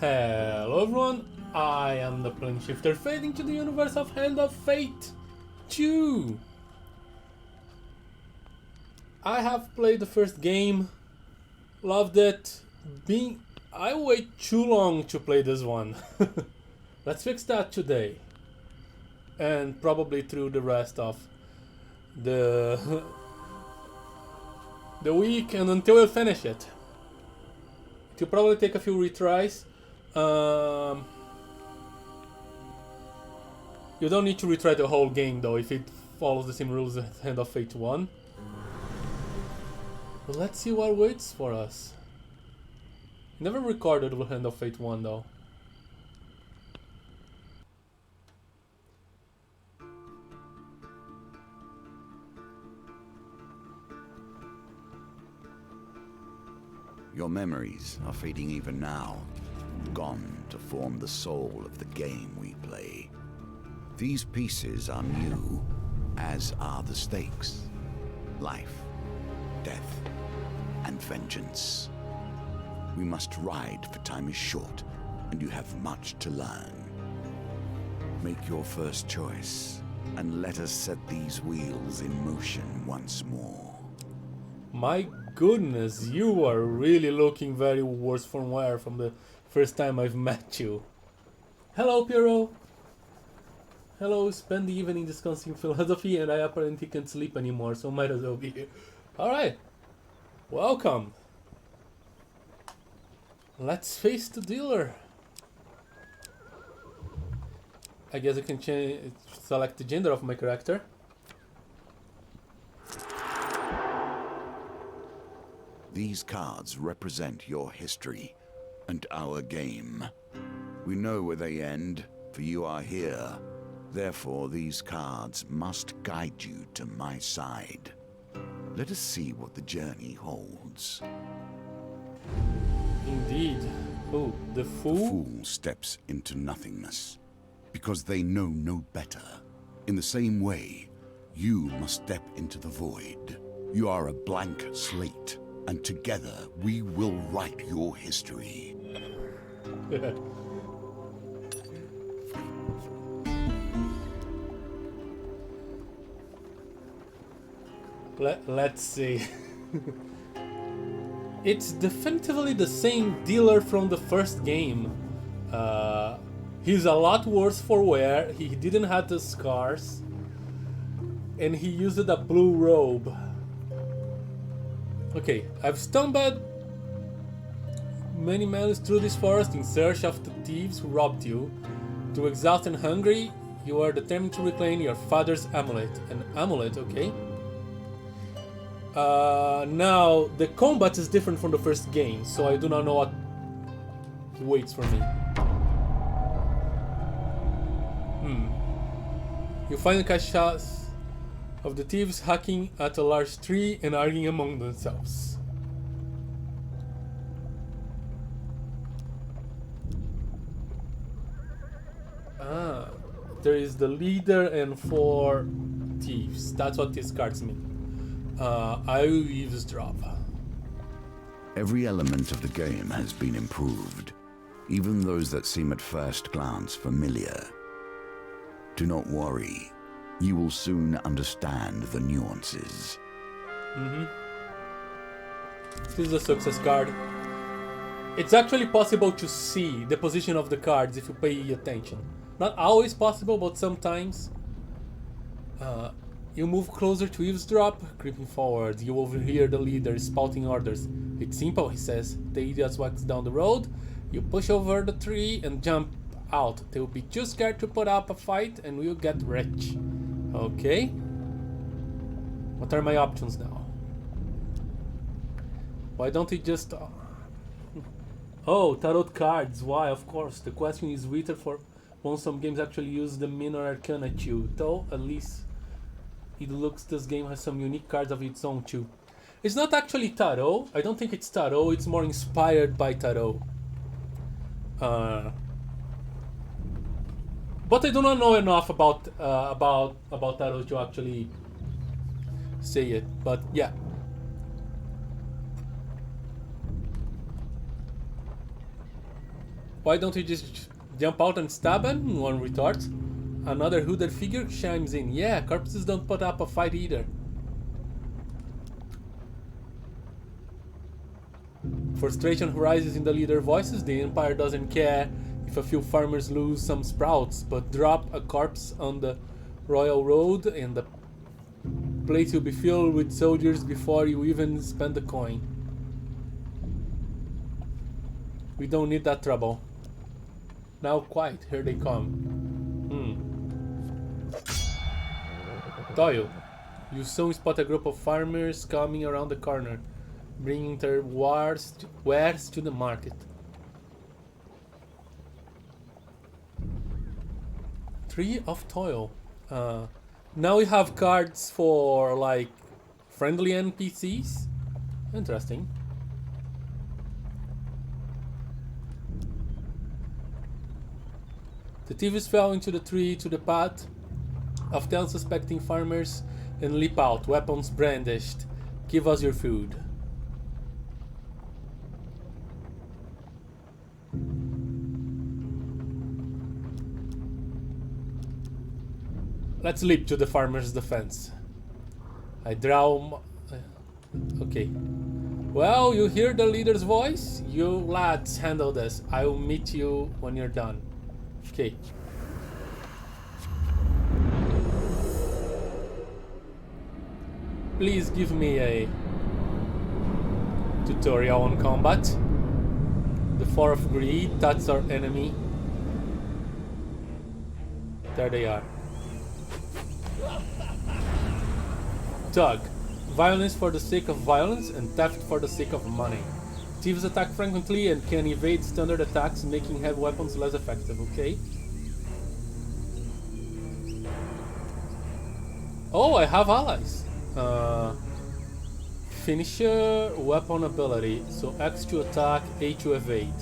Hello everyone, I am the plane shifter fading to the universe of Hand of Fate 2. I have played the first game, loved it. I wait too long to play this one. Let's fix that today. And probably through the rest of the the week and until we finish it. It will probably take a few retries. You don't need to retry the whole game though if it follows the same rules as Hand of Fate 1. But let's see what waits for us. Never recorded with Hand of Fate 1 though. Your memories are fading even now, gone to form the soul of the game we play. These pieces are new, as are the stakes. Life, death, and vengeance. We must ride, for time is short, and you have much to learn. Make your first choice, and let us set these wheels in motion once more. My goodness, you are really looking very worse from wear from the first time I've met you. Hello, Piero. Hello, spend the evening discussing philosophy and I apparently can't sleep anymore, so might as well be here. Alright, welcome. Let's face the dealer. I guess I can select the gender of my character. These cards represent your history and our game. We know where they end, for you are here. Therefore, these cards must guide you to my side. Let us see what the journey holds. Indeed. Oh, the Fool? The Fool steps into nothingness, because they know no better. In the same way, you must step into the void. You are a blank slate. And together, we will write your history. Let's see. It's definitively the same dealer from the first game. He's a lot worse for wear. He didn't have the scars. And he used a blue robe. Okay, I've stumbled many miles through this forest in search of the thieves who robbed you. Too exhausted and hungry, you are determined to reclaim your father's amulet. An amulet, okay. Now, the combat is different from the first game, so I do not know what waits for me. You find the caches of the thieves hacking at a large tree and arguing among themselves. There is the leader and 4 thieves. That's what these cards mean. I will eavesdrop. Every element of the game has been improved, even those that seem at first glance familiar. Do not worry. You will soon understand the nuances. This is a success card. It's actually possible to see the position of the cards if you pay attention. Not always possible, but sometimes. You move closer to eavesdrop, creeping forward. You overhear the leader spouting orders. It's simple, he says. The idiots walks down the road. You push over the tree and jump out. They will be too scared to put up a fight and we'll get rich. Okay. What are my options now? Why don't we just... Oh, tarot cards. Why? Of course. The question is written for when some games actually use the Minor Arcana too. Though, at least it looks this game has some unique cards of its own too. It's not actually tarot. I don't think it's tarot. It's more inspired by tarot. But I do not know enough about tarot to actually say it. But yeah. Why don't we just jump out and stab him? One retorts. Another hooded figure chimes in. Yeah, corpses don't put up a fight either. Frustration rises in the leader voices. The Empire doesn't care if a few farmers lose some sprouts, but drop a corpse on the royal road and the place will be filled with soldiers before you even spend the coin. We don't need that trouble. Now quiet, here they come. Toil, you soon spot a group of farmers coming around the corner, bringing their wares to the market. 3 of Toil. Now we have cards for like friendly NPCs. Interesting. The thieves fell into the tree to the path of 10 suspecting farmers and leap out, weapons brandished. Give us your food. Let's leap to the farmer's defense. I draw... Okay. Well, you hear the leader's voice? You lads handle this. I will meet you when you're done. Okay. Please give me a tutorial on combat. The 4 of greed, that's our enemy. There they are. Tug. Violence for the sake of violence and theft for the sake of money. Thieves attack frequently and can evade standard attacks, making heavy weapons less effective, okay? Oh, I have allies. Finisher, weapon ability. So X to attack, A to evade.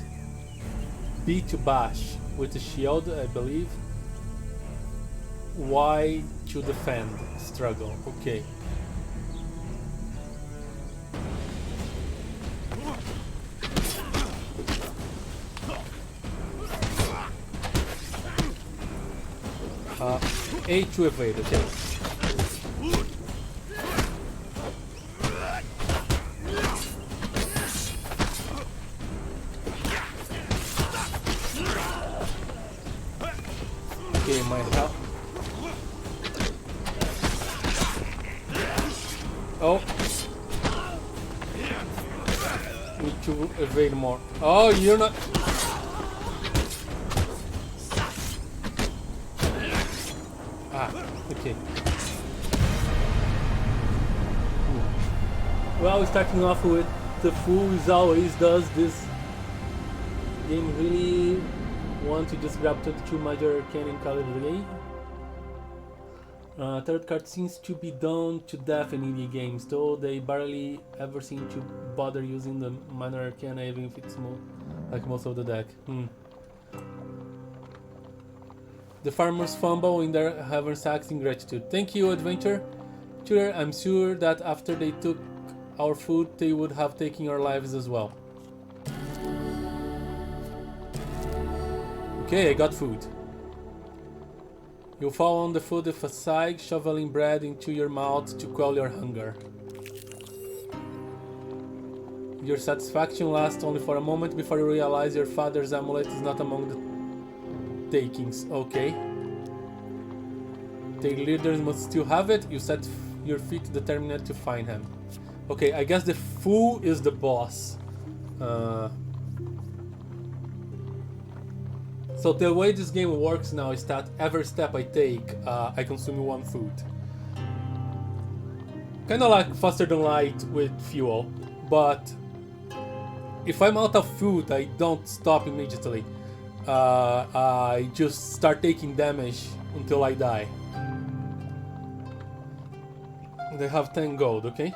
B to bash with the shield, I believe. Y to defend, struggle, okay. A to evade, okay. Okay, my health. Oh. Need to evade more. Oh, you're not... Okay. Well, starting off with the fool is always does this game really want to just grab 22 major arcane and call it a day. Third card seems to be done to death in indie games, though they barely ever seem to bother using the minor arcana even if it's like most of the deck. The farmers fumble in their haversacks in gratitude. Thank you, adventurer. I'm sure that after they took our food, they would have taken our lives as well. Okay, I got food. You fall on the food with a sigh, shoveling bread into your mouth to quell your hunger. Your satisfaction lasts only for a moment before you realize your father's amulet is not among the takings. Okay. The leaders must still have it. You set your feet determined to find him. Okay, I guess the fool is the boss. So the way this game works now is that every step I take, I consume 1 food. Kinda like faster than light with fuel, but if I'm out of food, I don't stop immediately. I just start taking damage until I die. They have 10 gold, okay?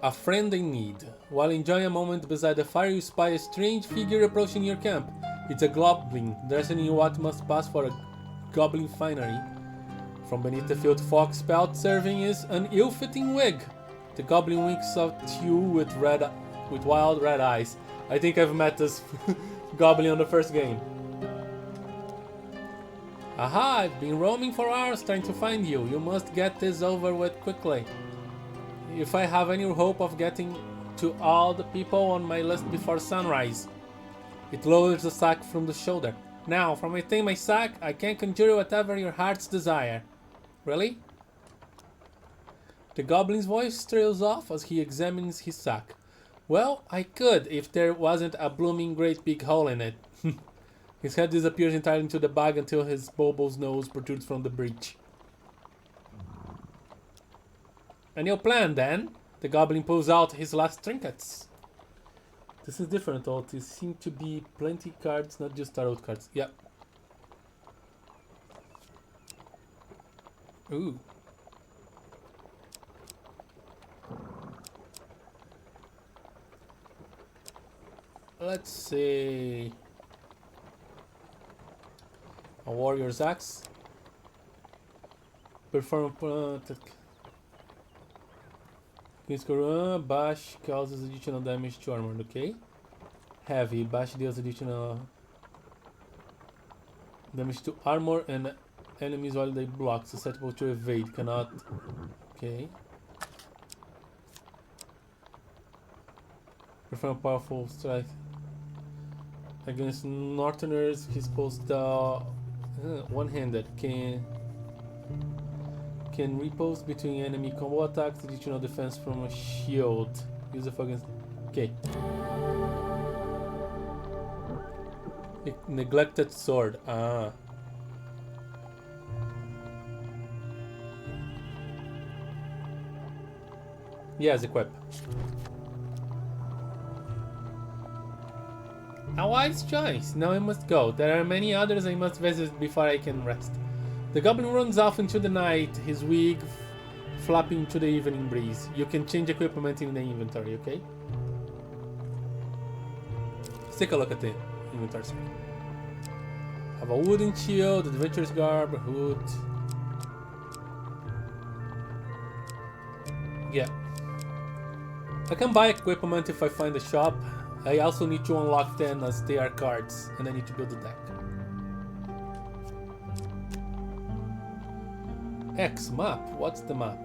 A friend in need. While enjoying a moment beside the fire, you spy a strange figure approaching your camp. It's a goblin, dressed in what must pass for a goblin finery. From beneath the field fox belt serving is an ill-fitting wig. The goblin winks at you with wild red eyes. I think I've met this goblin on the first game. Aha, I've been roaming for hours trying to find you. You must get this over with quickly. If I have any hope of getting to all the people on my list before sunrise. It lowers the sack from the shoulder. Now, from within my sack, I can conjure whatever your heart's desire. Really? The goblin's voice trails off as he examines his sack. Well, I could if there wasn't a blooming great big hole in it. His head disappears entirely into the bag until his bulbous nose protrudes from the breach. A new plan, then? The goblin pulls out his last trinkets. This is different, though. There seem to be plenty cards, not just tarot cards. Yep. Ooh. Let's see. A warrior's axe. Perform bash causes additional damage to armor, okay? Heavy, bash deals additional damage to armor and enemies while they block, susceptible to evade, cannot, okay. Perform powerful strike against northerners, he's supposed to one-handed, can repulse between enemy combo attacks, additional defense from a shield. Use it against. Okay. Neglected sword. Ah. Yes, equip. A wise choice. Now I must go. There are many others I must visit before I can rest. The goblin runs off into the night, his wig flapping to the evening breeze. You can change equipment in the inventory, okay? Let's take a look at the inventory screen. Have a wooden shield, adventurer's garb, hood. Yeah. I can buy equipment if I find a shop. I also need to unlock 10 as they are cards, and I need to build a deck. X map. What's the map?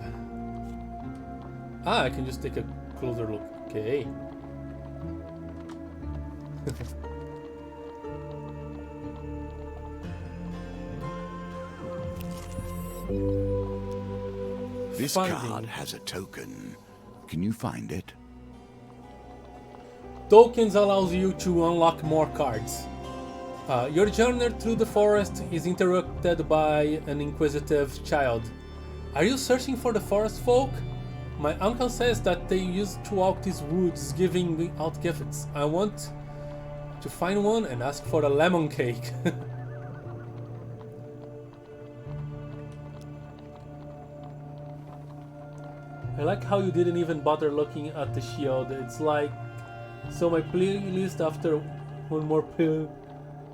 Ah, I can just take a closer look. Okay. This card has a token. Can you find it? Tokens allows you to unlock more cards. Your journey through the forest is interrupted by an inquisitive child. Are you searching for the forest folk? My uncle says that they used to walk these woods giving out gifts. I want to find one and ask for a lemon cake. I like how you didn't even bother looking at the shield. It's like, so my playlist after one more pill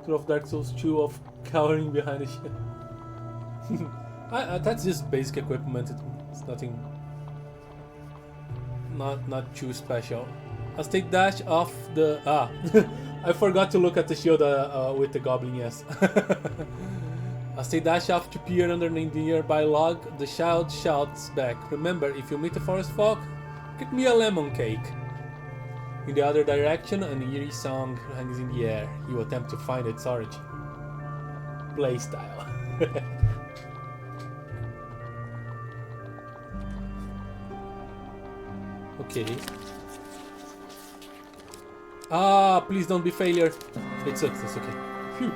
of Dark Souls 2 of cowering behind a shield. That's just basic equipment. It's nothing, not too special. Let's take dash off the I forgot to look at the shield with the goblin. Yes. As they dash off to peer under the nearby log, the child shouts back, "Remember, if you meet the forest folk, get me a lemon cake." In the other direction, an eerie song hangs in the air. You attempt to find its origin. Playstyle. Okay. Ah, please don't be failure. It's success, okay. Phew.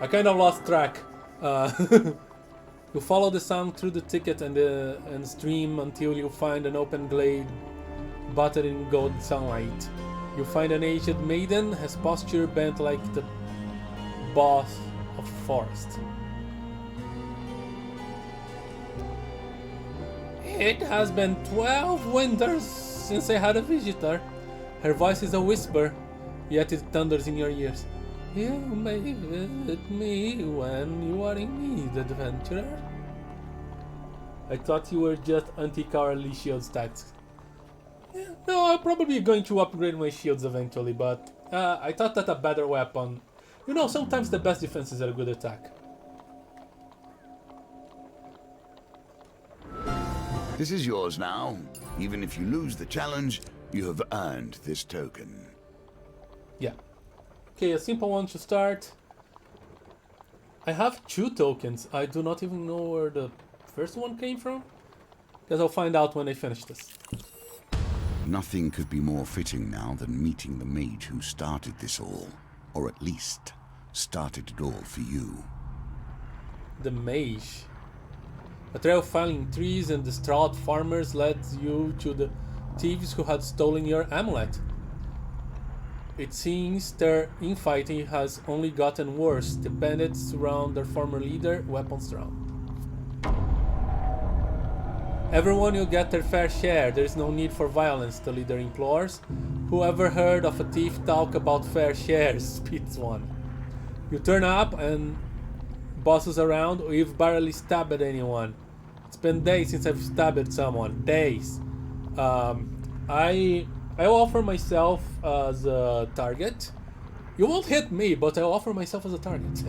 I kind of lost track. You follow the sound through the thicket and stream until you find an open glade bathed in gold sunlight. You find an aged maiden, has posture bent like the boss of forest. It has been 12 winters since I had a visitor. Her voice is a whisper, yet it thunders in your ears. You may visit me when you are in need, adventurer. I thought you were just anti-cowardly shield stats. Yeah, no, I'm probably going to upgrade my shields eventually, but I thought that a better weapon... You know, sometimes the best defense is a good attack. This is yours now. Even if you lose the challenge, you have earned this token. Yeah. Okay, a simple one to start. I have 2 tokens. I do not even know where the first one came from. Guess I'll find out when I finish this. Nothing could be more fitting now than meeting the mage who started this all. Or at least, started it all for you. The mage. A trail of felling trees and distraught farmers led you to the thieves who had stolen your amulet. It seems their infighting has only gotten worse. The bandits surround their former leader, weapons drawn. Everyone will get their fair share. There is no need for violence, the leader implores. Whoever heard of a thief talk about fair shares? Spits one. You turn up and bosses around, or you've barely stabbed anyone. It's been days since I've stabbed someone. Days. I'll offer myself as a target. You won't hit me, but I'll offer myself as a target.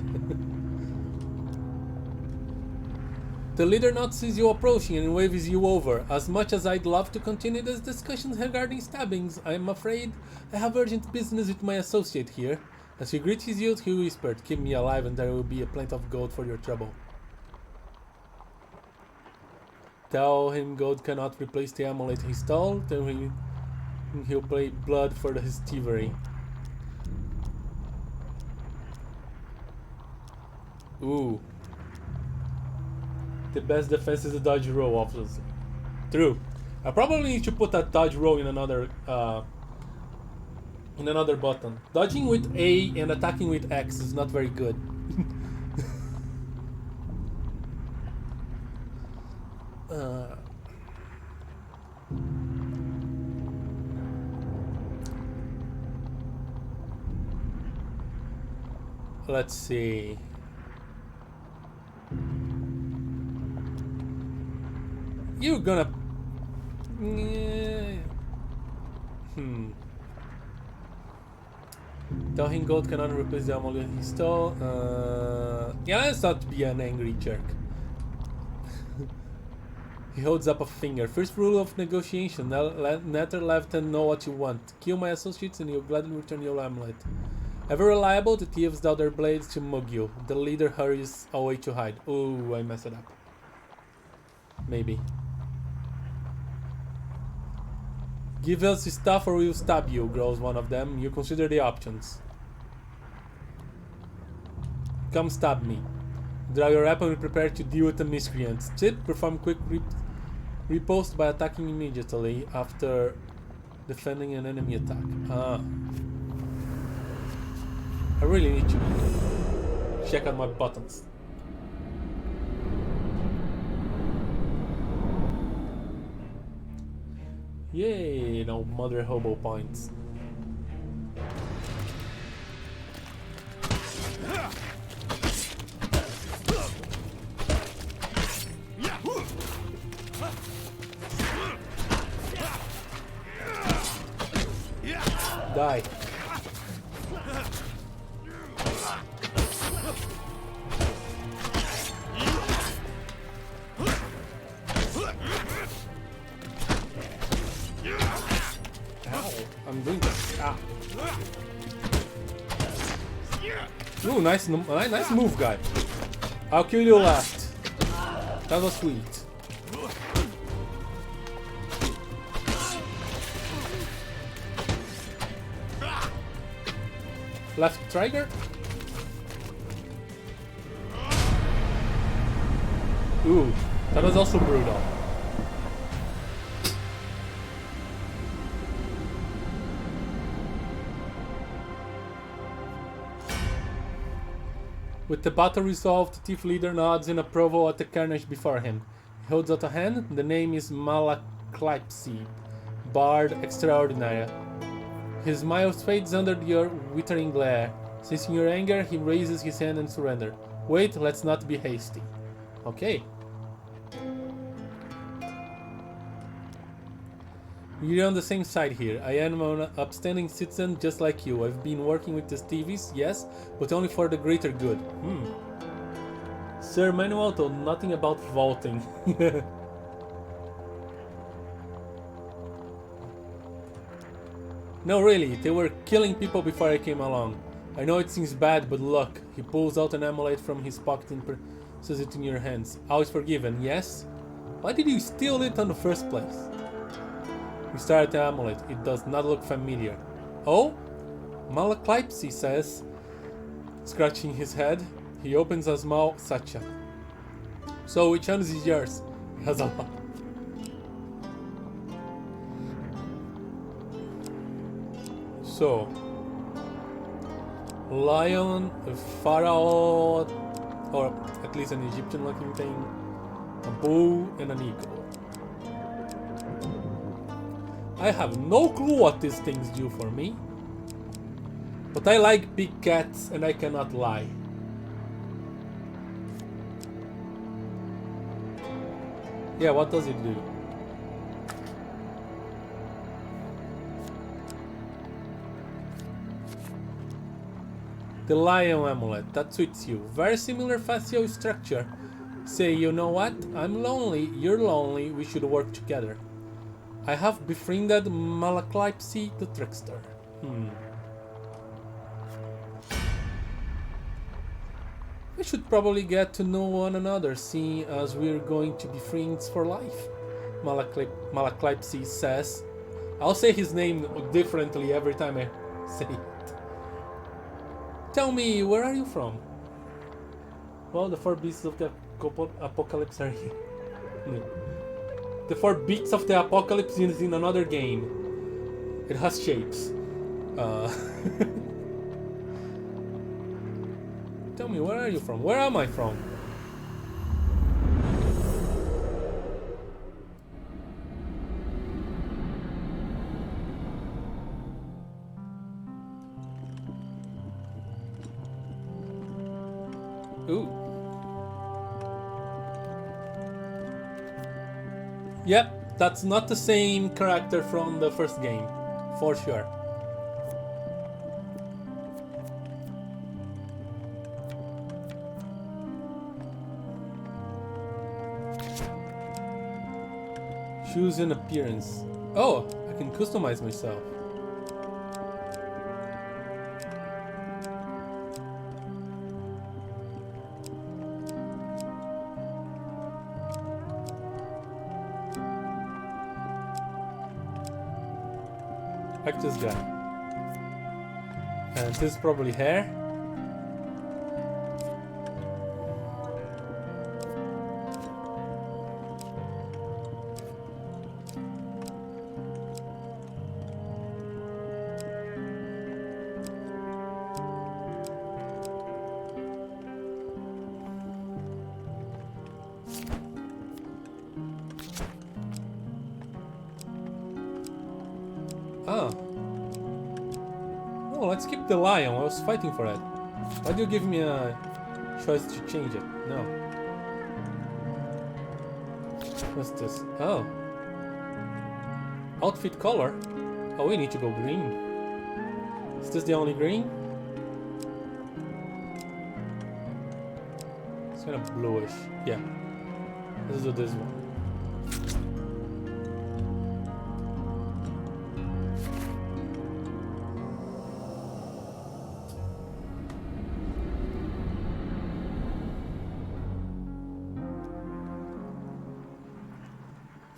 The leader notices you approaching and waves you over. As much as I'd love to continue this discussion regarding stabbings, I'm afraid I have urgent business with my associate here. As he greets you, he whispered, "Keep me alive and there will be a plenty of gold for your trouble." Tell him gold cannot replace the amulet he stole, then he'll pay blood for his thievery. Ooh. The best defense is a dodge roll, obviously. True. I probably need to put that dodge roll in another button. Dodging with A and attacking with X is not very good. Let's see. You're gonna... Tell him gold cannot replace the amulet he stole. Yeah, let's not be an angry jerk. He holds up a finger. First rule of negotiation. Never let them know what you want. Kill my associates and you'll gladly return your amulet. Ever reliable, the thieves draw their blades to mug you. The leader hurries away to hide. Oh, I messed it up. Maybe. Give us the stuff or we'll stab you, growls one of them. You consider the options. Come stab me. Draw your weapon and prepare to deal with the miscreants. Tip, perform quick riposte by attacking immediately after defending an enemy attack. I really need to check out my buttons. Yay, no mother hobo points. Die. I'm doing this. Ah. Ooh, nice move, guy. I'll kill you last. That was sweet. Left trigger. Ooh, that was also brutal. With the battle resolved, the thief leader nods in approval at the carnage before him. He holds out a hand. The name is Malaclypse, Bard Extraordinary. His smile fades under your withering glare. Sensing your anger, he raises his hand and surrenders. Wait, let's not be hasty. Okay. We're on the same side here. I am an upstanding citizen just like you. I've been working with the Stevies, yes, but only for the greater good. Sir Manuel told nothing about vaulting. No, really, they were killing people before I came along. I know it seems bad, but look. He pulls out an amulet from his pocket and places it in your hands. Always forgiven, yes? Why did you steal it in the first place? We stare at the amulet. It does not look familiar. Oh? Malaclypsy says, scratching his head. He opens a small satchel. So which one is yours? He has a lot. So, lion, a pharaoh, or at least an Egyptian looking thing, a bull, and an eagle. I have no clue what these things do for me. But I like big cats and I cannot lie. Yeah, what does it do? The lion amulet, that suits you. Very similar facial structure. Say, you know what? I'm lonely, you're lonely, we should work together. I have befriended Malaclypsy the trickster. We should probably get to know one another, seeing as we're going to be friends for life. Malaclypsy says. I'll say his name differently every time I say it. Tell me, where are you from? Well, the 4 beasts of the apocalypse are here. The 4 beats of the apocalypse is in another game. It has shapes. Tell me, where are you from? Where am I from? Ooh. Yep, that's not the same character from the first game, for sure. Choose an appearance. Oh, I can customize myself. Like this guy. And this is probably hair. Ah. No, let's keep the lion. I was fighting for that. Why do you give me a choice to change it? No. What's this? Oh. Outfit color? Oh, we need to go green. Is this the only green? It's kind of bluish. Yeah. Let's do this one.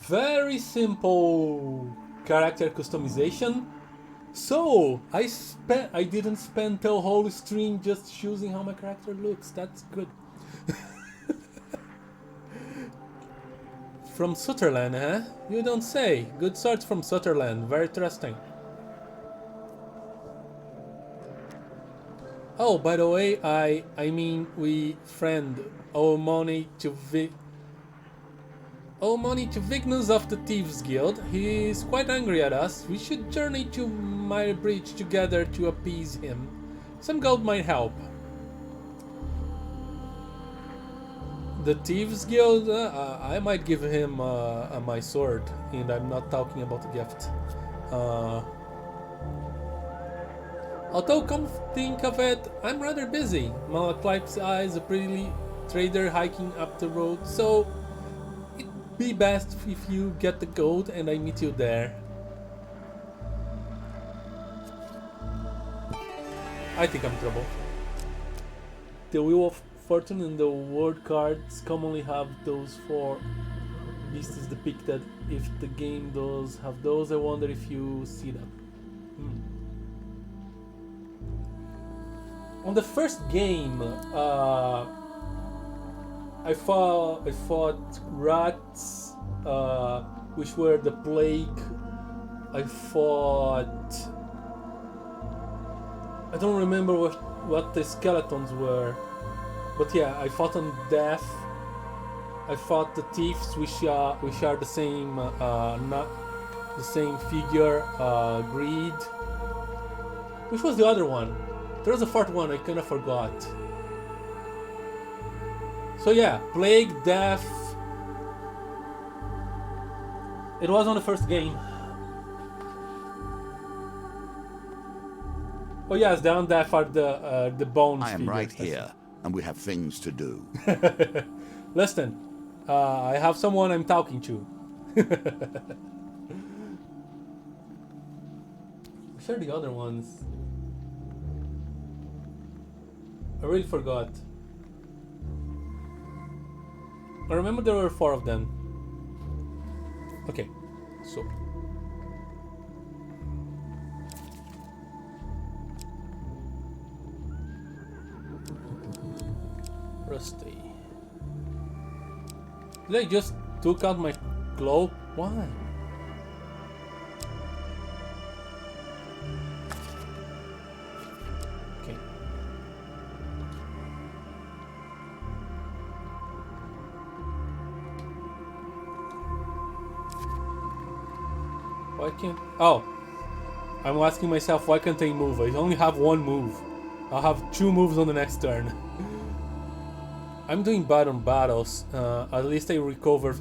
Very simple character customization. So I didn't spend the whole stream just choosing how my character looks. That's good. From Sutherland, huh? You don't say. Good search from Sutherland. Very trusting. Oh, by the way, I mean we friend owe money to Vignus of the Thieves Guild. He is quite angry at us. We should journey to my bridge together to appease him. Some gold might help. The Thieves Guild, I might give him my sword, and I'm not talking about a gift. Although, come think of it, I'm rather busy. Malaklype's eye is a pretty trader hiking up the road, so it'd be best if you get the gold and I meet you there. I think I'm trouble. The Wheel of Fortune and the word cards commonly have those four beasts depicted. If the game does have those, I wonder if you see them. On the first game, I fought rats, which were the plague. I don't remember what the skeletons were, but yeah, I fought on death. I fought the thieves, which are the same, not the same figure. Greed. Which was the other one? There was a fourth one I kind of forgot. So yeah, plague, death. It was on the first game. Oh yes, the undead are the bones. I am right here, and we have things to do. Listen, I have someone I'm talking to. Which are the other ones? I really forgot. I remember there were 4 of them. Okay, so. Rusty. Did I just took out my cloak? Why? Okay. Why can't... Oh. I'm asking myself, why can't I move? I only have 1 move. I'll have 2 moves on the next turn. I'm doing bad on battles. At least I recover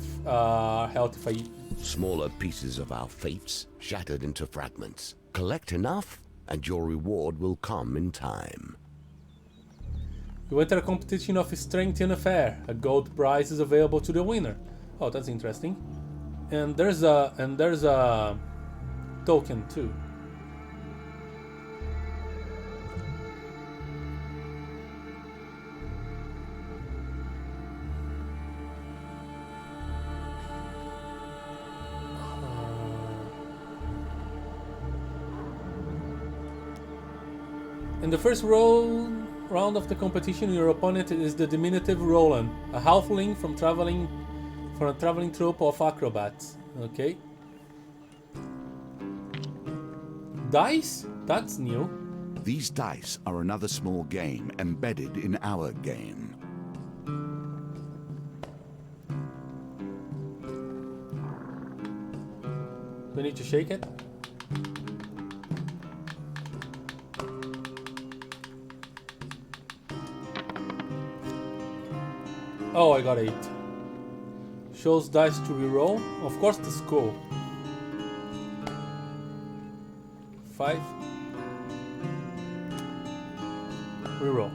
health if I... Smaller pieces of our fates shattered into fragments. Collect enough, and your reward will come in time. You enter a competition of strength in a fair. A gold prize is available to the winner. Oh, that's interesting. And there's a token too. In the first round of the competition, your opponent is the diminutive Roland, a halfling from a traveling troupe of acrobats. Okay. Dice? That's new. These dice are another small game embedded in our game. Do we need to shake it? Oh, I got 8. Shows dice to reroll. Of course, the skull. 5. Reroll.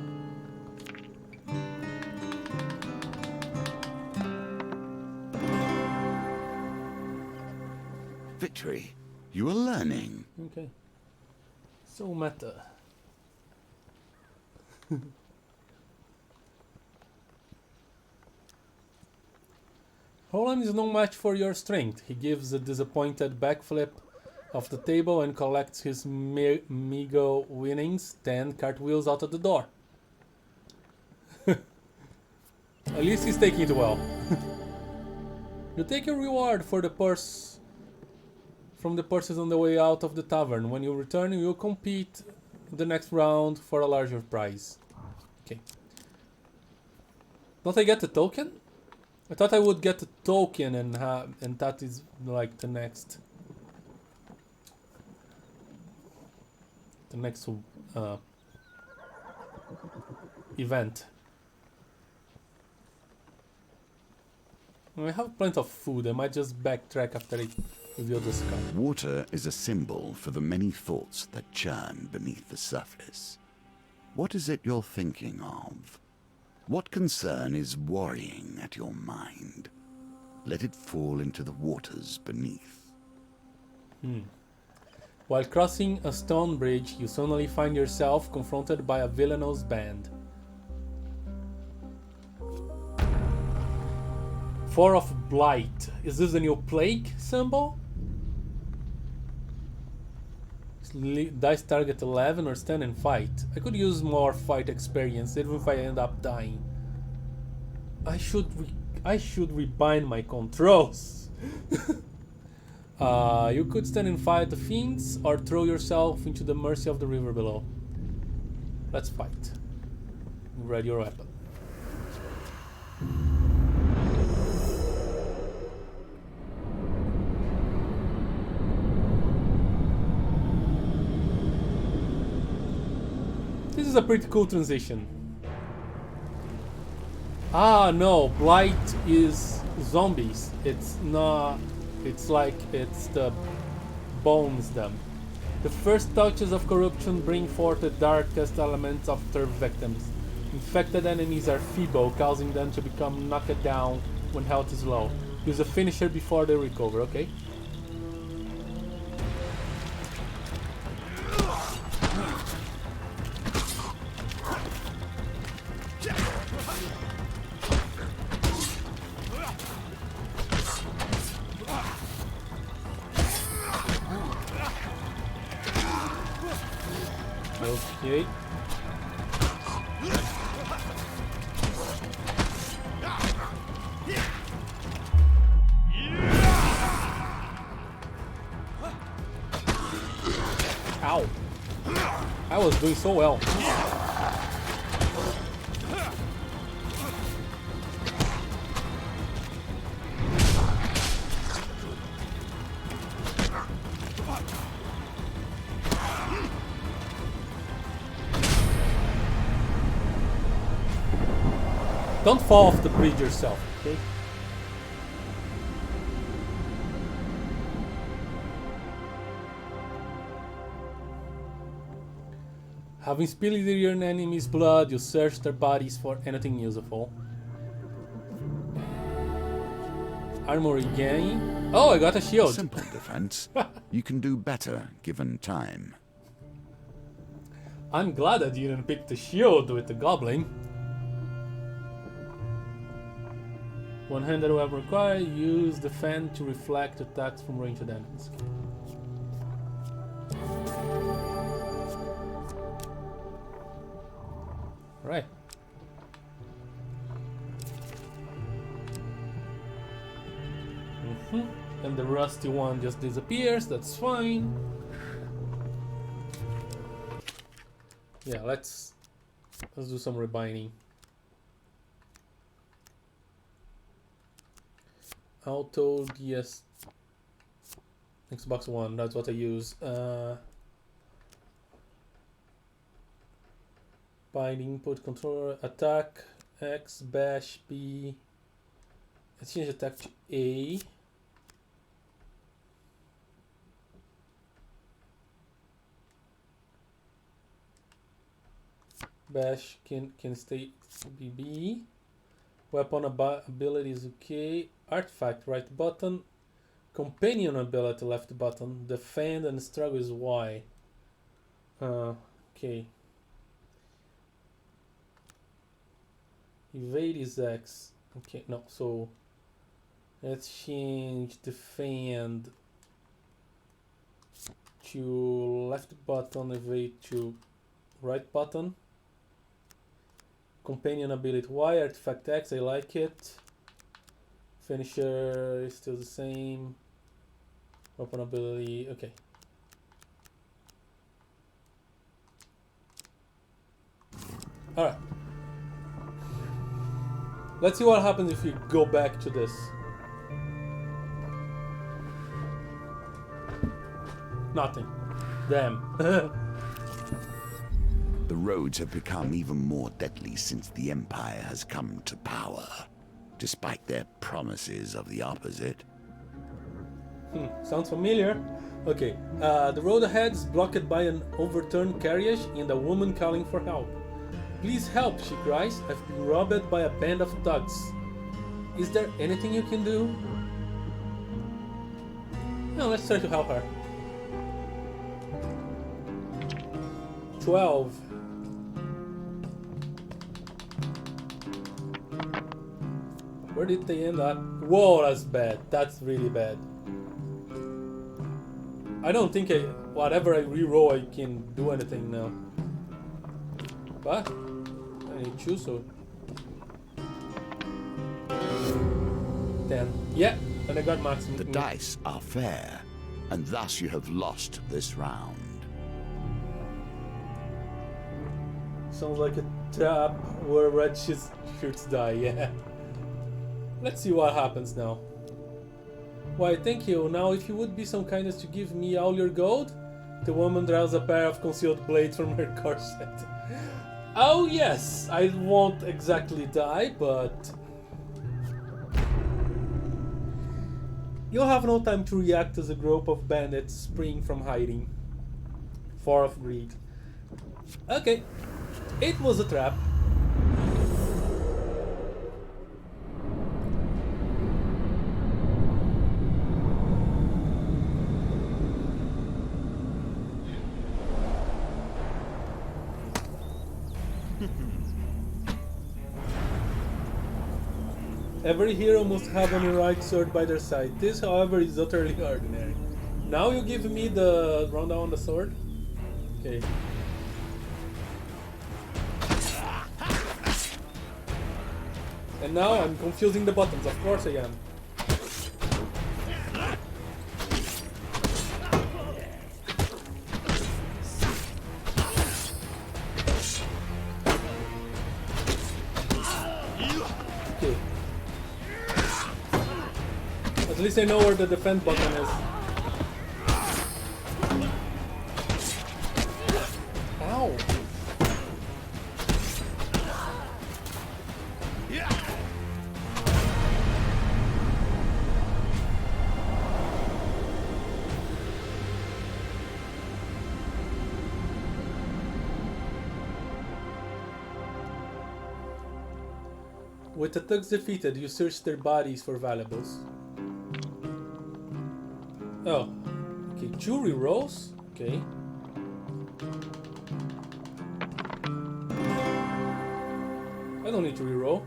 Victory. You are learning. Okay. So meta. Roland is no match for your strength. He gives a disappointed backflip off the table and collects his meager winnings, then cartwheels out of the door. At least he's taking it well. You take a reward for the purse from the purses on the way out of the tavern. When you return, you will compete the next round for a larger prize. Okay. Don't I get the token? I thought I would get a token and that is like the next event. I have plenty of food. I might just backtrack after I reveal the sky. Water is a symbol for the many thoughts that churn beneath the surface. What is it you're thinking of? What concern is worrying at your mind? Let it fall into the waters beneath. While crossing a stone bridge, you suddenly find yourself confronted by a villainous band. 4 of Blight. Is this the new plague symbol? Dice target 11 or stand and fight. I could use more fight experience even if I end up dying. I should rebind my controls. You could stand and fight the fiends or throw yourself into the mercy of the river below. Let's fight. Ready your weapon. This is a pretty cool transition. Ah, no, Blight is zombies. It's not. It's like it's the bones them. The first touches of corruption bring forth the darkest elements of their victims. Infected enemies are feeble, causing them to become knocked down when health is low. Use a finisher before they recover, okay? Okay. Ow. I was doing so well. Don't fall off the bridge yourself, okay? Having spilled your enemy's blood, you search their bodies for anything useful. Armor gain. Oh, I got a shield. Simple defense. You can do better given time. I'm glad I didn't pick the shield with the goblin. One-handed weapon required. Use the fan to reflect attacks from ranged enemies. Alright. And the rusty one just disappears, that's fine. Yeah, let's do some rebinding. Auto DS Xbox One, that's what I use. Bind input controller, attack X, bash B. Let's change attack to A. Bash can stay BB. Weapon ability is okay. Artifact right button. Companion ability left button. Defend and struggle is Y. Okay. Evade is X. Okay, no, so let's change defend to left button, evade to right button. Companion ability Y, artifact X, I like it. Finisher is still the same. Weapon ability, okay. Alright. Let's see what happens if you go back to this. Nothing. Damn. The roads have become even more deadly since the Empire has come to power. despite their promises of the opposite. Sounds familiar. Okay, the road ahead is blocked by an overturned carriage and a woman calling for help. Please help, she cries. I've been robbed by a band of thugs. Is there anything you can do? No, let's try to help her. 12. Where did they end up? Whoa, that's bad. That's really bad. I don't think whatever I reroll I can do anything now. But I need to, so 10. Yeah, and I got maximum. The dice are fair, and thus you have lost this round. Sounds like a trap where red shoots die, yeah. Let's see what happens now. Why, thank you. Now, if you would be so kind as to give me all your gold? The woman draws a pair of concealed blades from her corset. Oh yes, I won't exactly die, but you'll have no time to react as a group of bandits spring from hiding. 4 of greed. Okay, it was a trap. Every hero must have an heroic sword by their side. This, however, is utterly ordinary. Now you give me the rundown on the sword? Okay. And now I'm confusing the buttons, of course I am. Okay. At least I know where the defend button is. Ow! With the thugs defeated, you search their bodies for valuables. Oh, okay, 2 rerolls. Okay. I don't need to reroll.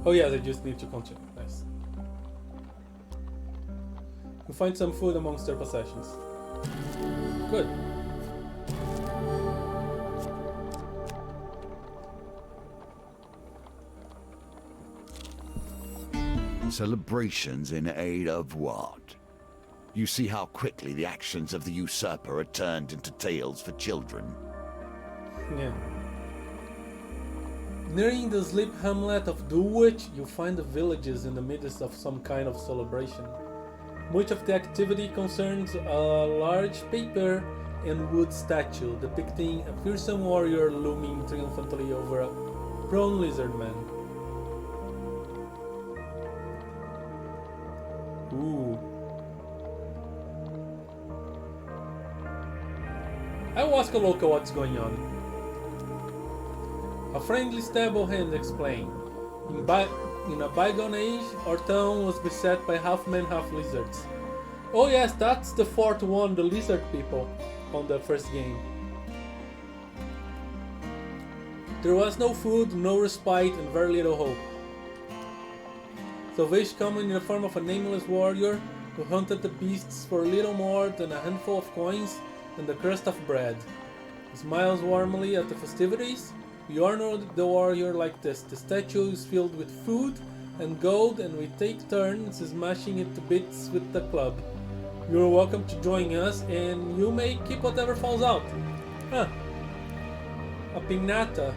Oh yeah, I just need to continue. Nice. You find some food amongst their possessions. Good. Celebrations in aid of what? You see how quickly the actions of the usurper are turned into tales for children. Yeah. Nearing the sleep hamlet of Dulwich, you find the villages in the midst of some kind of celebration. Much of the activity concerns a large paper and wood statue depicting a fearsome warrior looming triumphantly over a prone lizard man. Ooh. I will ask a local what's going on. A friendly stable hand explained. In a bygone age, our town was beset by half-men, half-lizards. Oh yes, that's the 4th one, the lizard people, on the first game. There was no food, no respite, and very little hope. Salvation coming in the form of a nameless warrior who hunted the beasts for little more than a handful of coins and the crust of bread. He smiles warmly at the festivities. We honor the warrior like this. The statue is filled with food and gold, and we take turns smashing it to bits with the club. You're welcome to join us, and you may keep whatever falls out. Huh. A piñata.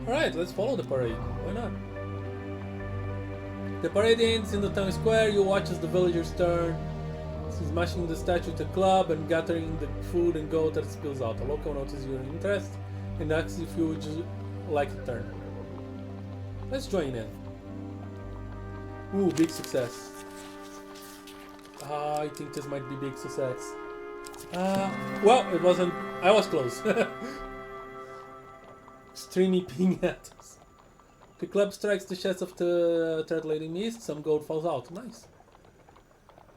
Alright, let's follow the parade. Why not? The parade ends in the town square. You watch as the villagers turn smashing the statue with a club and gathering the food and gold that spills out. A local notices your interest and asks if you would like a turn. Let's join in. Ooh, big success. I think this might be big success. Well, it wasn't. I was close. Streamy ping at us. The club strikes the chest of the third lady mist. Some gold falls out. Nice.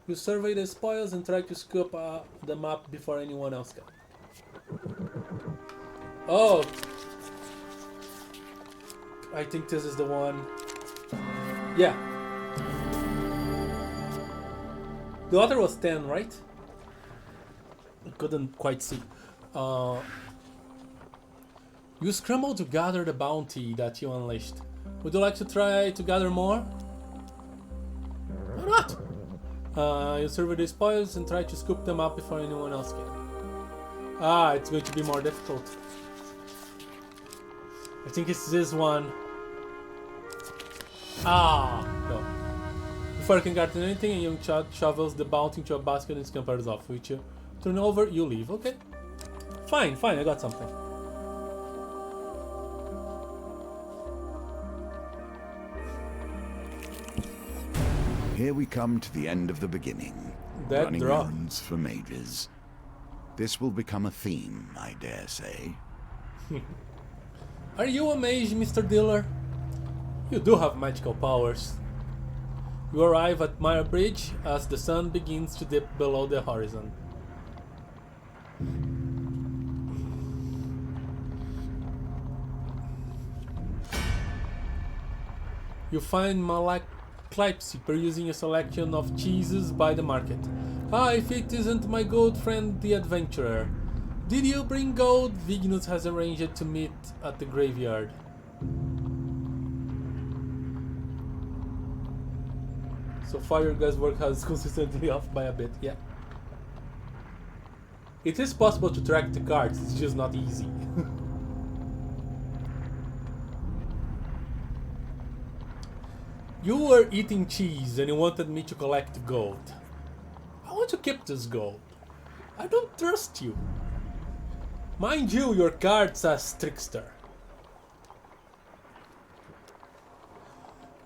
You survey the spoils and try to scoop the map before anyone else can. Oh, I think this is the one. Yeah. The other was 10, right? I couldn't quite see. You scramble to gather the bounty that you unleashed. Would you like to try to gather more? Why not? You survey the spoils and try to scoop them up before anyone else can. It's going to be more difficult. I think it's this one. No. Before you can gather anything, a young child shovels the bounty into a basket and scampers off, which you turn over, you leave. Okay. Fine, I got something. Here we come to the end of the beginning. That Running drop. runs for mages. This will become a theme, I dare say. Are you a mage, Mr. Dealer? You do have magical powers. You arrive at Mire Bridge as the sun begins to dip below the horizon. You find Malaklypsy perusing a selection of cheeses by the market. If it isn't my gold friend the adventurer. Did you bring gold? Vignus has arranged to meet at the graveyard. So far your guys' work has consistently off by a bit, yeah. It is possible to track the cards, it's just not easy. You were eating cheese and you wanted me to collect gold. I want to keep this gold. I don't trust you. Mind you, your card says trickster.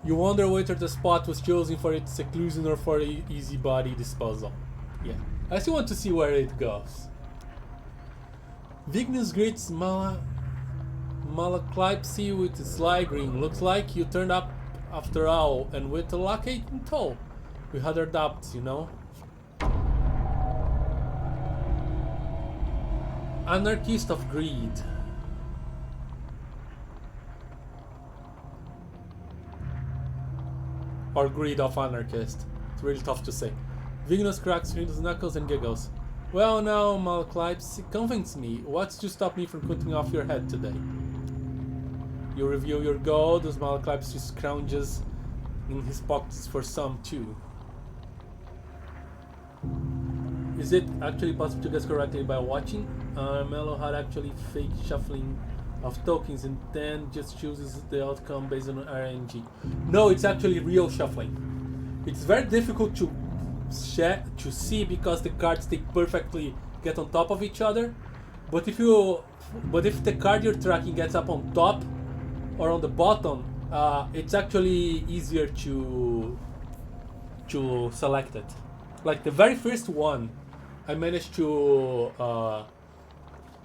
You wonder whether the spot was chosen for its seclusion or for easy body disposal. Yeah, I still want to see where it goes. Vignus greets Malaklypsy with a sly grin. Looks like you turned up after all, and with a lucky in tow. We had our doubts, you know. Anarchist of greed. Or greed of anarchist. It's really tough to say. Vignus cracks his knuckles and giggles. Well now, Malaklypsy, convince me. What's to stop me from cutting off your head today? You review your gold as Malaklypsy scrounges in his pockets for some too. Is it actually possible to guess correctly by watching? Mello had actually fake shuffling of tokens and then just chooses the outcome based on RNG. No, it's actually real shuffling. It's very difficult to see because the cards they perfectly get on top of each other. But if the card you're tracking gets up on top or on the bottom, it's actually easier to select it. Like the very first one, I managed to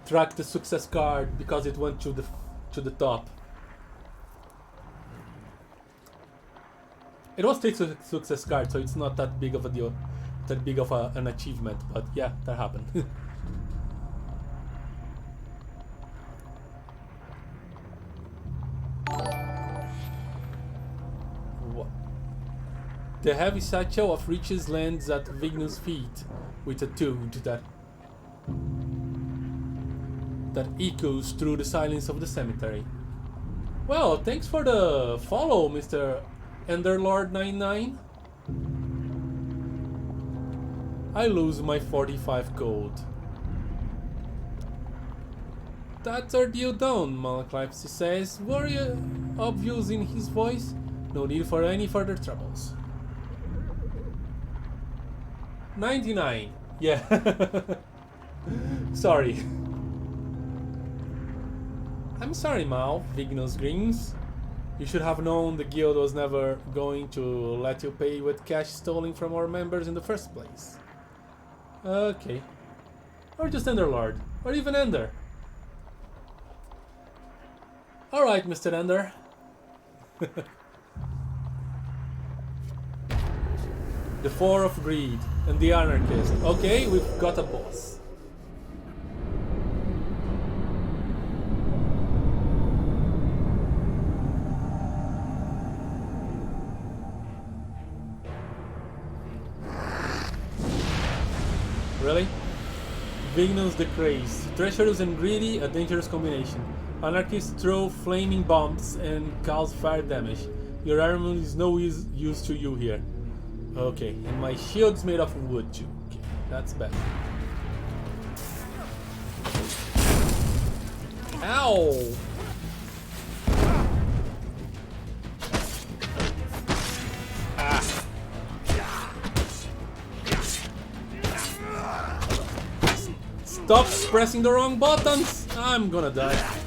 track the success card because it went to the top. It was 3 success cards, so it's not that big of a deal, that big of an achievement. But yeah, that happened. The heavy satchel of riches lands at Vignus' feet with a tune that echoes through the silence of the cemetery. Well, thanks for the follow, Mr. Enderlord99. I lose my 45 gold. That's our deal done, Malaklypsy says, very obvious in his voice. No need for any further troubles. 99. Yeah. Sorry. I'm sorry, Mal. Vignos Greens. You should have known the guild was never going to let you pay with cash stolen from our members in the first place. Okay. Or just Enderlord. Or even Ender. Alright, Mr. Ender. The Four of Greed and the Anarchist. Okay, we've got a boss. Really? Vignos the Craze. Treacherous and greedy, a dangerous combination. Anarchists throw flaming bombs and cause fire damage. Your armor is no use to you here. Okay, and my shield's made of wood too. Okay, that's bad. Ow! Stop pressing the wrong buttons! I'm gonna die.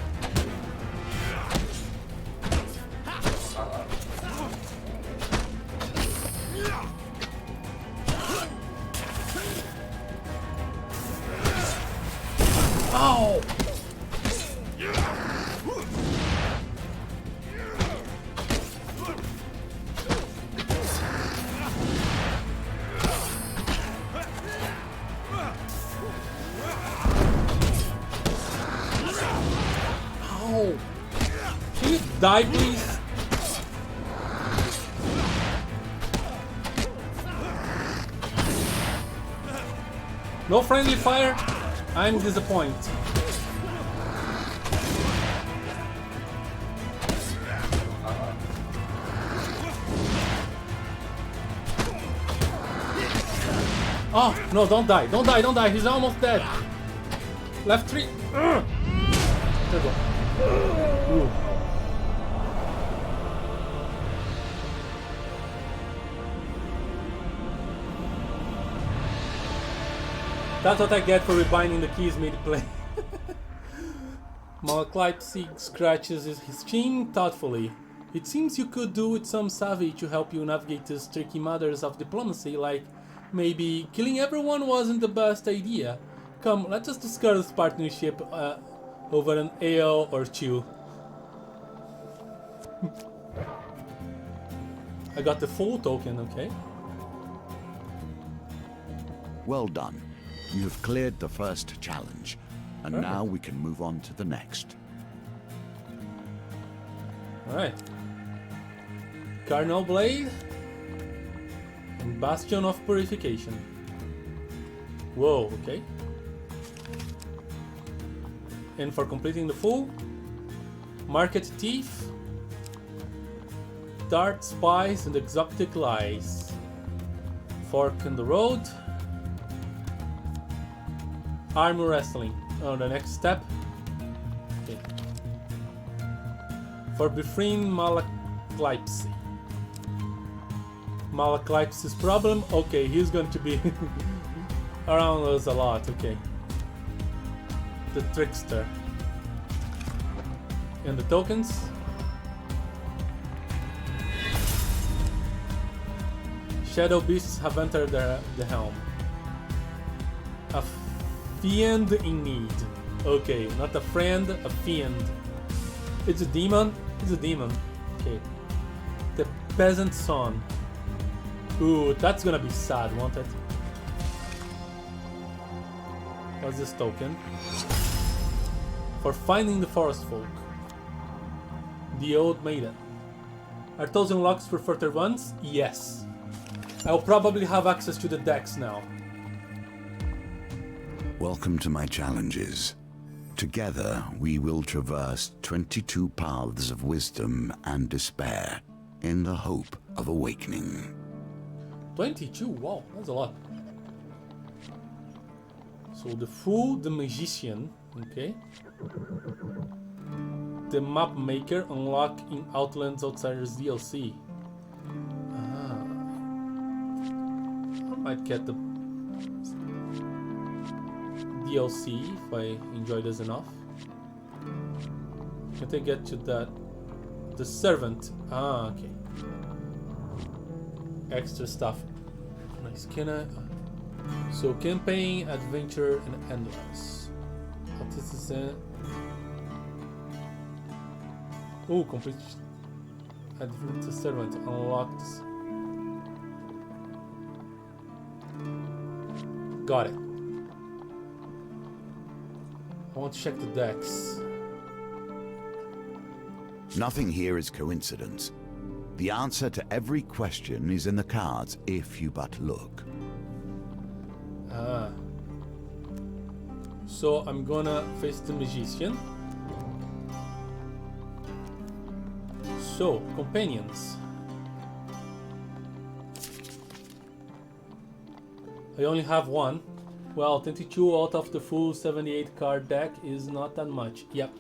Ow! Ow! Can you die, please? No friendly fire? I'm disappointed. Oh, no, don't die, don't die, don't die, he's almost dead. Left 3. There we go. Ooh. That's what I get for rebinding the keys mid-play. Malakleipzig scratches his chin thoughtfully. It seems you could do with some savvy to help you navigate these tricky matters of diplomacy, like maybe killing everyone wasn't the best idea. Come, let us discuss this partnership over an ale or two. I got the full token, okay. Well done. You have cleared the first challenge, and now we can move on to the next. Alright. Carnal Blade and Bastion of Purification. Whoa, okay. And for completing the full, Market Thief, Dark Spies and Exotic Lies. Fork in the Road. Armor Wrestling. Oh, the next step. Okay. For befriend Malakleipzig. Malakleipzig's problem? Okay, he's going to be around us a lot, okay. The Trickster. And the tokens. Shadow beasts have entered the helm. A fiend in need. Okay, not a friend, a fiend. It's a demon? It's a demon. Okay. The peasant son. Ooh, that's gonna be sad, won't it? What's this token? For finding the forest folk. The old maiden. Are those unlocks for further ones? Yes. I'll probably have access to the decks now. Welcome to my challenges. Together, we will traverse 22 paths of wisdom and despair in the hope of awakening. 22? Wow, that's a lot. So the Fool, the Magician, okay. The Map Maker, unlock in Outlands Outsiders DLC. Ah. I might get the DLC if I enjoy this enough. Can't I get to that? The servant. Ah, okay. Extra stuff. Nice. Can I? So campaign, adventure, and endless. What is this? Oh, complete. Adventure servant unlocked. Got it. I want to check the decks. Nothing here is coincidence. The answer to every question is in the cards if you but look. Ah. So I'm gonna face the magician. So, companions. I only have one. Well, 22 out of the full 78 card deck is not that much. Yep.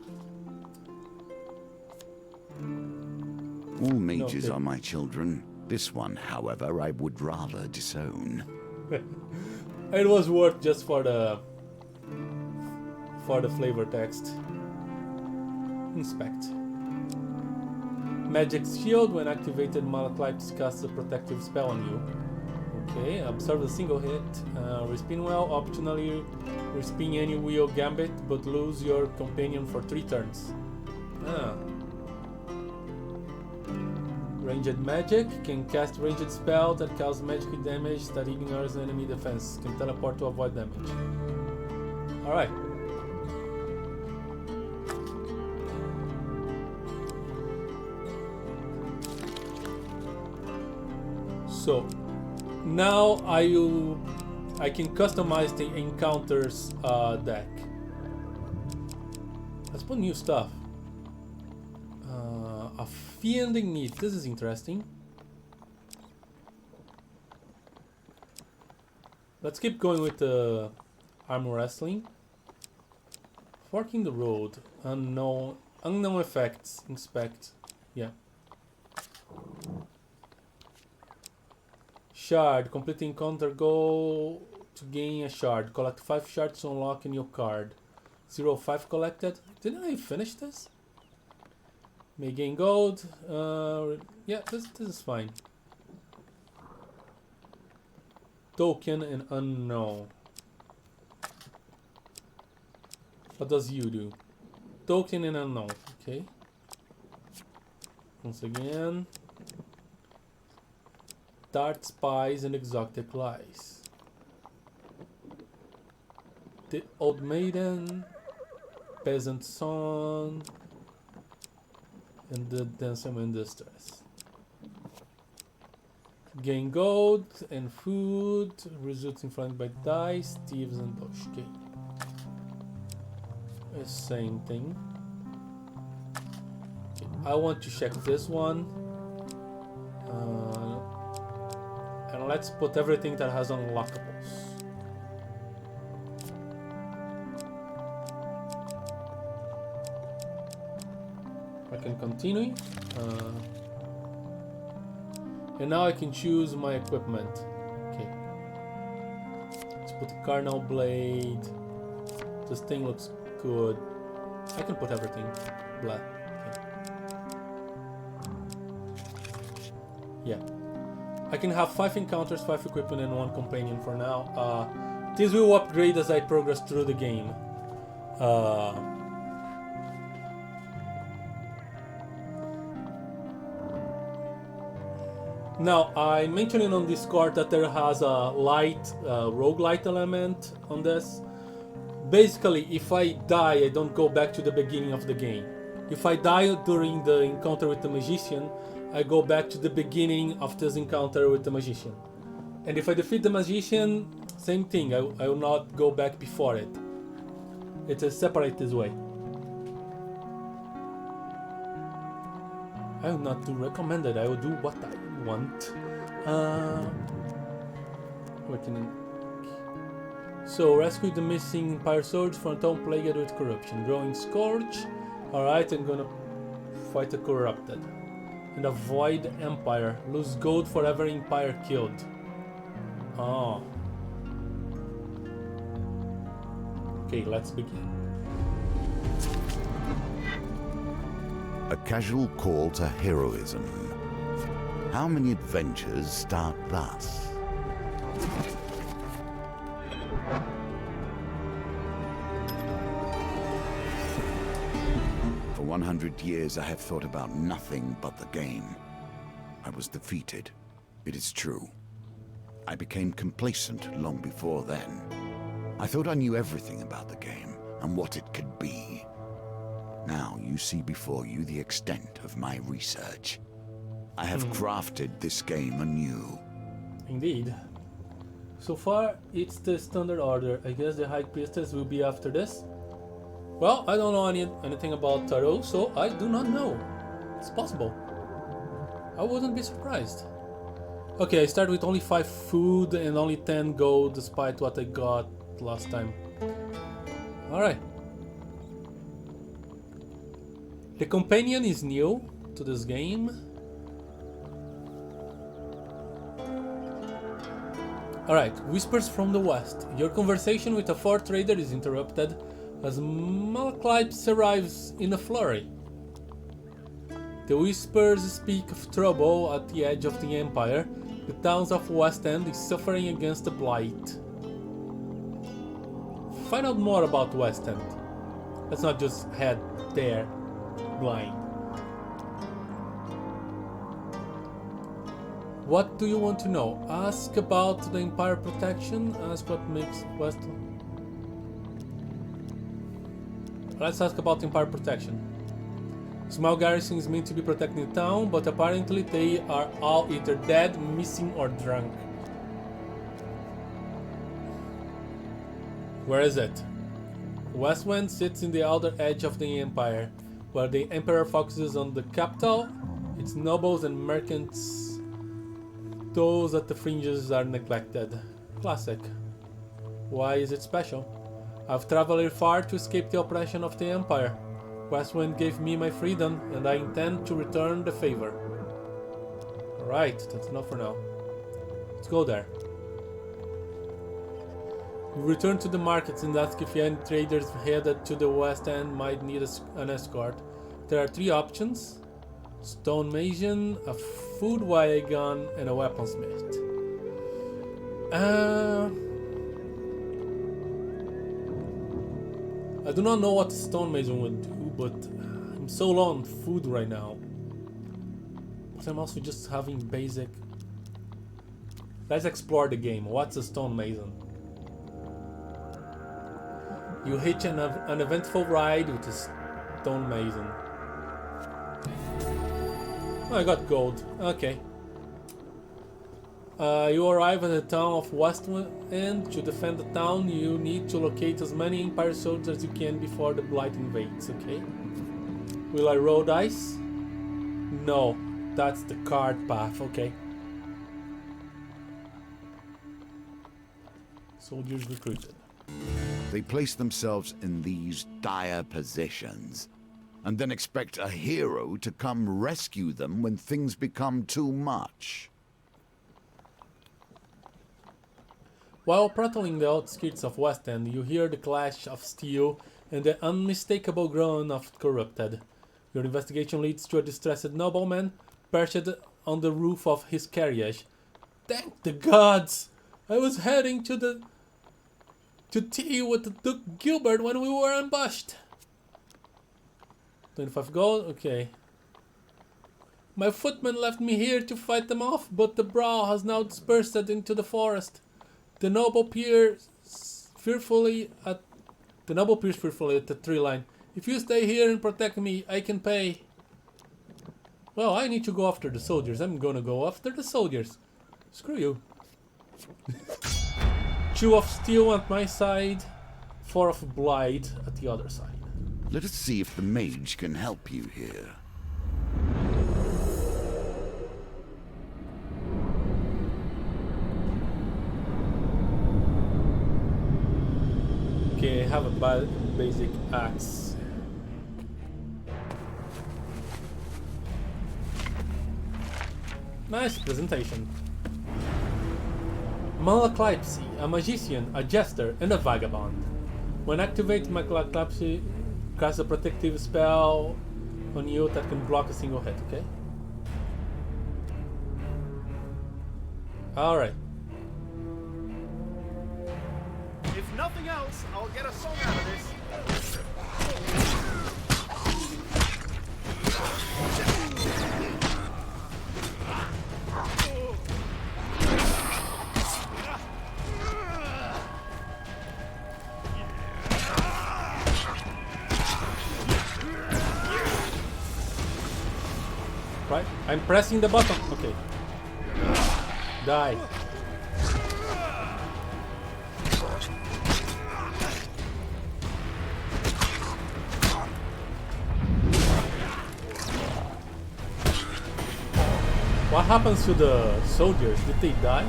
All mages Okay. are my children. This one, however, I would rather disown. It was worth just for the flavor text. Inspect. Magic shield. When activated, Malachite casts a protective spell on you. Okay, observe a single hit. Respin well, optionally respin any wheel gambit, but lose your companion for 3 turns. Ah. Ranged magic. Can cast ranged spell that causes magic damage that ignores enemy defense. Can teleport to avoid damage. Alright. So now I can customize the encounters deck. Let's put new stuff. A fiendish. This is interesting. Let's keep going with the arm wrestling. Forking the road. Unknown effects. Inspect. Yeah. Shard. Complete encounter goal to gain a shard. Collect 5 shards to unlock a new card. 0-5 collected. Didn't I finish this? May gain gold. Yeah, this is fine. Token and unknown. What does you do? Token and unknown. Okay. Once again. Dark spies and exotic lies. The old maiden. Peasant son. And the dancer in distress. Gain gold and food, resulting flanked by dice, thieves and bush. Okay. Same thing. Okay. I want to check this one. And let's put everything that has unlockables. I can continue. And now I can choose my equipment. Okay. Let's put the Carnal Blade. This thing looks good. I can put everything. Black. Okay. Yeah. I can have 5 encounters, 5 equipment, and 1 companion for now. This will upgrade as I progress through the game. Now, I mentioned on Discord that there has a roguelite element on this. Basically, if I die, I don't go back to the beginning of the game. If I die during the encounter with the magician, I go back to the beginning of this encounter with the magician. And if I defeat the magician, same thing, I will not go back before it. It is separate this way. I will not do recommended, I will do what I want. So, rescue the missing Empire Swords from a town plagued with corruption. Growing Scourge. Alright, I'm gonna fight the corrupted. And avoid Empire. Lose gold for every Empire killed. Oh. Okay, let's begin. A casual call to heroism. How many adventures start thus? For 100 years I have thought about nothing but the game. I was defeated. It is true. I became complacent long before then. I thought I knew everything about the game and what it could be. Now you see before you the extent of my research. I have crafted this game anew. Indeed. So far, it's the standard order. I guess the High Priestess will be after this. Well, I don't know anything about tarot, so I do not know. It's possible. I wouldn't be surprised. Okay, I start with only 5 food and only 10 gold, despite what I got last time. Alright. The companion is new to this game. Alright, Whispers from the West. Your conversation with a fourth trader is interrupted as Malaclypse arrives in a flurry. The Whispers speak of trouble at the edge of the Empire. The towns of West End is suffering against the blight. Find out more about West End. Let's not just head there blind. What do you want to know? Ask about the Empire protection. Ask what makes West. Let's ask about Empire protection. Small garrison is meant to be protecting the town, but apparently they are all either dead, missing, or drunk. Where is it? Westwind sits in the outer edge of the Empire, where the Emperor focuses on the capital, its nobles and merchants. Those at the fringes are neglected. Classic. Why is it special? I've traveled far to escape the oppression of the Empire. Westwind gave me my freedom, and I intend to return the favor. Alright, that's enough for now. Let's go there. We return to the markets and ask if any traders headed to the West End might need an escort. There are 3 options: stonemason, a food wagon, and a weaponsmith. I do not know what a stonemason would do, but I'm so low on food right now. But I'm also just having basic. Let's explore the game. What's a stonemason? You hitch an eventful ride with a stonemason. Oh, I got gold. Okay. You arrive at the town of Westwind, and to defend the town, you need to locate as many Empire soldiers as you can before the Blight invades, okay? Will I roll dice? No, that's the card path, okay. Soldiers recruited. They place themselves in these dire positions, and then expect a hero to come rescue them when things become too much. While prattling the outskirts of West End, you hear the clash of steel and the unmistakable groan of corrupted. Your investigation leads to a distressed nobleman perched on the roof of his carriage. Thank the gods! I was heading to tea with Duke Gilbert when we were ambushed. 25 gold? Okay. My footman left me here to fight them off, but the brawl has now dispersed into the forest. The noble peers fearfully at the tree line. If you stay here and protect me, I can pay. Well, I need to go after the soldiers. I'm gonna go after the soldiers. Screw you. 2 of steel at my side, 4 of blight at the other side. Let us see if the mage can help you here. Okay, I have a basic axe. Nice presentation. Malaclypse, a magician, a jester, and a vagabond. When activated, my Clapsy casts a protective spell on you that can block a single hit, okay? Alright. If nothing else, I'll get a song out of this. Right, I'm pressing the button. Okay. Die. What happens to the soldiers? Did they die?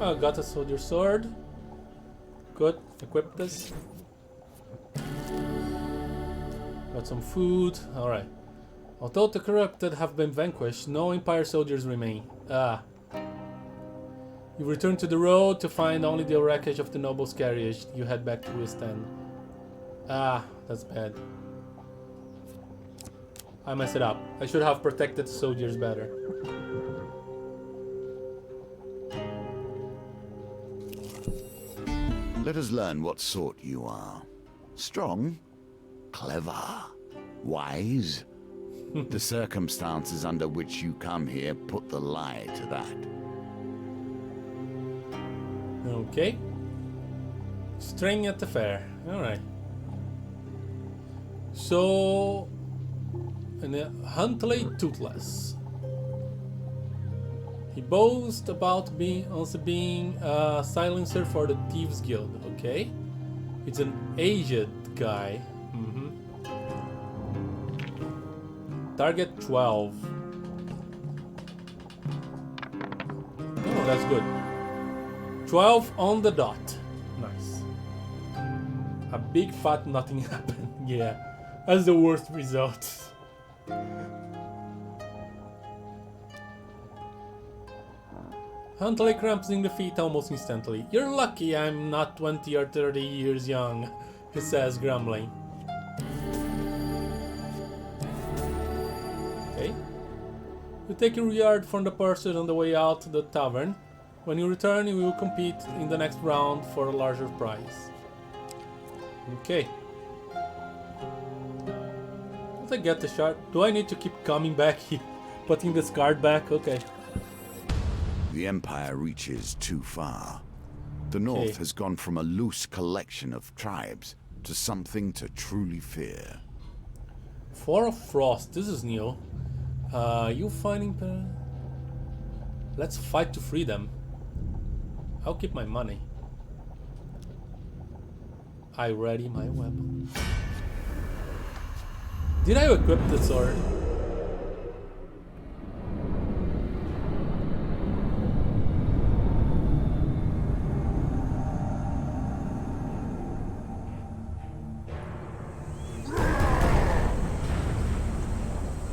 Oh, got a soldier sword. Good. Equip this. Got some food. Alright. Although the corrupted have been vanquished, no Empire soldiers remain. Ah. You return to the road to find only the wreckage of the noble's carriage. You head back to West End. Ah, that's bad. I messed it up. I should have protected soldiers better. Let us learn what sort you are. Strong? Clever? Wise? The circumstances under which you come here put the lie to that. Okay. String at the fair. Alright. So... Huntley Toothless. He boasts about also being a silencer for the Thieves Guild. Okay. It's an aged guy. Target 12. Oh, that's good. 12 on the dot. Nice. A big fat nothing happened. Yeah, that's the worst result. Huntley cramps in the feet almost instantly. You're lucky I'm not 20 or 30 years young, he says, grumbling. Okay. You take a reward from the pursuit on the way out to the tavern. When you return, you will compete in the next round for a larger prize. Okay. Once I get the shard, do I need to keep coming back here? Putting this card back? Okay. The Empire reaches too far. The North has gone from a loose collection of tribes to something to truly fear. Four of Frost, this is new. You finding... Let's fight to free them. I'll keep my money. I ready my weapon. Did I equip the sword?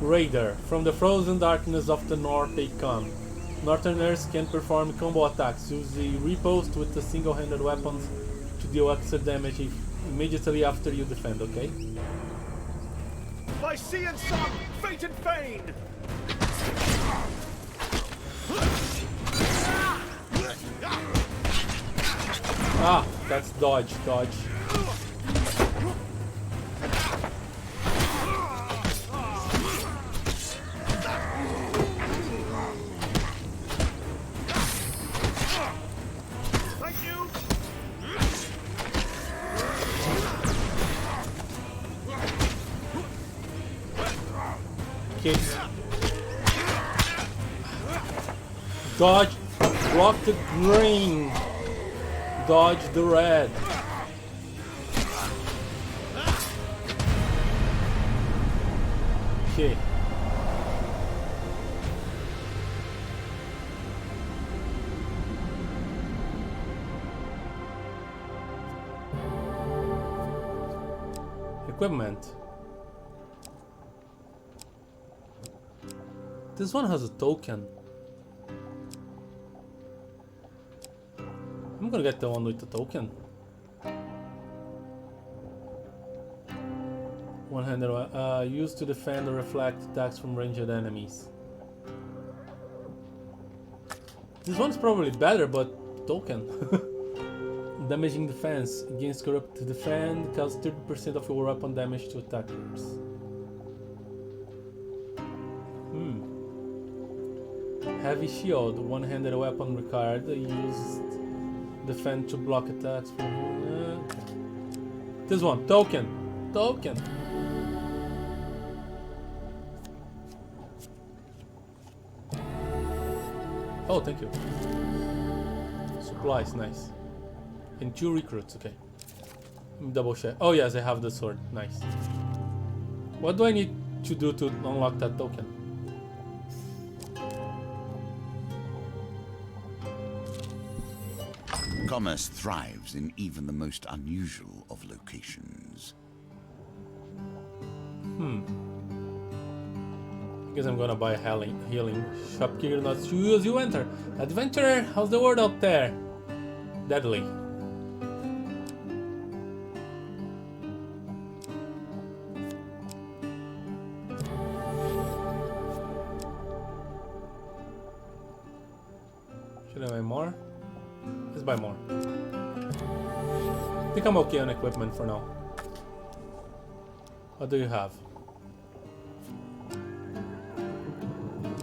Raider. From the frozen darkness of the north they come. Northerners can perform combo attacks, use the riposte with the single-handed weapons to deal extra damage immediately after you defend, okay? By sea and sun, fate and fane! Ah, that's dodge. Dodge, block the green, dodge the red. Okay. Equipment. This one has a token. I'm gonna get the one with the token. One-handed used to defend or reflect attacks from ranged enemies. This one's probably better, but token. Damaging defense against corrupt to defend, cause 30% of your weapon damage to attackers. Heavy shield, one-handed weapon required, used defend to block attacks from this one, token. Oh, thank you. Supplies, nice. And 2 recruits, okay. Double check. Oh yes, I have the sword, nice. What do I need to do to unlock that token? Commerce thrives in even the most unusual of locations. Guess I'm gonna buy a healing. Shopkeeper not to use, you enter. Adventurer, how's the world out there? Deadly. Should I buy more? Let's buy more. I think I'm okay on equipment for now. What do you have?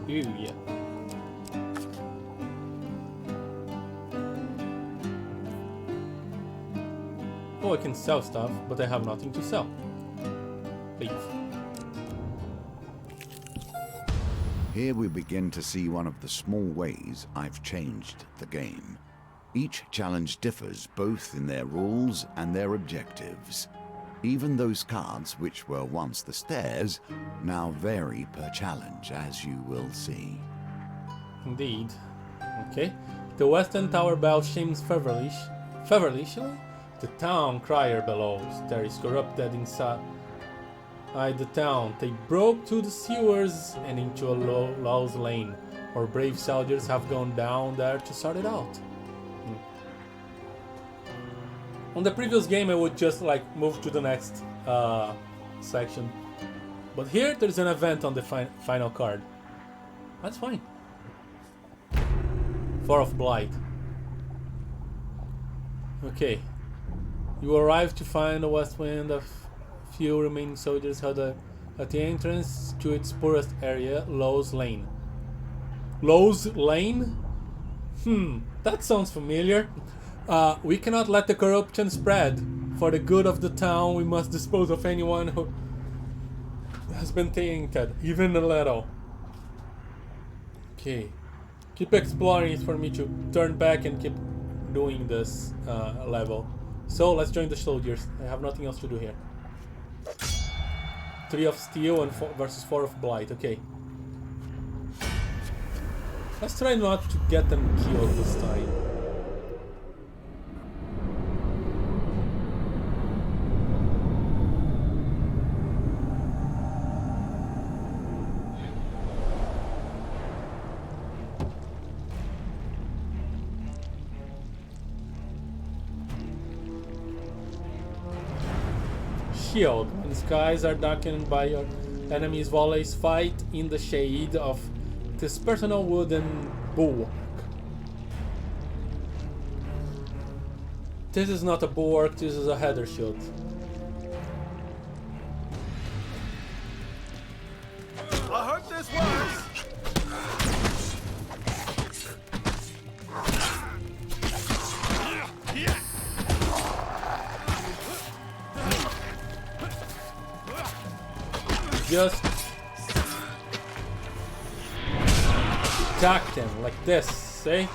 Ooh, yeah. Oh, I can sell stuff, but I have nothing to sell. Leave. Here we begin to see one of the small ways I've changed the game. Each challenge differs both in their rules and their objectives. Even those cards which were once the stairs now vary per challenge, as you will see. Indeed. Okay. The western tower bell shames feverishly. The town crier bellows. There is corrupted inside the town. They broke to the sewers and into a Low's lane. Our brave soldiers have gone down there to sort it out. On the previous game I would just like move to the next section. But here there's an event on the final card. That's fine. 4 of Blight. Okay. You arrive to find the west wind of few remaining soldiers held at the entrance to its poorest area, Low's Lane. Low's Lane? That sounds familiar. We cannot let the corruption spread. For the good of the town, we must dispose of anyone who has been tainted, even a little. Okay. Keep exploring for me to turn back and keep doing this level. So let's join the soldiers. I have nothing else to do here. 3 of Steel and versus 4 of Blight. Okay. Let's try not to get them killed this time. Shield. When skies are darkened by your enemy's volleys, fight in the shade of this personal wooden bulwark. This is not a bulwark, this is a header shield. I hope this works. Just attack them like this, see?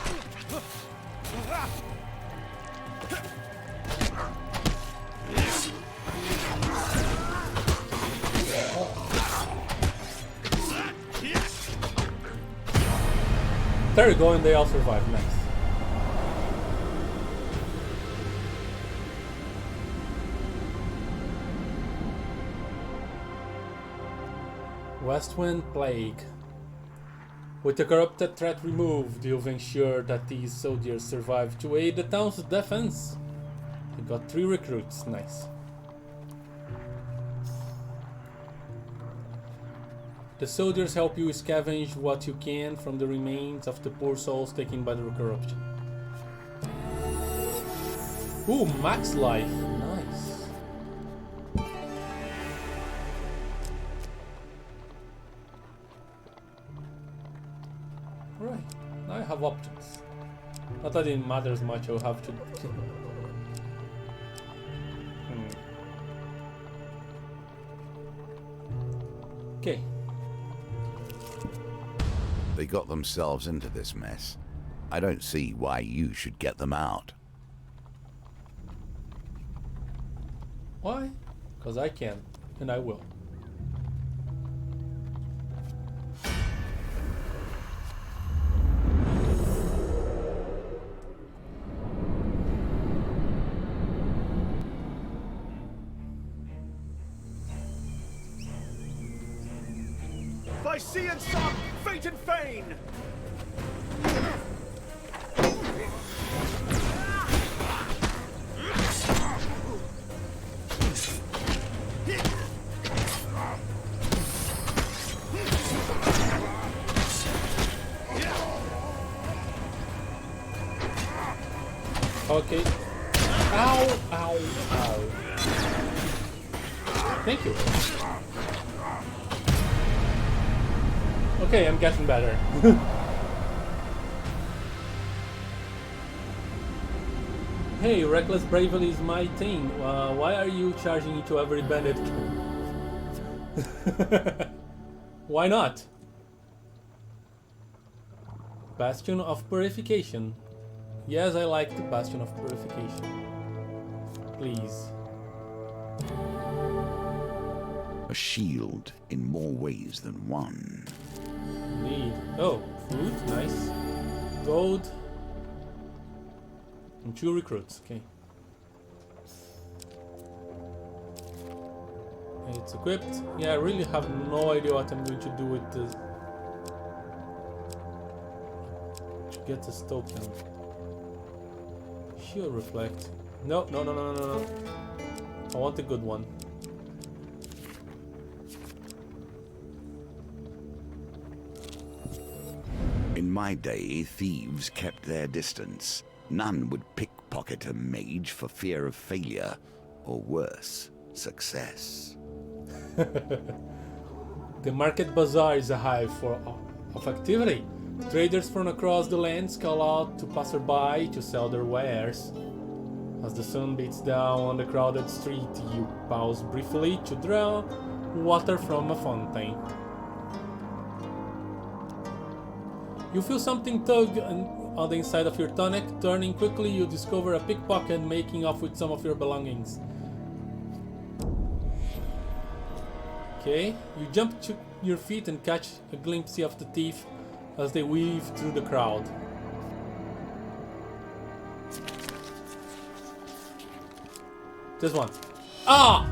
There you go, and they all survive. Nice. Westwind Plague. With the corrupted threat removed, you've ensured that these soldiers survive to aid the town's defense. You got 3 recruits, nice. The soldiers help you scavenge what you can from the remains of the poor souls taken by the corruption. Ooh, max life, nice. Right, now I have options. Not that it matters much, I'll have to... Okay. They got themselves into this mess. I don't see why you should get them out. Why? Because I can, and I will. By sea and sun, fate and fane! Okay. Ow, ow, ow. Thank you. Okay, I'm getting better. Hey, reckless bravery is my thing. Why are you charging into every bandit? Why not? Bastion of Purification. Yes, I like the Bastion of Purification. Please. A shield in more ways than one. Indeed. Oh, food, nice. Gold. And 2 recruits, okay. It's equipped. Yeah, I really have no idea what I'm going to do with this. To get this token. Shield reflect. No, no, no, no, no, no. I want a good one. In my day, thieves kept their distance. None would pickpocket a mage for fear of failure, or worse, success. The market bazaar is a hive of activity. Traders from across the lands call out to passerby to sell their wares. As the sun beats down on the crowded street, you pause briefly to draw water from a fountain. You feel something tug on the inside of your tunic. Turning quickly, you discover a pickpocket making off with some of your belongings. Okay, you jump to your feet and catch a glimpse of the thief as they weave through the crowd. This one. Ah!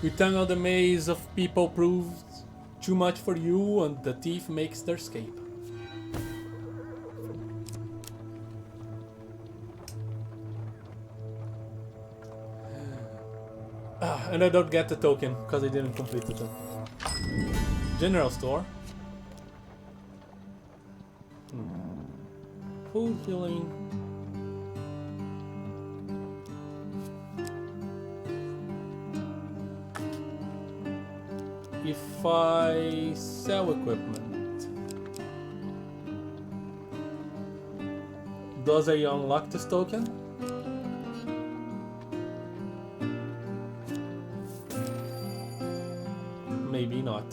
You tangle the maze of people proves too much for you, and the thief makes their escape. And I don't get the token because I didn't complete it. General store. Full healing. If I sell equipment, does I unlock this token? Maybe not.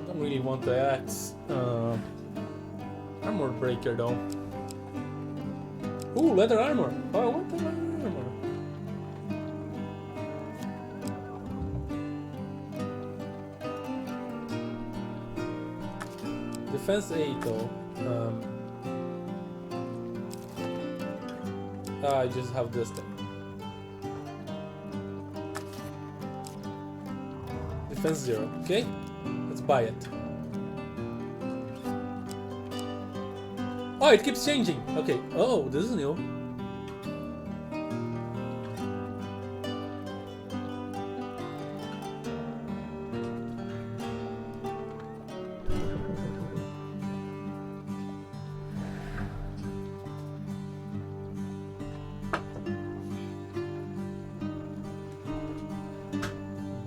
Don't really want the axe. Armor breaker though. Ooh, leather armor. Oh, I want the leather armor. Defense 8 though. I just have this thing. Defense 0. Okay, let's buy it. Oh, it keeps changing. Okay. Oh, this is new.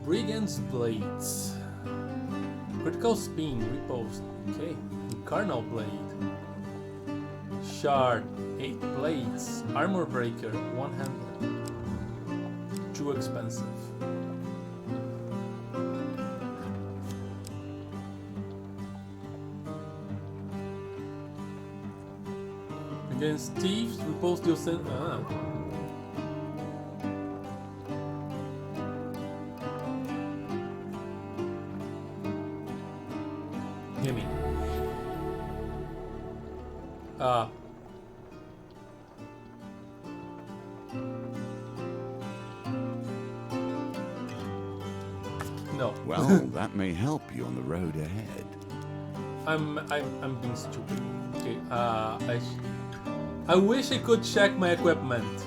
Brigand's Blades. Critical Spin, Riposte. Okay. Carnal Blade. Shard, 8 blades. Armor Breaker, 100. Too expensive. Against thieves, Riposte deals Gimme. No. Well, that may help you on the road ahead. I'm being stupid. Okay. I wish I could check my equipment.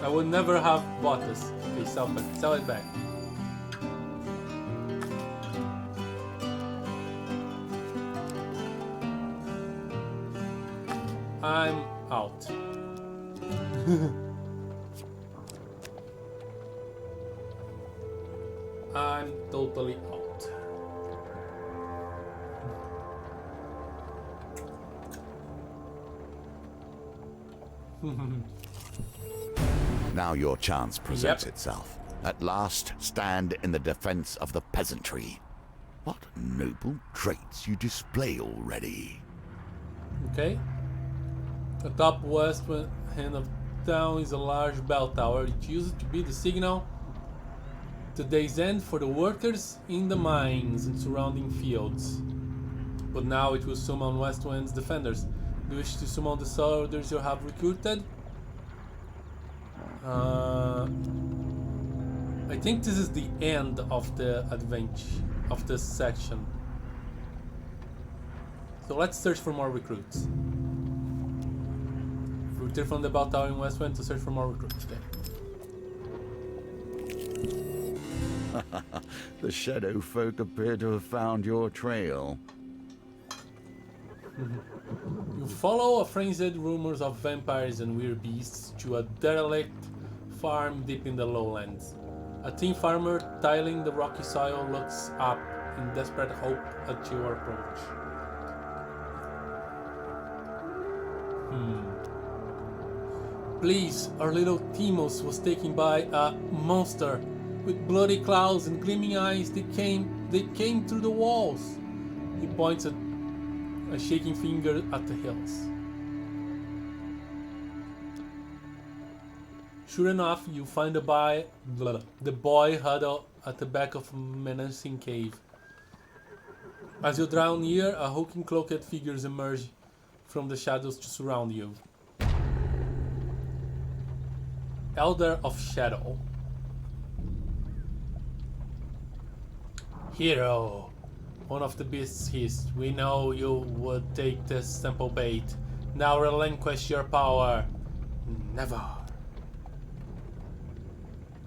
I would never have bought this. Okay, sell it back. I'm out. I'm totally out. Now your chance presents Yep. itself. At last, stand in the defense of the peasantry. What noble traits you display already. Okay. Atop west end of town is a large bell tower. It used to be the signal to day's end for the workers in the mines and surrounding fields. But now it will summon Westwind's defenders. Do you wish to summon the soldiers you have recruited? I think this is the end of the adventure, of this section. So let's search for more recruits. Return from the bell tower in Westwind to search for more recruits. Okay. The shadow folk appear to have found your trail. You follow a frenzied rumors of vampires and weird beasts to a derelict farm deep in the lowlands. A teen farmer tilling the rocky soil looks up in desperate hope at your approach. Please, our little Timos was taken by a monster with bloody claws and gleaming eyes. They came through the walls. He points a shaking finger at the hills. Sure enough, you find the boy huddled at the back of a menacing cave. As you draw near, a hulking cloaked figures emerge from the shadows to surround you. Elder of Shadow. Hero, one of the beasts hissed. We know you would take this simple bait. Now relinquish your power. Never.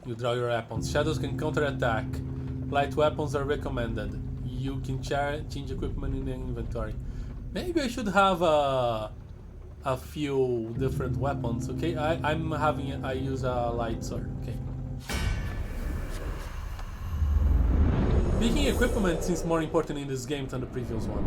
You draw your weapons. Shadows can counterattack. Light weapons are recommended. You can change equipment in the inventory. Maybe I should have a few different weapons. Okay, I use a light sword. Okay. Picking equipment seems more important in this game than the previous one.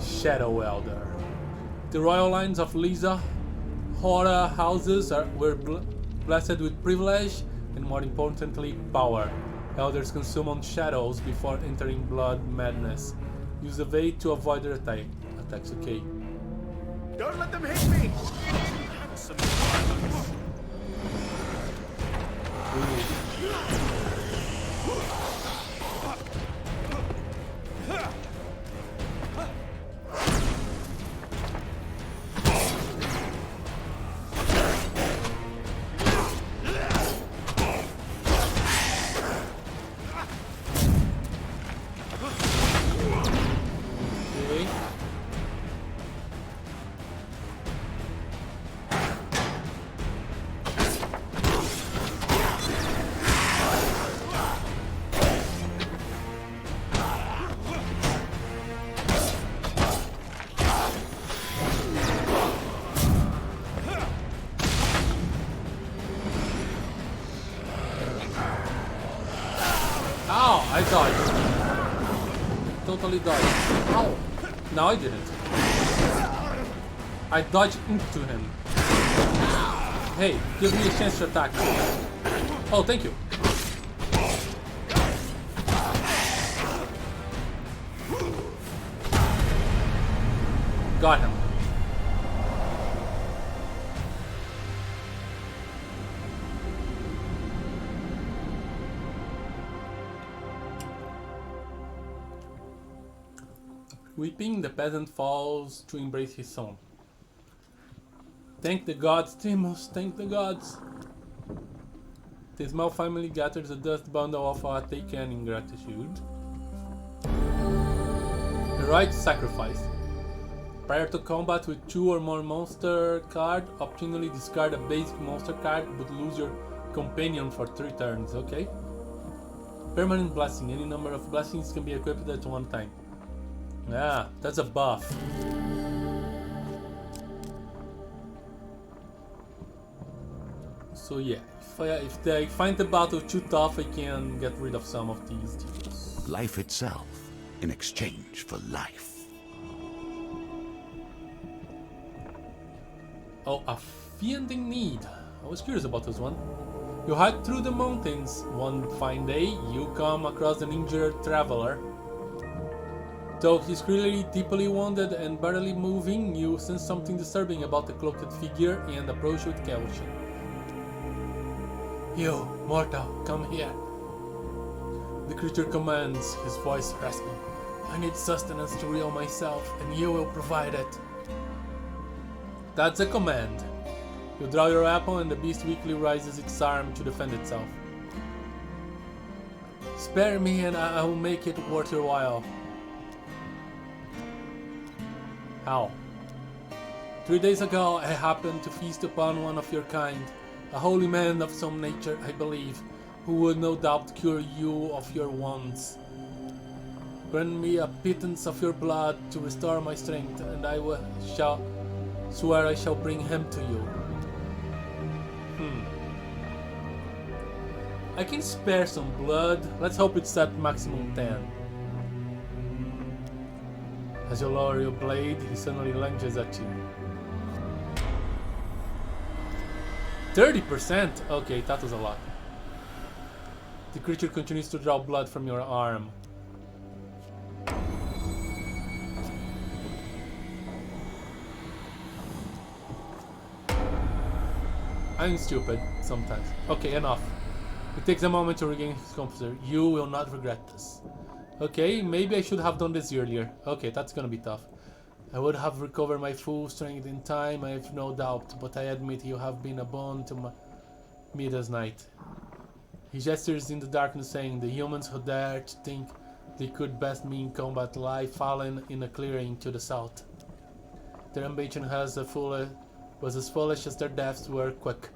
Shadow Elder. The royal lines of Lisa Hora houses were blessed with privilege and, more importantly, power. Elders can summon shadows before entering blood madness. Use evade to avoid their attacks. Okay. Don't let them hit me! I dodged. Totally dodged. Ow! No, I didn't. I dodged into him. Hey, give me a chance to attack. Oh, thank you. Got him. Weeping, the peasant falls to embrace his son. Thank the gods, Timus, thank the gods. The small family gathers a dust bundle of what they can in gratitude. The right sacrifice. Prior to combat with 2 or more monster cards, optionally discard a basic monster card but lose your companion for 3 turns, okay? Permanent blessing. Any number of blessings can be equipped at one time. Ah, that's a buff. So yeah, if I find the battle too tough, I can get rid of some of these deals. Life itself in exchange for life. Oh, a fiending need. I was curious about this one. You hike through the mountains. One fine day, you come across an injured traveler. Though he's clearly deeply wounded and barely moving, you sense something disturbing about the cloaked figure and approach with caution. You, mortal, come here. The creature commands, his voice rasping. I need sustenance to heal myself, and you will provide it. That's a command. You draw your weapon and the beast weakly raises its arm to defend itself. Spare me and I will make it worth your while. How? 3 days ago I happened to feast upon one of your kind, a holy man of some nature, I believe, who would no doubt cure you of your wounds. Grant me a pittance of your blood to restore my strength, and I shall swear I shall bring him to you. I can spare some blood. Let's hope it's at maximum 10. As you lower your blade, he suddenly lunges at you. 30%? Okay, that was a lot. The creature continues to draw blood from your arm. I'm stupid sometimes. Okay, enough. It takes a moment to regain his composure. You will not regret this. Okay, maybe I should have done this earlier. Okay, that's gonna be tough. I would have recovered my full strength in time, I have no doubt, but I admit you have been a boon to me this night. He gestures in the darkness, saying, the humans who dare to think they could best me in combat lie fallen in a clearing to the south. Their ambition was as foolish as their deaths were quick,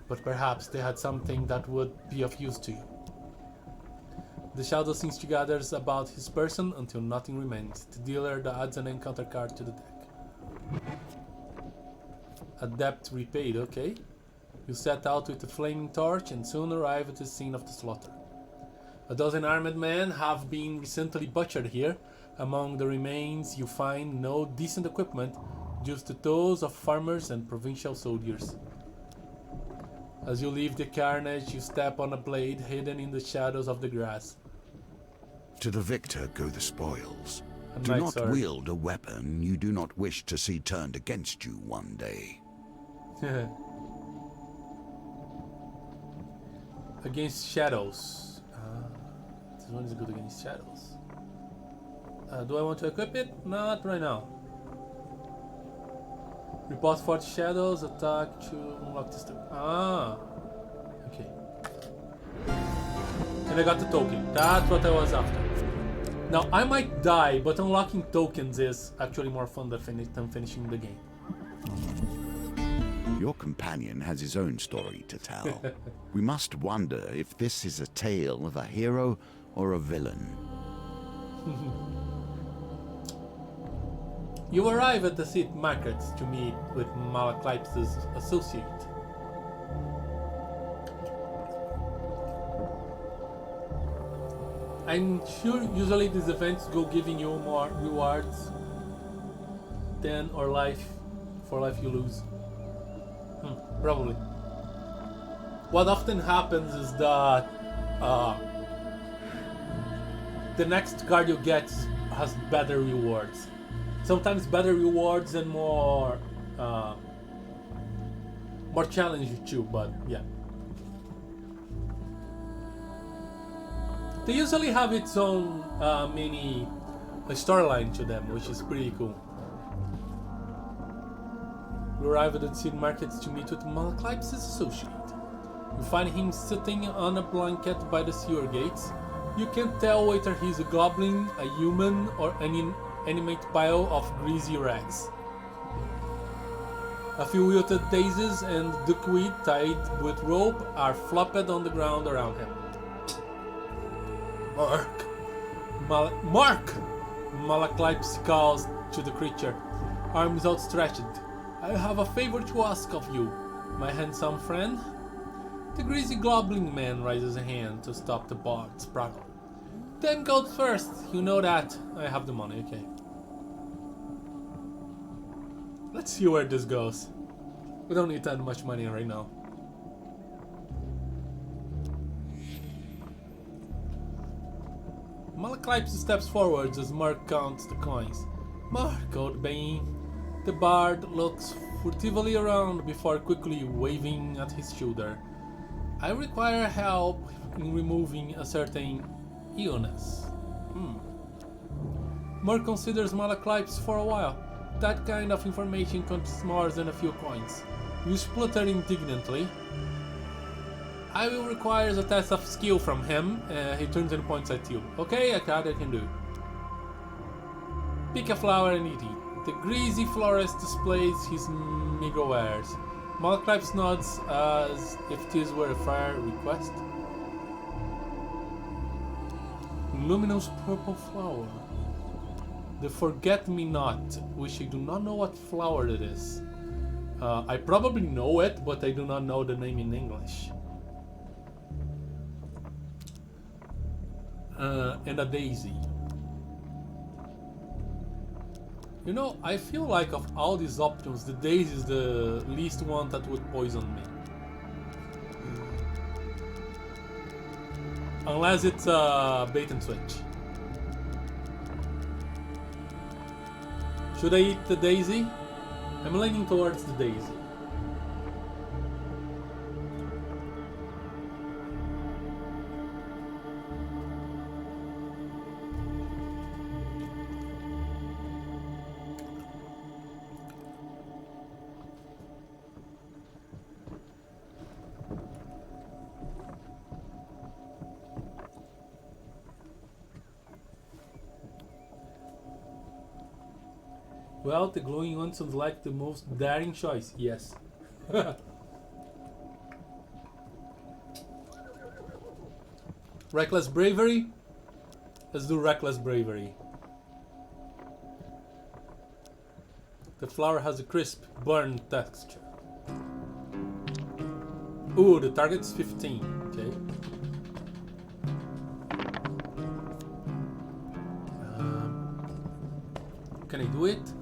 but perhaps they had something that would be of use to you. The shadow seems to gather about his person until nothing remains. The dealer adds an encounter card to the deck. A debt repaid, okay. You set out with a flaming torch and soon arrive at the scene of the slaughter. A dozen armed men have been recently butchered here. Among the remains you find no decent equipment, just the tools of farmers and provincial soldiers. As you leave the carnage, you step on a blade hidden in the shadows of the grass. To the victor go the spoils. A Do nice not sword. wield a weapon you do not wish to see turned against you one day. Against shadows. This one is good against shadows. Do I want to equip it? Not right now. Repulse 40 shadows, attack to unlock this. Okay. And I got the token. That's what I was after. Now I might die, but unlocking tokens is actually more fun than finishing the game. Your companion has his own story to tell. We must wonder if this is a tale of a hero or a villain. You arrive at the city market to meet with Malaklyp's associate. I'm sure usually these events go giving you more rewards than or life for life you lose. Probably. What often happens is that the next card you get has better rewards. Sometimes better rewards and more challenge too, but yeah. They usually have its own mini storyline to them, which is pretty cool. We arrive at the city market to meet with Malaklyp's associate. We find him sitting on a blanket by the sewer gates. You can't tell whether he's a goblin, a human, or an animate pile of greasy rags. A few wilted daisies and duckweed tied with rope are flopped on the ground around him. Mark! Malaklyps calls to the creature, arms outstretched. I have a favor to ask of you, my handsome friend. The greasy goblin man raises a hand to stop the bard's prattle. 10 gold first, you know that. I have the money, okay. Let's see where this goes. We don't need that much money right now. Malaklyps steps forwards as Mark counts the coins. Mark, old bean. The bard looks furtively around before quickly waving at his shoulder. I require help in removing a certain illness. Mark considers Malaklyps for a while. That kind of information costs more than a few coins. You splutter indignantly. I will require a test of skill from him. He turns and points at you. Okay, I can do. Pick a flower and eat it. The greasy florist displays his meager wares. Malaklyps nods as if this were a fair request. Luminous purple flower. The forget-me-not, which I do not know what flower it is. I probably know it, but I do not know the name in English. And a daisy. You know, I feel like of all these options, the daisy is the least one that would poison me. Unless it's a bait and switch. Should I eat the daisy? I'm leaning towards the daisy. Well, the glowing one sounds like the most daring choice, yes. Reckless bravery? Let's do reckless bravery. The flower has a crisp, burnt texture. Ooh, the target's 15, okay. Can I do it?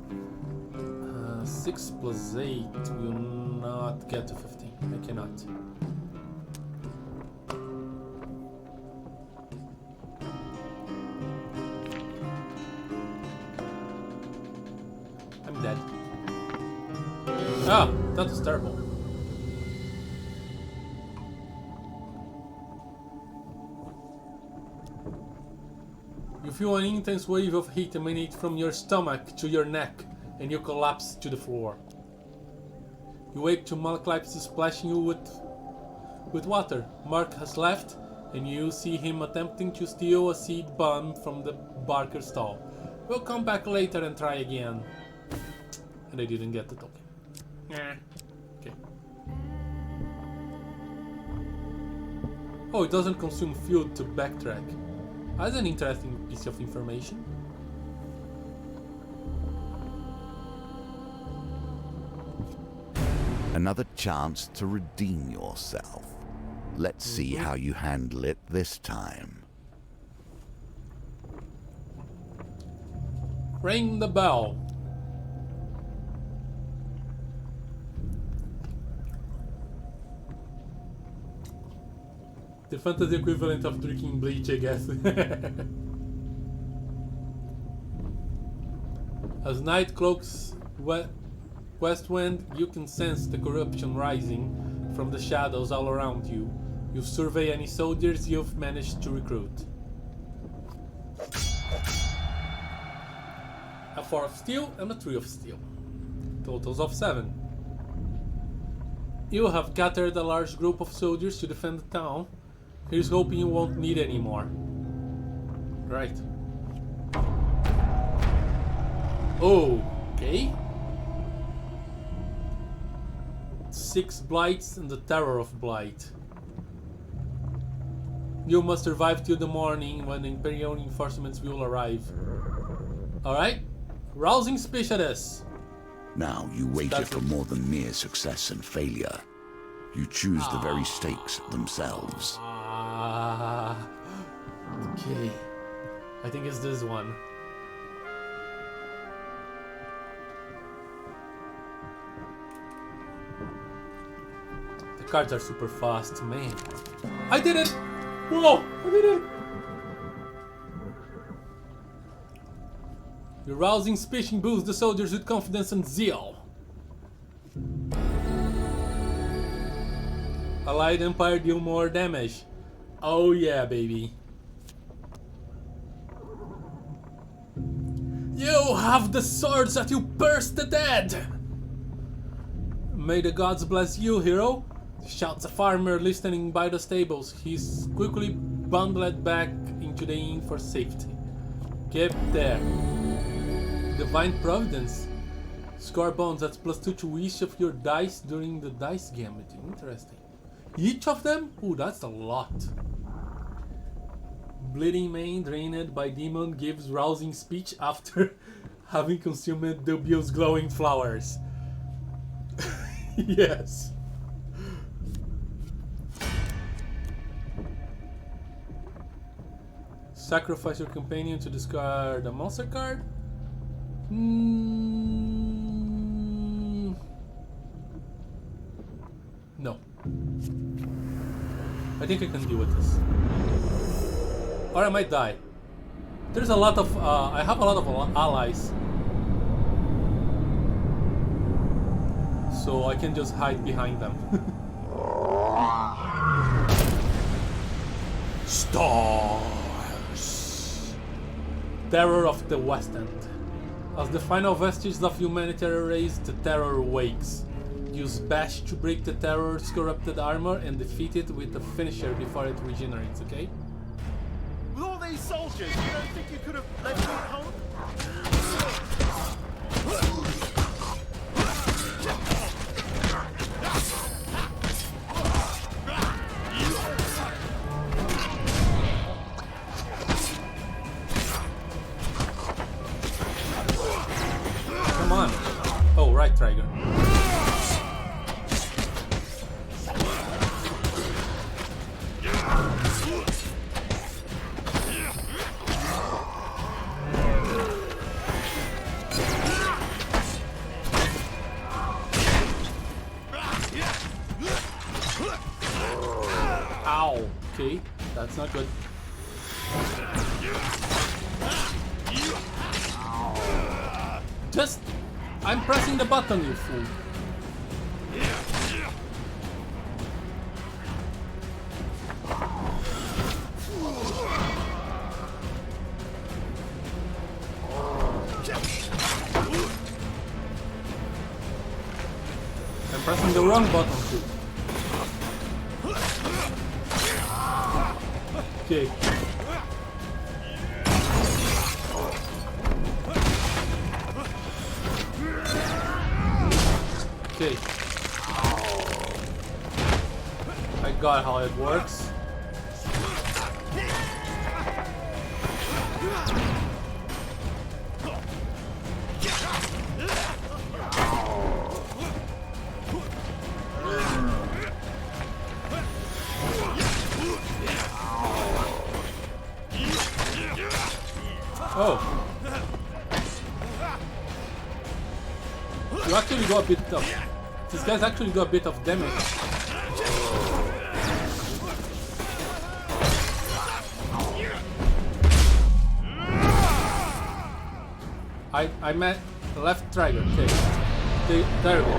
6 plus 8 will not get to 15. I cannot. I'm dead. Ah, that was terrible. You feel an intense wave of heat emanate from your stomach to your neck, and you collapse to the floor. You wake to Malaklyps splashing you with water. Mark has left, and you see him attempting to steal a seed bomb from the barker stall. We'll come back later and try again. And I didn't get the token. Okay. Oh, it doesn't consume fuel to backtrack. That's an interesting piece of information. Another chance to redeem yourself. Let's see how you handle it this time. Ring the bell. The fantasy equivalent of drinking bleach, I guess. As night cloaks westwind, you can sense the corruption rising from the shadows all around you. You survey any soldiers you've managed to recruit. A 4 of steel and a 3 of steel. Totals of 7. You have gathered a large group of soldiers to defend the town. Here's hoping you won't need any more. Right. Okay. 6 blights and the terror of blight. You must survive till the morning when the Imperial reinforcements will arrive. Alright? Rousing speech it is. Now you wager for more than mere success and failure. You choose the very stakes themselves. Okay. I think it's this one. The cards are super fast, man. I did it! Whoa! I did it! Your rousing speech imbues the soldiers with confidence and zeal. Allied Empire deal more damage. Oh yeah, baby. You have the swords that you burst the dead! May the gods bless you, hero, shouts a farmer listening by the stables. He's quickly bundled back into the inn for safety. Keep there. Divine Providence. Score bones, that's +2 to each of your dice during the dice gambit. Interesting. Each of them? Ooh, that's a lot. Bleeding Mane, drained by demon, gives rousing speech after having consumed dubious glowing flowers. Yes. Sacrifice your companion to discard a monster card? No. I think I can deal with this. Or I might die. There's a lot of, I have a lot of allies. So I can just hide behind them. Stars! Terror of the West End. As the final vestiges of humanity are erased, the terror wakes. Use Bash to break the terror's corrupted armor and defeat it with a finisher before it regenerates, okay? With all these soldiers, you don't think you could have left me at home? Come on. Oh, right, Trigger. Ow. Okay, that's not good. Just... I'm pressing the button, you fool. I'm pressing the wrong button too. Okay. Okay. I got how it works. Oh. You actually do a bit of... These guys actually do a bit of damage. I meant left trigger, okay. There we go.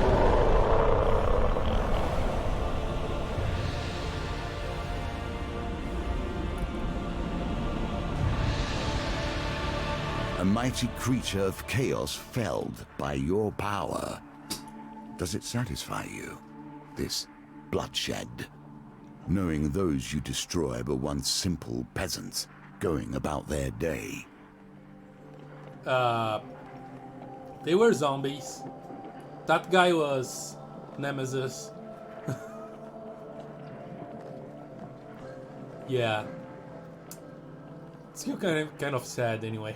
A mighty creature of chaos felled by your power. Does it satisfy you, this bloodshed? Knowing those you destroy were once simple peasants going about their day. They were zombies. That guy was Nemesis. Yeah. It's still kind of sad anyway.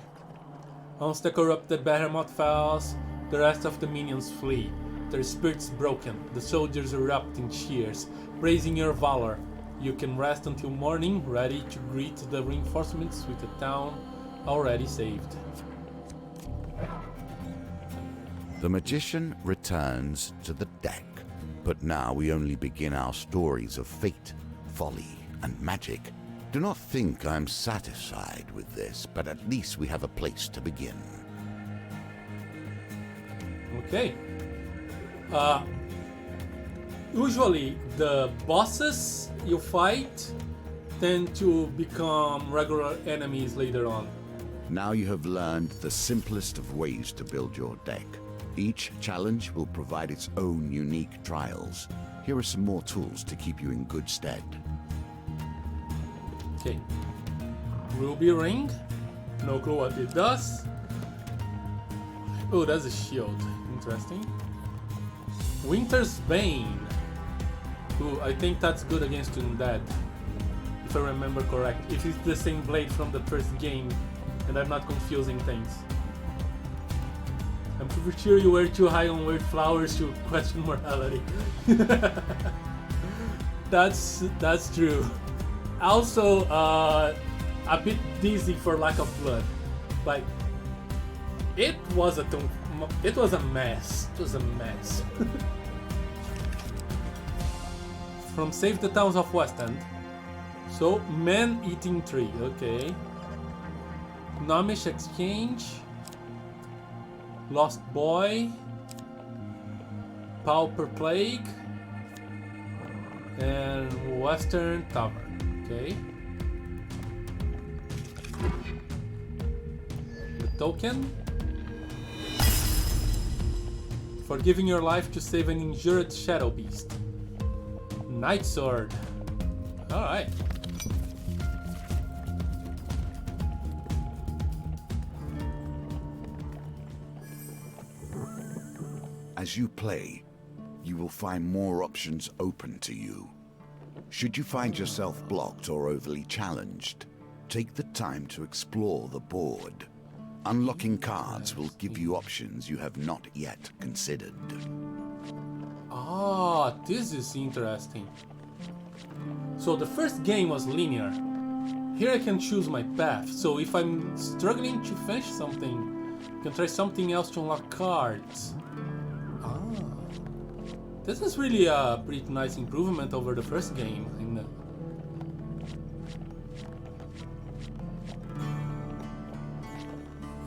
Once the corrupted behemoth falls, the rest of the minions flee, their spirits broken. The soldiers erupt in cheers, praising your valor. You can rest until morning, ready to greet the reinforcements with the town already saved. The magician returns to the deck, but now we only begin our stories of fate, folly, and magic. Do not think I'm satisfied with this, but at least we have a place to begin. Okay. Usually the bosses you fight tend to become regular enemies later on. Now you have learned the simplest of ways to build your deck. Each challenge will provide its own unique trials. Here are some more tools to keep you in good stead. Okay. Ruby ring. No clue what it does. Oh, that's a shield. Interesting. Winter's Bane. Ooh, I think that's good against Undead. If I remember correct. If it's the same blade from the first game and I'm not confusing things. I'm pretty sure you were too high on weird flowers to question morality. That's true. Also, a bit dizzy for lack of blood. Like, it was a mess. It was a mess. From Save the Towns of West End. So, Man-Eating Tree, okay. Gnomish Exchange. Lost Boy. Pauper Plague. And Western Tavern, okay. The token. For giving your life to save an injured shadow beast. Night Sword. Alright. As you play, you will find more options open to you. Should you find yourself blocked or overly challenged, take the time to explore the board. Unlocking cards will give you options you have not yet considered. Ah, this is interesting. So the first game was linear. Here I can choose my path. So if I'm struggling to finish something, I can try something else to unlock cards. Ah, this is really a pretty nice improvement over the first game.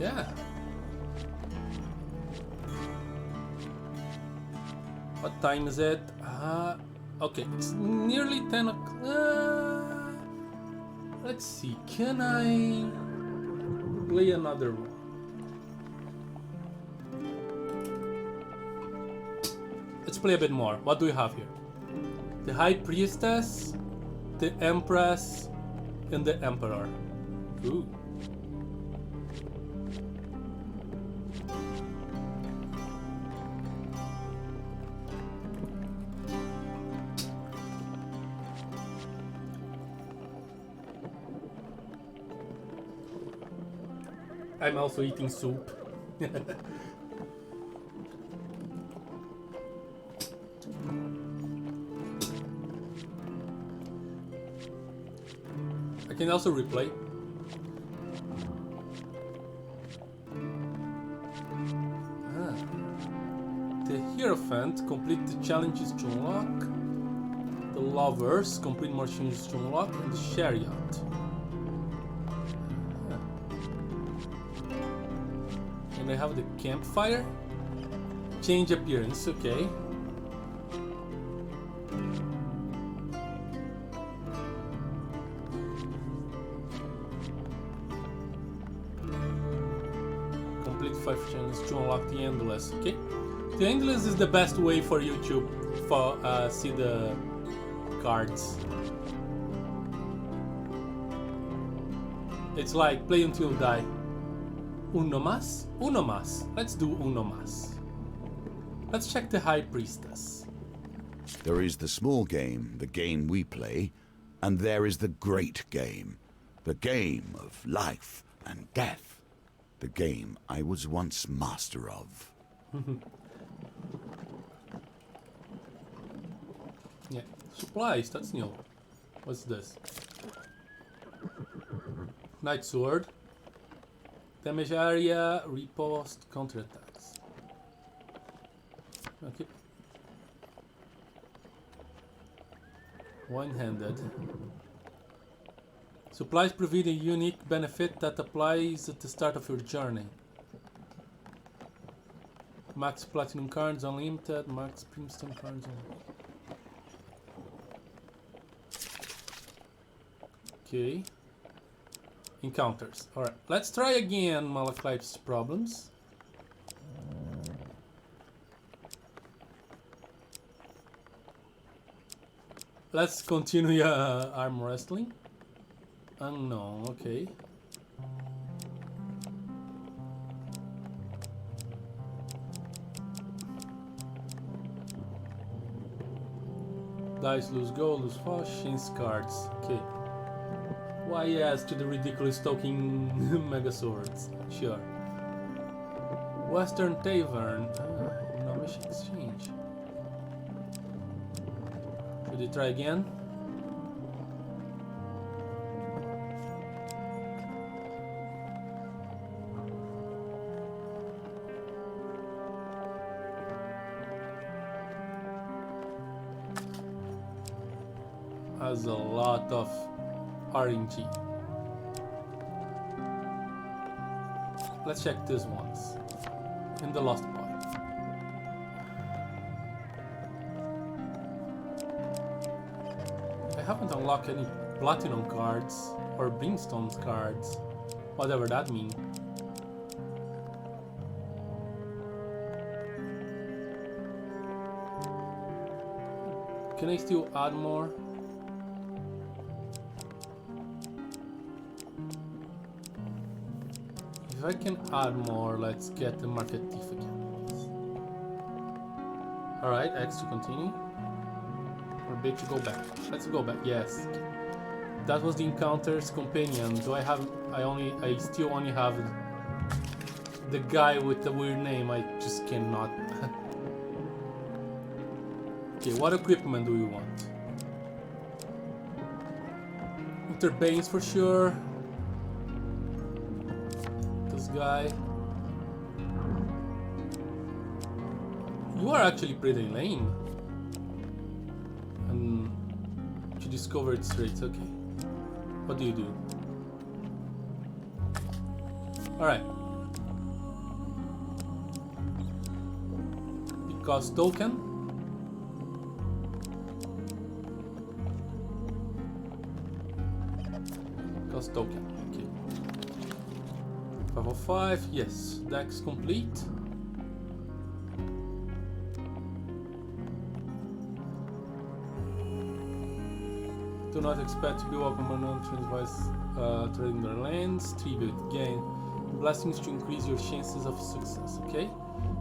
Yeah. What time is it? Okay, it's nearly 10 o'clock. Let's see, can I play another one? Let's play a bit more. What do we have here? The High Priestess, the Empress, and the Emperor. Ooh. I'm also eating soup. I can also replay. Hierophant, complete the challenges to unlock. The Lovers, complete more challenges to unlock. And the Chariot. And I have the Campfire. Change appearance, okay. Complete 5 challenges to unlock the Endless, okay. The Endless is the best way for you to see the cards. It's like play until you die. Uno más? Uno más. Let's do uno más. Let's check the High Priestess. There is the small game, the game we play, and there is the great game, the game of life and death, the game I was once master of. Yeah, supplies, that's new. What's this? Knight Sword. Damage area, riposte, counterattacks. Okay. One-handed. Supplies provide a unique benefit that applies at the start of your journey. Max Platinum cards unlimited, Max Brimstone cards unlimited. Okay. Encounters. Alright, let's try again Malachite's problems. Let's continue arm wrestling. Unknown, okay. Dice lose gold, lose fast, change cards. Okay. Why yes to the ridiculous token mega swords? Sure. Western Tavern. No mission exchange. Should we try again? Has a lot of RNG. Let's check this once. In the Lost Boy. I haven't unlocked any platinum cards or brimstone cards, whatever that means. Can I still add more? If I can add more, let's get the market thief again, please. Alright, X to continue. Or B to go back. Let's go back, yes. That was the encounter's companion. Do I have, I still only have the guy with the weird name. I just cannot. Okay, what equipment do we want? Interbanes for sure. Guy, you are actually pretty lame, and you discovered traits. Okay, what do you do? All right, because token. Cost token. 505, yes, dex complete. Do not expect to be welcome on entrance by trading their lands. Tribute gain blessings to increase your chances of success. Okay,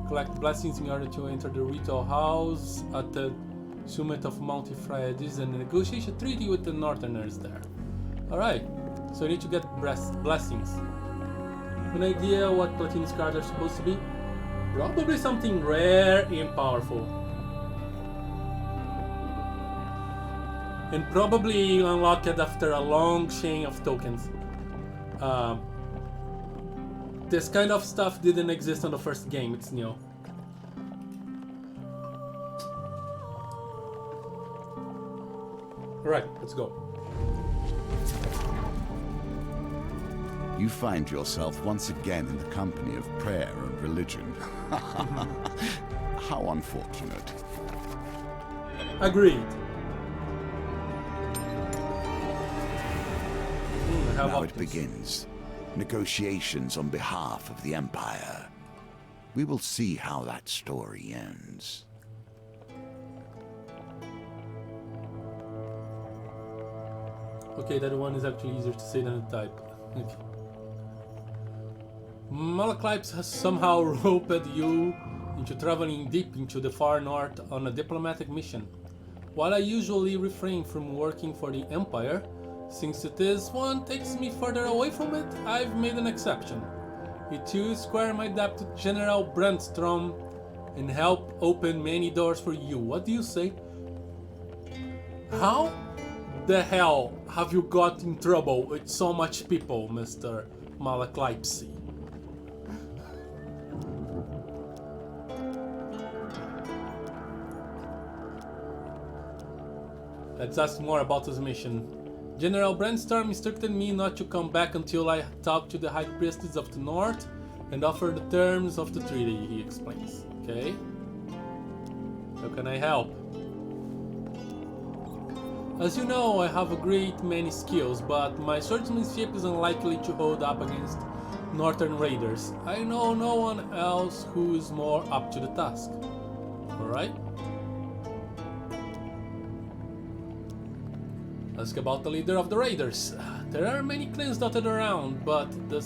collect blessings in order to enter the ritual house at the summit of Mount Euphrates and negotiate a treaty with the Northerners there. Alright, so I need to get blessings. An idea what Platinum's cards are supposed to be? Probably something rare and powerful. And probably unlocked after a long chain of tokens. This kind of stuff didn't exist on the first game, it's new. Alright, let's go. You find yourself once again in the company of prayer and religion. How unfortunate. Agreed. Now it begins. Negotiations on behalf of the Empire. We will see how that story ends. Okay, that one is actually easier to say than to type. Okay. Malachlypse has somehow roped you into traveling deep into the far north on a diplomatic mission. While I usually refrain from working for the Empire, since this one takes me further away from it, I've made an exception. It too square my debt to General Brandstrom and help open many doors for you. What do you say? How the hell have you got in trouble with so much people, Mr. Malachlypse? Let's ask more about his mission. General Brandstorm instructed me not to come back until I talked to the High Priestess of the North and offer the terms of the treaty, he explains. Okay. How can I help? As you know, I have a great many skills, but my swordsmanship is unlikely to hold up against northern raiders. I know no one else who is more up to the task. Alright? Ask about the leader of the raiders. There are many clans dotted around, but the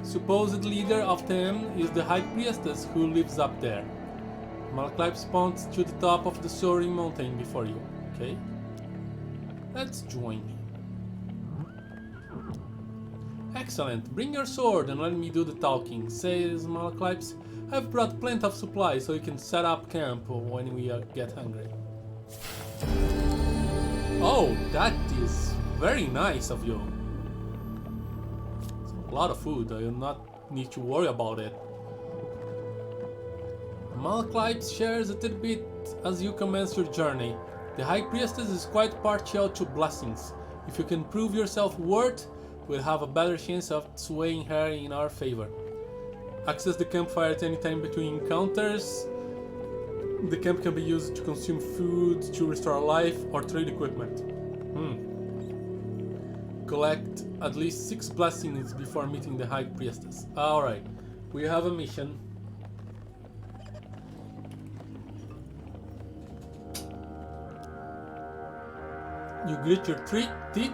supposed leader of them is the High Priestess who lives up there. Malachlypse points to the top of the soaring mountain before you. Okay? Let's join me. Excellent. Bring your sword and let me do the talking, says Malachlypse. I've brought plenty of supplies so you can set up camp when we get hungry. Oh, that is very nice of you. It's a lot of food. I will not need to worry about it. Malachlypse shares a tidbit as you commence your journey. The High Priestess is quite partial to blessings. If you can prove yourself worth, we'll have a better chance of swaying her in our favor. Access the campfire at any time between encounters. The camp can be used to consume food, to restore life, or trade equipment. Collect at least 6 blessings before meeting the High Priestess. Alright, we have a mission. You grit your teeth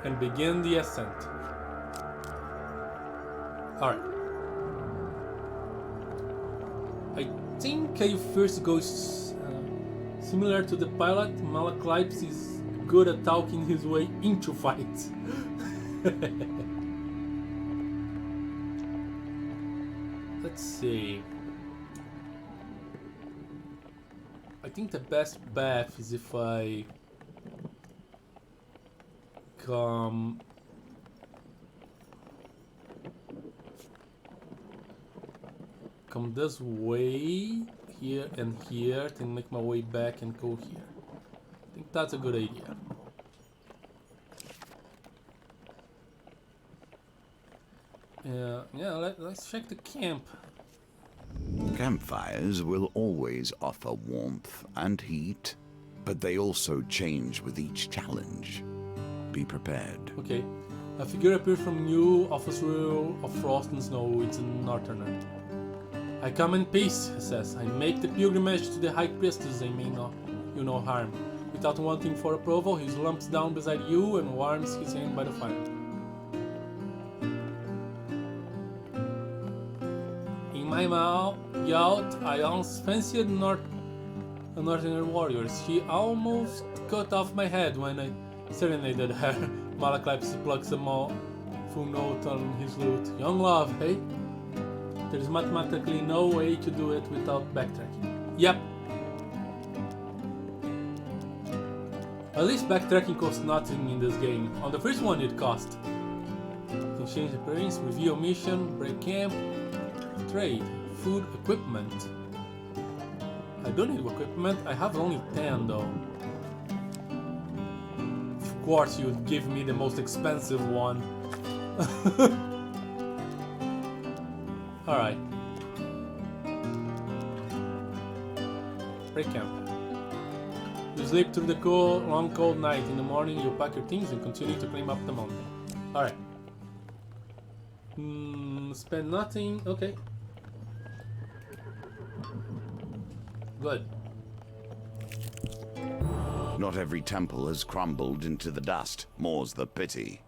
and begin the ascent. Alright. I think I first go similar to the pilot. Malachlypse is good at talking his way into fights. Let's see. I think the best path is if I come this way, here and here, then make my way back and go here. I think that's a good idea. Yeah, let's check the camp. Campfires will always offer warmth and heat, but they also change with each challenge. Be prepared. Okay. A figure appears from you, officer of frost and snow. It's a northerner. I come in peace, he says. I make the pilgrimage to the High Priestess. I mean you no harm. Without wanting for approval, he slumps down beside you and warms his hand by the fire. In my youth, I once fancied a northerner warrior. She almost cut off my head when I serenaded her. Malachlypse plucks a full note on his lute. Young love, hey? There's mathematically no way to do it without backtracking. Yep. At least backtracking costs nothing in this game. On the first one it cost. You can change appearance, reveal mission, break camp, trade, food, equipment. I don't need equipment, I have only 10 though. course you'd give me the most expensive one. Alright. Break camp. You sleep through the long cold night. In the morning you pack your things and continue to climb up the mountain. Alright. Spend nothing. Okay. Good. Not every temple has crumbled into the dust. More's the pity.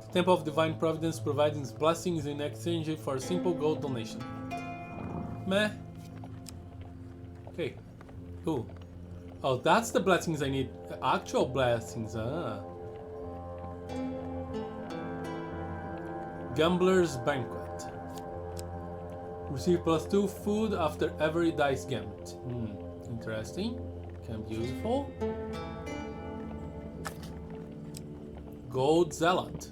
The Temple of Divine Providence provides its blessings in exchange for a simple gold donation. Meh. Okay. Ooh. Oh, that's the blessings I need. Actual blessings, Gambler's Banquet. Receive +2 food after every dice gambit. Interesting. Can be useful. Gold Zealot.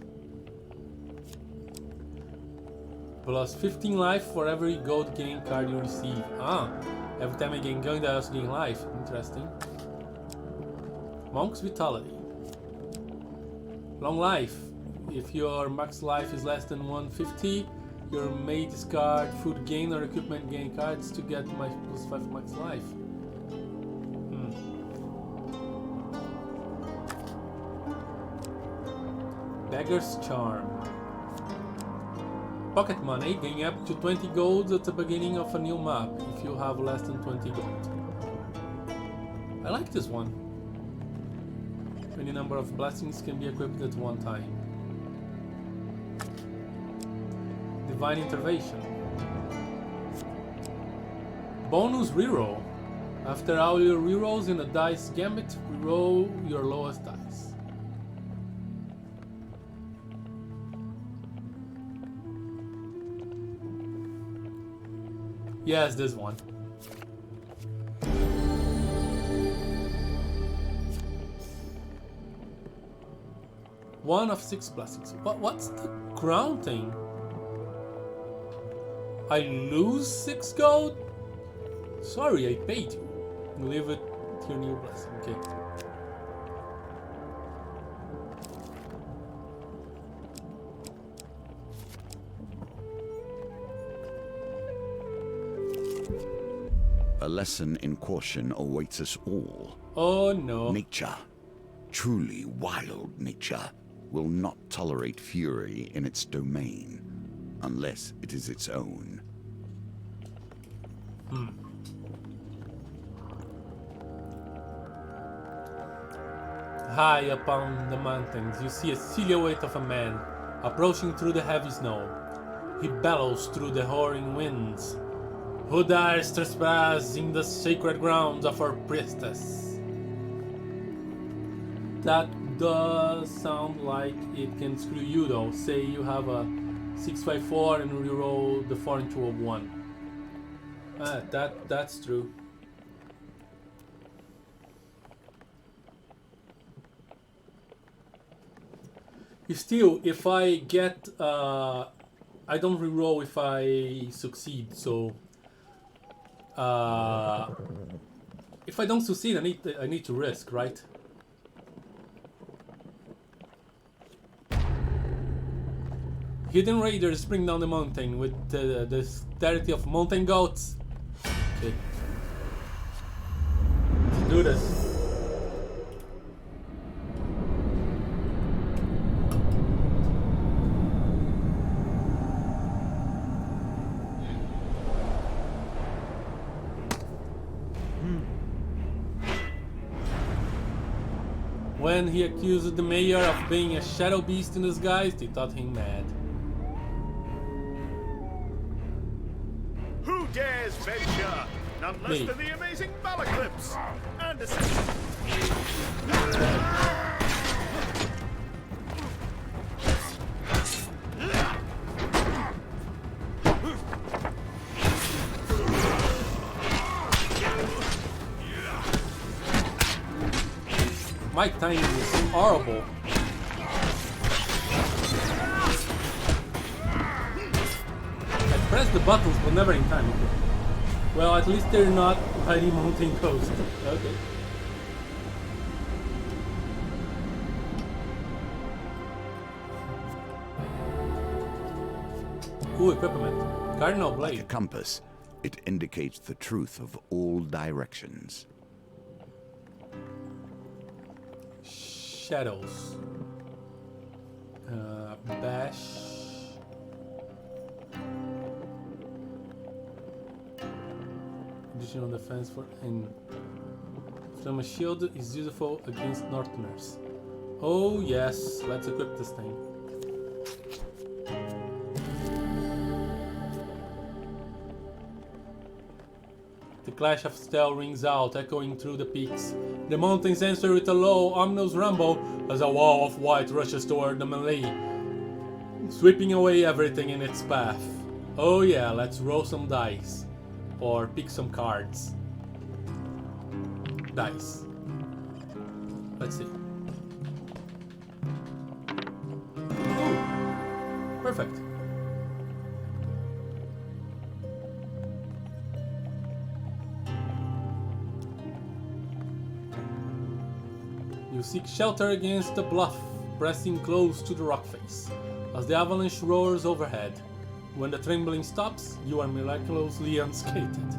+15 life for every gold game card you receive. Every time I gain gold I also gain life. Interesting. Monk's Vitality. Long life. If your max life is less than 150, you may discard food gain or equipment gain cards to get my +5 max life. Beggar's Charm. Pocket money, gain up to 20 gold at the beginning of a new map if you have less than 20 gold. I like this one. Any number of blessings can be equipped at one time. Divine Intervention. Bonus reroll. After all your rerolls in a dice gambit, reroll your lowest dice. Yes, this one. One of 6 blessings. What's the crown thing? I lose 6 gold? Sorry, I paid you. Leave it to your new blessing. Okay. A lesson in caution awaits us all. Oh no. Nature, truly wild nature, will not tolerate fury in its domain, unless it is its own. High upon the mountains, you see a silhouette of a man approaching through the heavy snow. He bellows through the roaring winds. Who dares trespass in the sacred grounds of our priestess? That does sound like it can screw you though. Say you have a 654 and reroll the 4 into a 1. That's true. Still, if I get, I don't reroll if I succeed. So, if I don't succeed, I need to risk, right? Hidden raiders spring down the mountain with the dexterity of mountain goats. Okay. Let's do this. When he accused the mayor of being a shadow beast in disguise, they thought him mad. Who dares venture? None less Me. than the amazing Malaclips! Anderson! My timing is horrible. I press the buttons but never in time. Okay. Well, at least they're not hiding mountain coast. Okay. Ooh, equipment. Cardinal Like a blade. compass, it indicates the truth of all directions. Shadows. Bash. Additional defense for from a shield is useful against northerners. Oh yes, let's equip this thing. The clash of steel rings out, echoing through the peaks. The mountains answer with a low, ominous rumble as a wall of white rushes toward the melee, sweeping away everything in its path. Oh yeah, let's roll some dice. Or pick some cards. Dice. Let's see. Ooh, perfect. You seek shelter against the bluff, pressing close to the rock face, as the avalanche roars overhead. When the trembling stops, you are miraculously unscathed.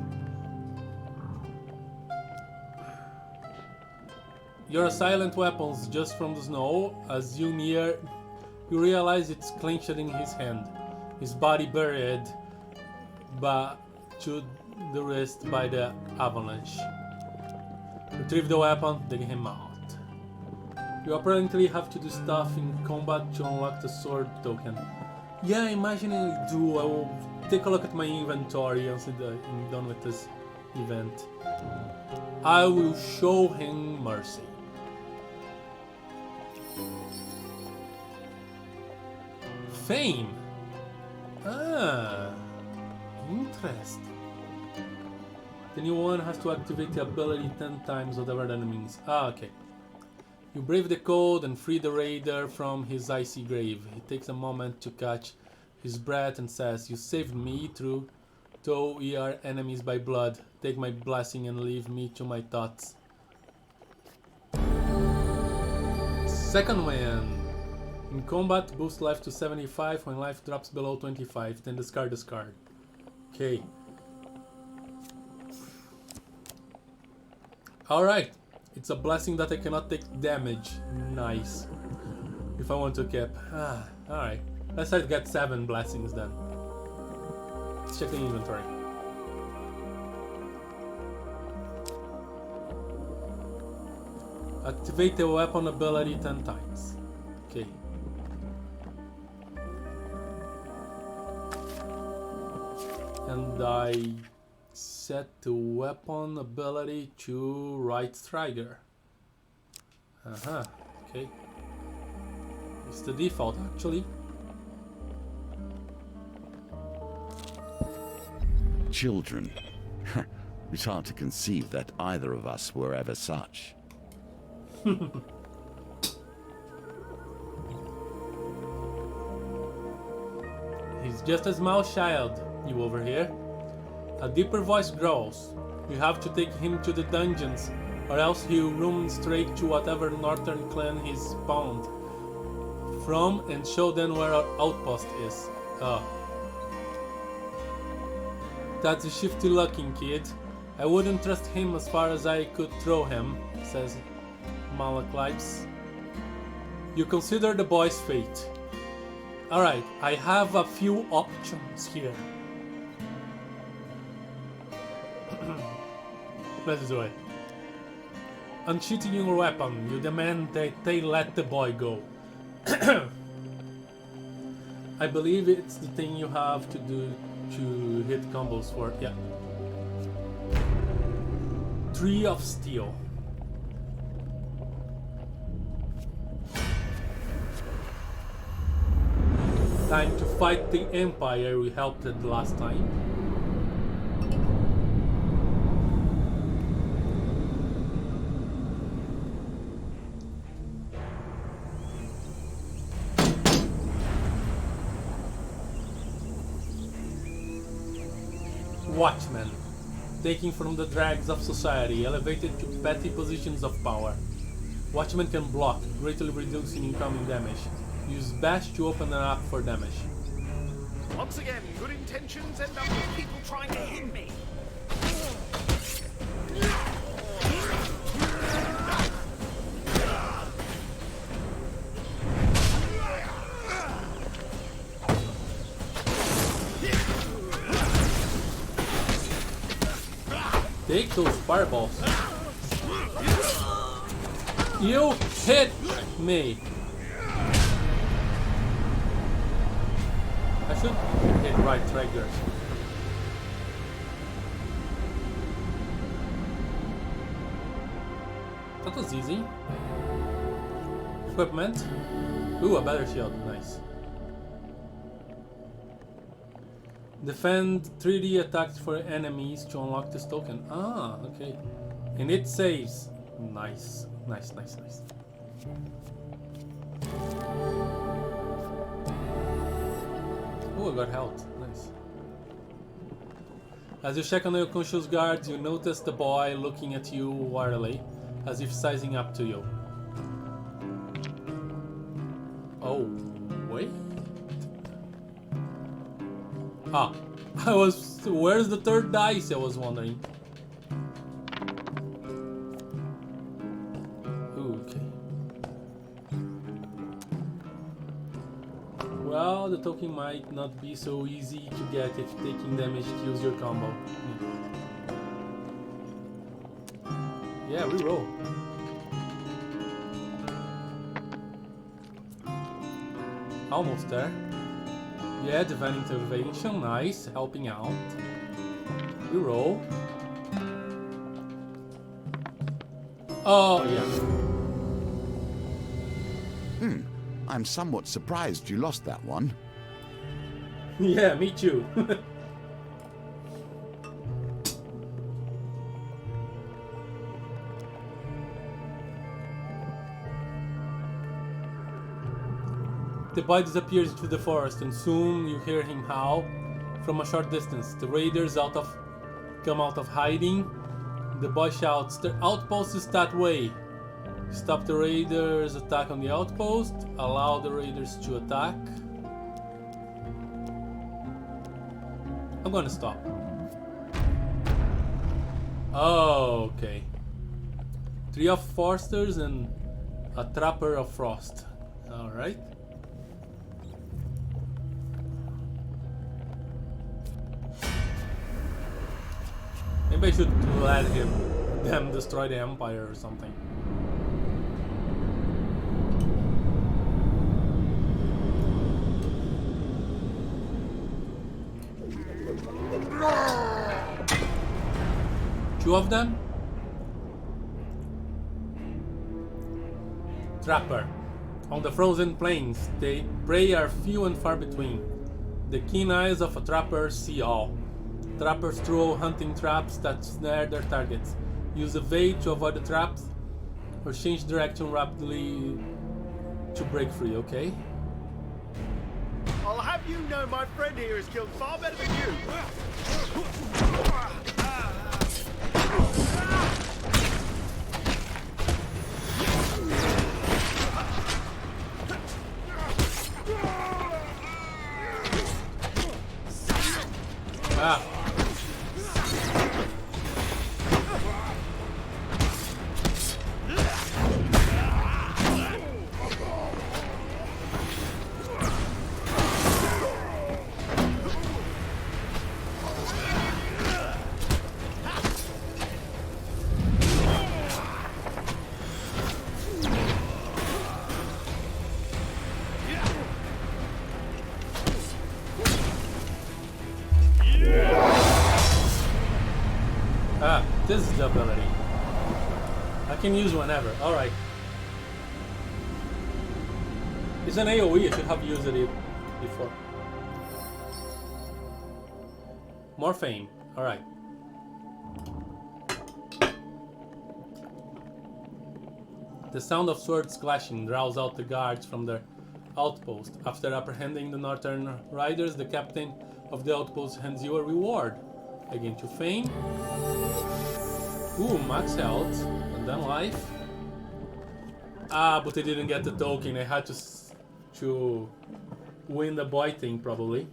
Your silent weapons just from the snow. As you near, you realize it's clenched in his hand, his body buried to the wrist by the avalanche. Retrieve the weapon, dig him out. You apparently have to do stuff in combat to unlock the sword token. Yeah, I imagine I do. I will take a look at my inventory once I'm done with this event. I will show him mercy. Fame. Ah, interesting. The new one has to activate the ability 10 times, whatever that means. Ah, okay. You brave the cold and free the raider from his icy grave. He takes a moment to catch his breath and says, "You saved me, true, though we are enemies by blood. Take my blessing and leave me to my thoughts." Second win. In combat, boost life to 75 when life drops below 25, then discard this card. Okay. Alright. It's a blessing that I cannot take damage. Nice. If I want to keep. Alright. Let's try to get 7 blessings then. Let's check the inventory. Activate the weapon ability 10 times. Okay. And I set the weapon ability to right trigger. Okay. It's the default actually. Children. It's hard to conceive that either of us were ever such. He's just a small child, you over here. A deeper voice growls. You have to take him to the dungeons, or else he'll run straight to whatever northern clan he's spawned from and show them where our outpost is. That's a shifty looking kid. I wouldn't trust him as far as I could throw him, says Malaklives. You consider the boy's fate. Alright, I have a few options here. Let's do it. Unsheathing your weapon, you demand that they let the boy go. I believe it's the thing you have to do to hit combos for, yeah. 3 of Steel. Time to fight the Empire we helped it last time. Watchmen, taking from the dregs of society, elevated to petty positions of power. Watchmen can block, greatly reducing incoming damage. Use Bash to open an up for damage. Once again, good intentions end up with people trying to hit me. Take those fireballs. You hit me. I should hit right triggers. That was easy. Equipment. Ooh, a better shield. Nice. Defend 3D attacks for enemies to unlock this token. Ah, okay. And it saves. Nice. Nice, nice, nice. Oh, I got health. Nice. As you check on the unconscious guards, you notice the boy looking at you warily, as if sizing up to you. Oh, wait. Ah, where's the third dice? I was wondering. Ooh, okay. Well, the token might not be so easy to get if taking damage kills your combo. Yeah, reroll. Almost there. Yeah, divine intervention, nice, helping out. Reroll. Oh, yeah. I'm somewhat surprised you lost that one. Yeah, me too. The boy disappears into the forest, and soon you hear him howl from a short distance. The raiders come out of hiding. The boy shouts, "The outpost is that way!" Stop the raiders' attack on the outpost. Allow the raiders to attack. I'm gonna stop. Oh, okay. 3 of Forsters and a Trapper of Frost. Alright. Maybe I should let them destroy the Empire or something. Two of them? Trapper. On the frozen plains, the prey are few and far between. The keen eyes of a trapper see all. Trappers throw hunting traps that snare their targets. Use evade to avoid the traps, or change direction rapidly to break free, okay? I'll have you know my friend here is killed far better than you. Ah. Ah, this is the ability. I can use whenever. Alright. It's an AoE, I should have used it before. More fame. Alright. The sound of swords clashing draws out the guards from their outpost. After apprehending the northern riders, the captain of the outpost hands you a reward. Again to fame. Ooh, max health. And then life. Ah, but I didn't get the token. I had to win the boy thing, probably.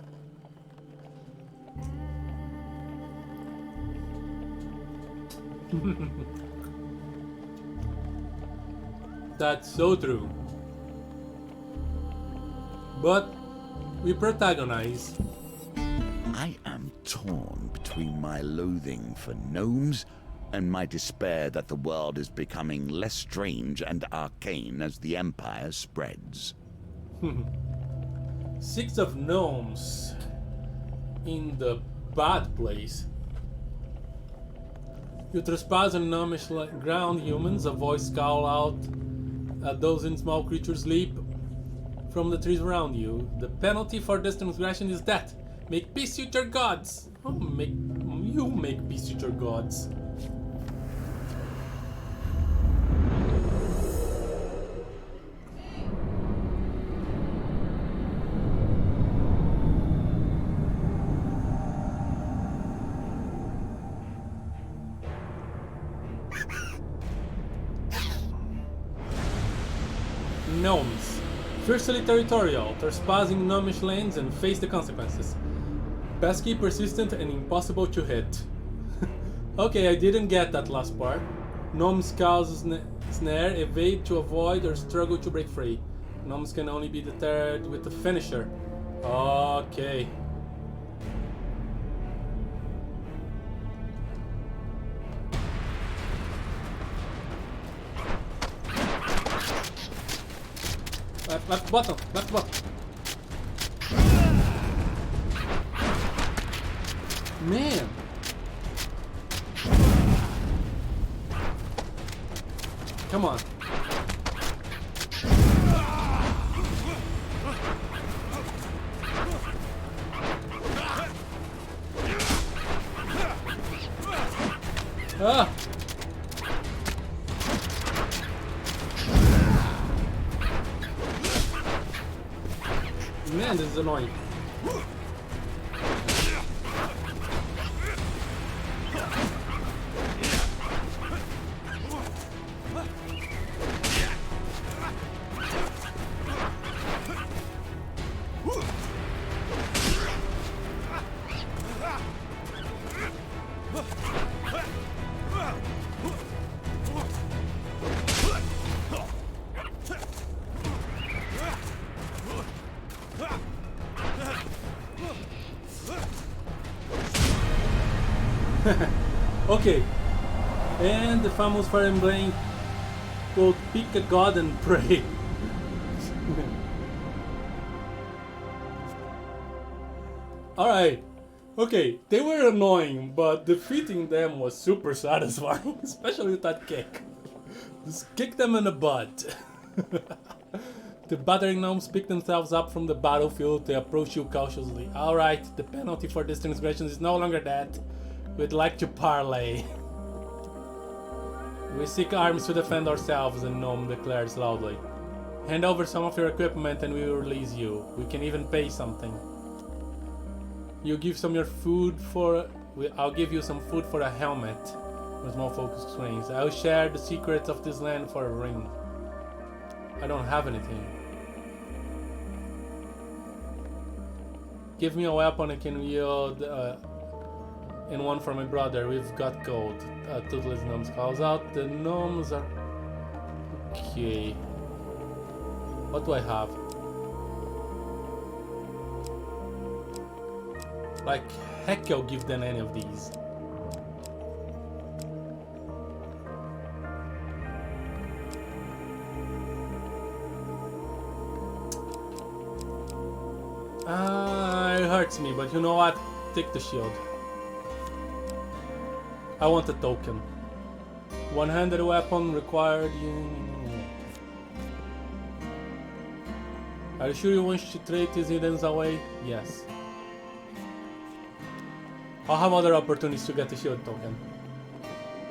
That's so true. But we protagonize. I am torn between my loathing for gnomes and my despair that the world is becoming less strange and arcane as the Empire spreads. 6 of gnomes in the bad place. You trespass on gnomish ground, humans. A voice scowl out. A dozen small creatures leap from the trees around you. The penalty for this transgression is death. Make peace with your gods. Oh, make peace with your gods. Gnomes. Fiercely territorial, trespassing gnomish lands and face the consequences. Pesky, persistent, and impossible to hit. Okay, I didn't get that last part. Gnomes cause snare, evade to avoid, or struggle to break free. Gnomes can only be deterred with a finisher. Okay. Left button, left button. Man. Come on. Ah. Man, this is annoying. Okay, and the famous Fire Emblem will pick a god and pray. Alright, okay, they were annoying, but defeating them was super satisfying, especially with that kick. Just kick them in the butt. The battering gnomes pick themselves up from the battlefield. They approach you cautiously. Alright, the penalty for this transgression is no longer death. We'd like to parley. We seek arms to defend ourselves, the gnome declares loudly. Hand over some of your equipment and we will release you. We can even pay something. You give some your food for... I'll give you some food for a helmet. The small focus explains. I'll share the secrets of this land for a ring. I don't have anything. Give me a weapon I can wield... and one for my brother. We've got gold. Toothless gnomes calls out. The gnomes are... Okay. What do I have? Like, heck I'll give them any of these. It hurts me, but you know what? Take the shield. I want a token. One-handed weapon required. Are you sure you want to trade these items away? Yes. I'll have other opportunities to get the shield token.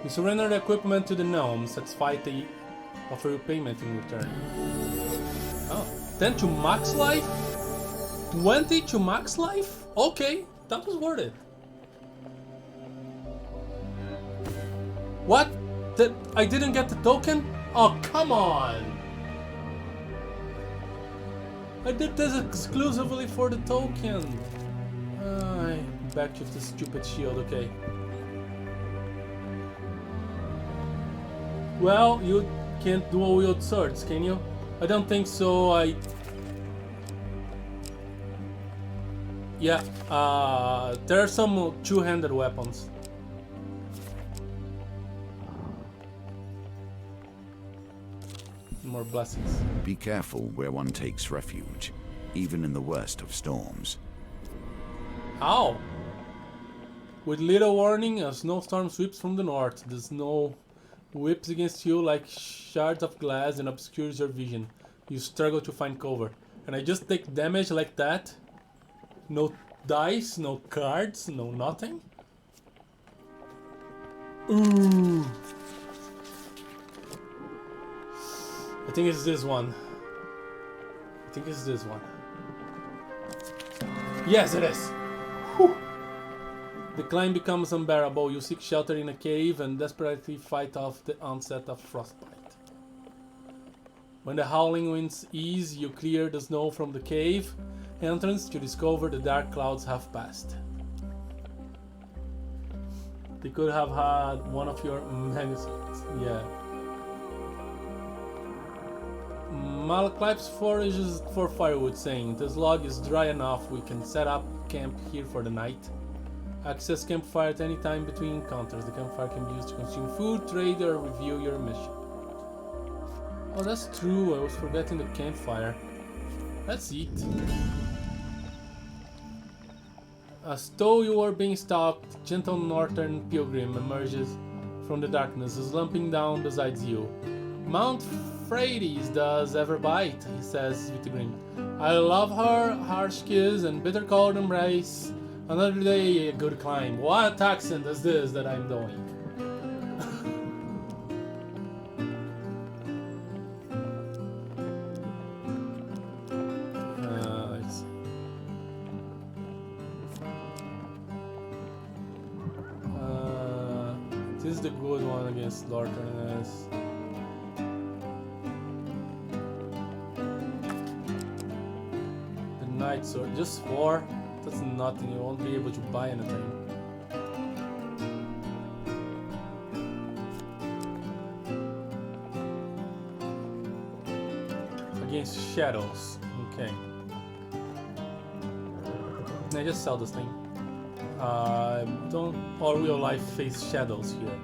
You surrender the equipment to the gnomes. Satisfy the offer you payment in return. Oh, 10 to max life? 20 to max life? Okay, that was worth it. What? I didn't get the token? Oh, come on! I did this exclusively for the token. Back to the stupid shield, okay. Well, you can't dual wield swords, can you? I don't think so. Yeah, there are some two-handed weapons. More blessings. Be careful where one takes refuge, even in the worst of storms. Ow! With little warning, a snowstorm sweeps from the north. The snow whips against you like shards of glass and obscures your vision. You struggle to find cover. And I just take damage like that? No dice, no cards, no nothing? Ooh! I think it's this one. Yes, it is! Whew. The climb becomes unbearable. You seek shelter in a cave and desperately fight off the onset of frostbite. When the howling winds ease, you clear the snow from the cave entrance to discover the dark clouds have passed. They could have had one of your manuscripts. Yeah. Malclipes forages for firewood, saying, "This log is dry enough, we can set up camp here for the night. Access campfire at any time between encounters. The campfire can be used to consume food, trade, or review your mission." Oh, that's true, I was forgetting the campfire. Let's eat. As though you are being stalked, gentle northern pilgrim emerges from the darkness, slumping down beside you. "Mount Frades does ever bite," he says with a grin. "I love her harsh kiss and bitter cold embrace. Another day, a good climb. What accent is this that I'm doing?" Let's see. This is the good one against Lorderness. The Knight Sword, just 4. That's nothing, you won't be able to buy anything. Against shadows, okay. I just sell this thing. Don't all real life face shadows here.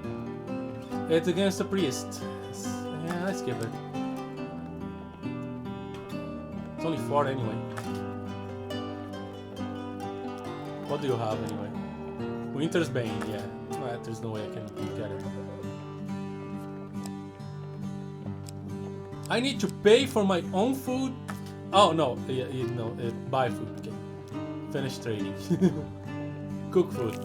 It's against a priest. Yeah, let's skip it. It's only 4 anyway. What do you have anyway? Winter's Bane, yeah. Well, there's no way I can get it. I need to pay for my own food? Oh no, buy food, okay. Finish trading. Cook food.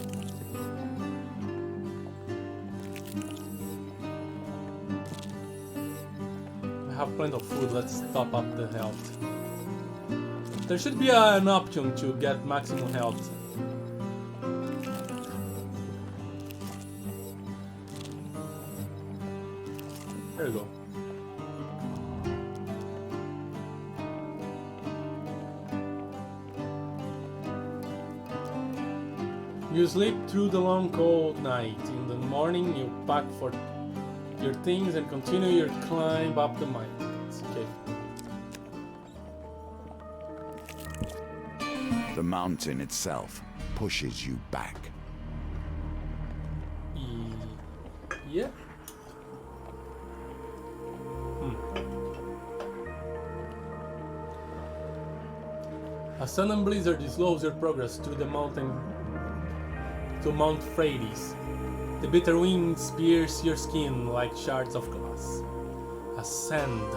I have plenty of food, let's top up the health. There should be an option to get maximum health. There you go. You sleep through the long cold night. In the morning you pack for your things and continue your climb up the mountains. Okay. The mountain itself pushes you back. Yeah. A sudden blizzard slows your progress through the mountain to Mount Frades. The bitter winds pierce your skin like shards of glass. Ascend.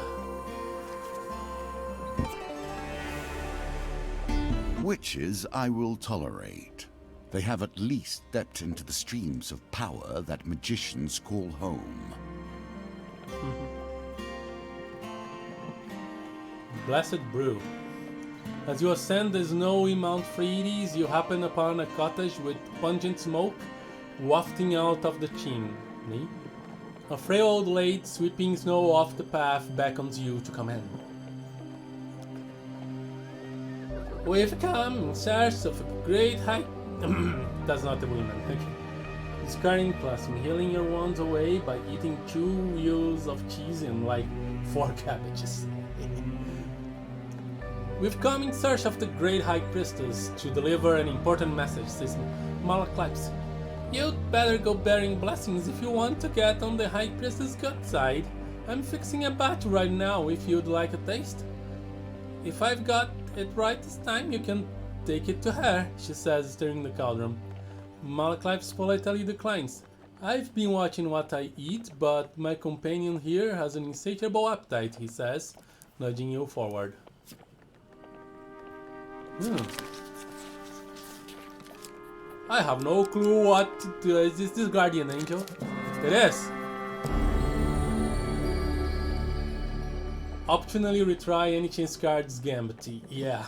Witches I will tolerate. They have at least stepped into the streams of power that magicians call home. Blessed Brew. As you ascend the snowy Mount Frades, you happen upon a cottage with pungent smoke wafting out of the chimney. A frail old lady sweeping snow off the path beckons you to come in. "We've come in search of a great height." That's not the woman. Okay. Scarring Classing, healing your wounds away by eating 2 wheels of cheese and like 4 cabbages. We've come in search of the Great High Priestess to deliver an important message, says Malaklips. You'd better go bearing blessings if you want to get on the High Priestess' good side. I'm fixing a batch right now if you'd like a taste. If I've got it right this time, you can take it to her, she says, stirring the cauldron. Malaklips politely declines. I've been watching what I eat, but my companion here has an insatiable appetite, he says, nudging you forward. I have no clue what to do. Is this guardian angel? It is! Optionally retry any chance cards gambit. Yeah.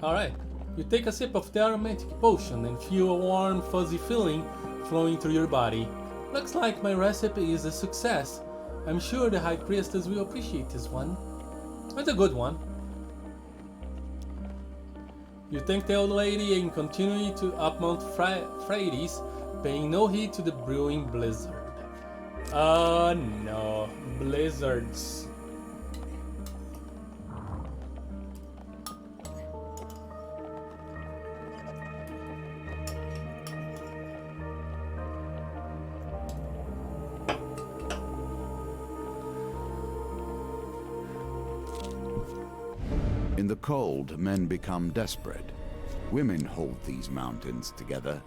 Alright, you take a sip of the aromatic potion and feel a warm, fuzzy feeling flowing through your body. Looks like my recipe is a success. I'm sure the High Priestess will appreciate this one. It's a good one. You thank the old lady and continue to up Mount Frades, paying no heed to the brewing blizzard. Oh no, blizzards. In the cold, men become desperate. Women hold these mountains together,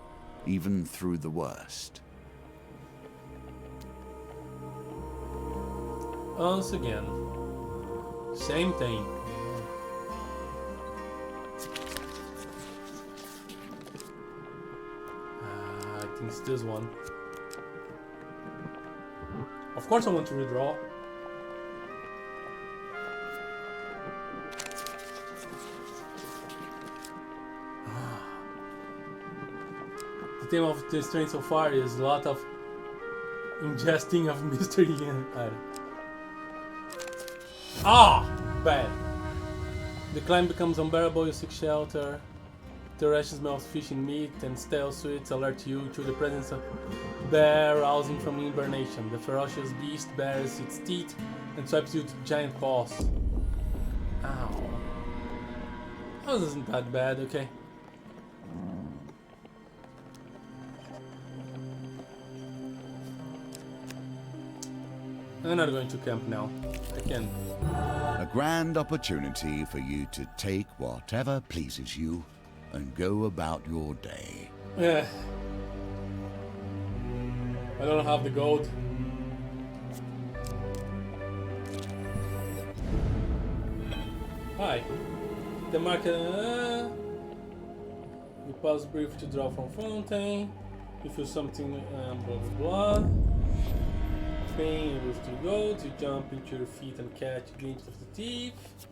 even through the worst. Once again, same thing. I think it's this one. Of course I want to redraw. The theme of this train so far is a lot of ingesting of mystery and bad. The climb becomes unbearable, you seek shelter. The rash smell of fish and meat and stale sweets alert you to the presence of bear rousing from hibernation. The ferocious beast bares its teeth and swipes you with giant paws. Ow. That wasn't that bad, okay. I'm not going to camp now. I can. A grand opportunity for you to take whatever pleases you and go about your day. Yeah. I don't have the gold. Hi. The market. You pause brief to draw from fountain. You feel something, blah blah blah. Pain, you lose 2 golds. You jump into your feet and catch a glimpse of the teeth.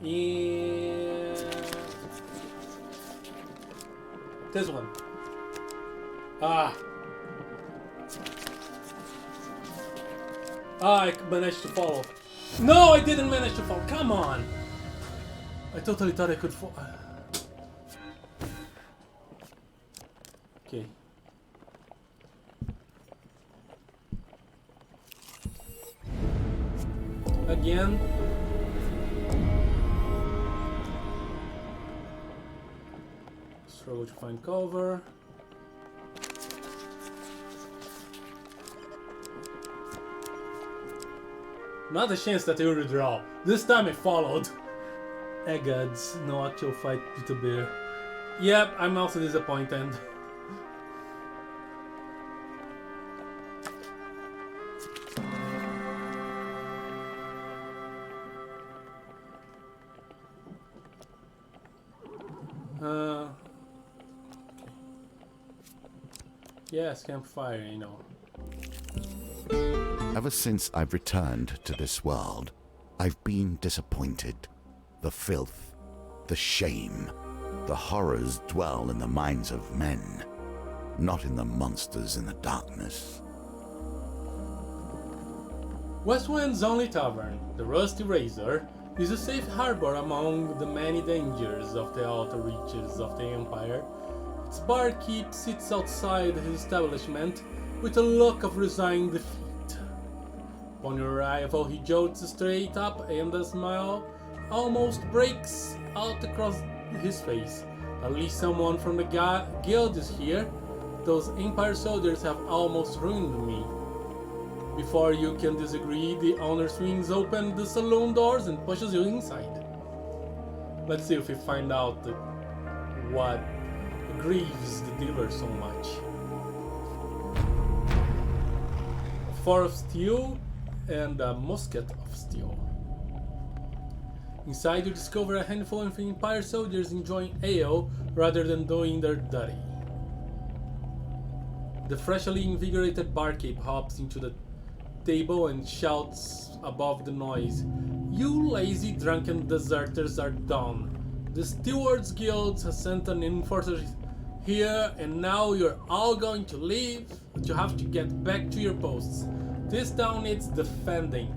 And this one. I managed to follow. No, I didn't manage to follow. Come on. I totally thought I could follow. Okay. Again. Struggle to find cover. Not a chance that I will redraw. This time I followed. Gods, no actual fight with a bear. Yep, I'm also disappointed. Yes, campfire, you know. Ever since I've returned to this world, I've been disappointed. The filth, the shame, the horrors dwell in the minds of men, not in the monsters in the darkness. Westwind's only tavern, the Rusty Razor, is a safe harbor among the many dangers of the outer reaches of the Empire. Its barkeep sits outside his establishment with a look of resigned defeat. Upon your arrival, he jolts straight up and a smile almost breaks out across his face. At least someone from the guild is here. Those Empire soldiers have almost ruined me. Before you can disagree, the owner swings open the saloon doors and pushes you inside. Let's see if we find out what grieves the dealer so much. 4 of steel and a musket of steel. Inside you discover a handful of Empire soldiers enjoying ale rather than doing their duty. The freshly invigorated barkeep hops into the table and shouts above the noise, "You lazy drunken deserters are done. The Stewards Guild has sent an enforcer here and now you're all going to leave to have to get back to your posts. This town needs defending."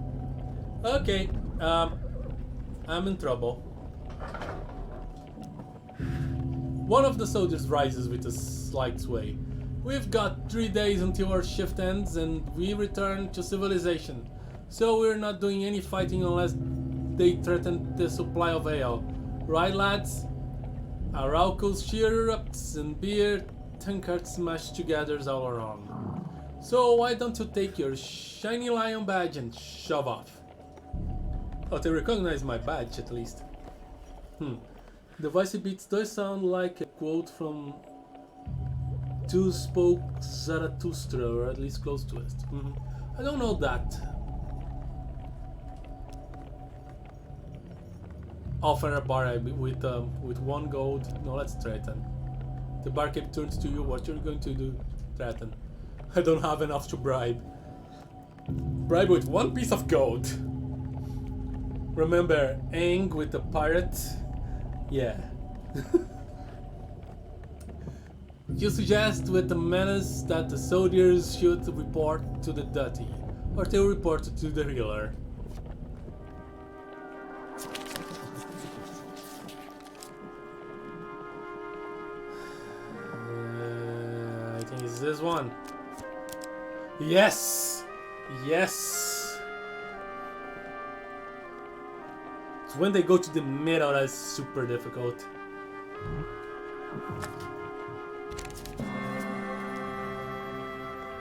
Okay, I'm in trouble. One of the soldiers rises with a slight sway. "We've got 3 days until our shift ends and we return to civilization, so we're not doing any fighting unless they threaten the supply of ale. Right, lads?" Arauco's chirrups and beer tankards smashed together all around. "So why don't you take your shiny lion badge and shove off?" Oh, they recognize my badge at least. The voice beats does sound like a quote from Two Spoke Zarathustra, or at least close to it. I don't know that. Offer a bar with 1 gold. No, let's threaten. The barkeep turns to you. What you're going to do? Threaten. I don't have enough to bribe. Bribe with 1 piece of gold. Remember, Aang with the pirate? Yeah. You suggest with the menace that the soldiers should report to the duty, or they'll report to the healer. I think it's this one. Yes! Yes! It's when they go to the middle that's super difficult.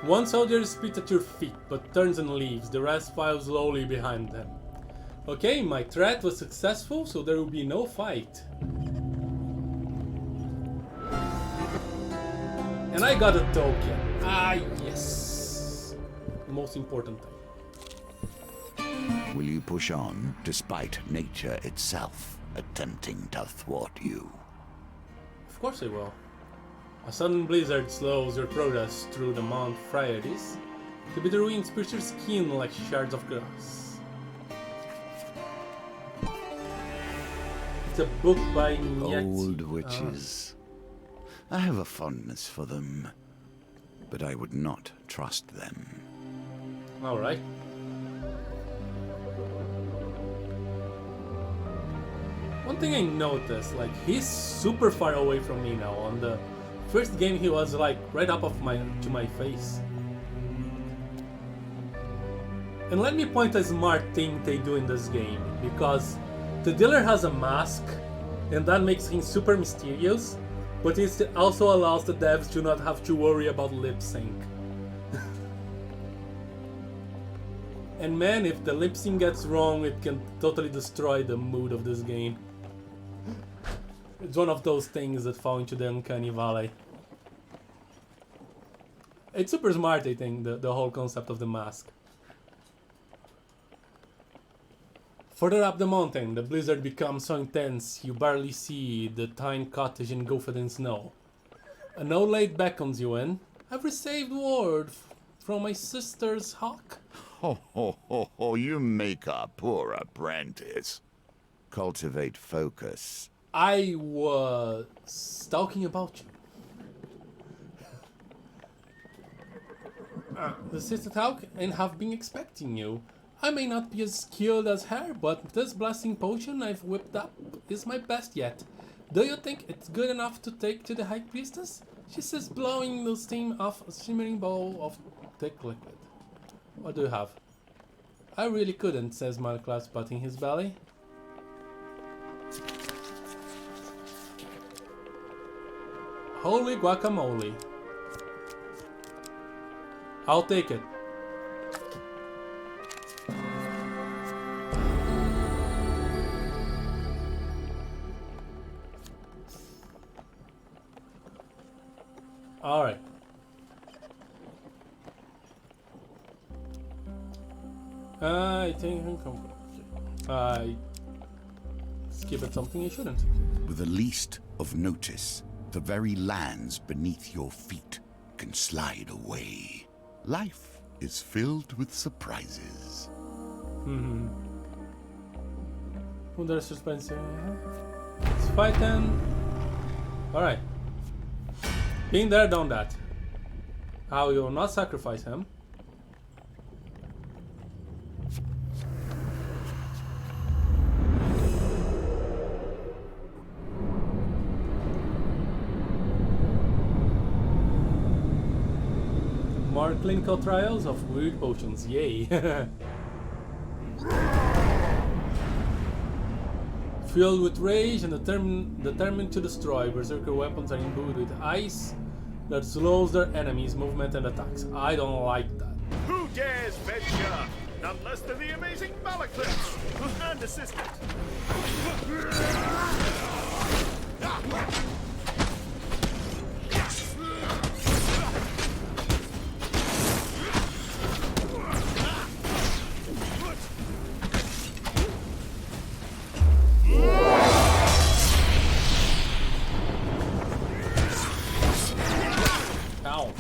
One soldier spits at your feet, but turns and leaves. The rest file slowly behind them. Okay, my threat was successful, so there will be no fight. And I got a token. Ah, yes. The most important thing. Will you push on, despite nature itself attempting to thwart you? Of course I will. A sudden blizzard slows your progress through the Mount Friaris. The bitter winds pierce your skin like shards of glass. It's a book by Old witches. I have a fondness for them, but I would not trust them. Alright. One thing I noticed, like, he's super far away from me now. On the first game he was like right up to my face. And let me point a smart thing they do in this game, because the dealer has a mask and that makes him super mysterious, but it also allows the devs to not have to worry about lip sync. And man, if the lip sync gets wrong, it can totally destroy the mood of this game. It's one of those things that fall into the uncanny valley. It's super smart, I think, the whole concept of the mask. Further up the mountain, the blizzard becomes so intense you barely see the tiny cottage engulfed in snow. An old lady beckons you in. "I've received word from my sister's hawk." Ho ho ho ho, you make a poor apprentice. Cultivate focus. I was talking about you. The sister talk and have been expecting you. I may not be as skilled as her, but this blessing potion I've whipped up is my best yet. Do you think it's good enough to take to the High Priestess? She says, blowing the steam off a shimmering bowl of thick liquid. What do you have? I really couldn't, says Malklaus, patting his belly. Holy guacamole. I'll take it. Alright. I think I skipped something I shouldn't. With the least of notice, the very lands beneath your feet can slide away. Life is filled with surprises. Under suspense. Let's fight then. Alright. Been there, done that. I will not sacrifice him. More clinical trials of weird potions, yay! Filled with rage and determined to destroy, berserker weapons are imbued with ice that slows their enemies' movement and attacks. I don't like that. Who dares venture? None less than the amazing Malaklips and assistant. Ow.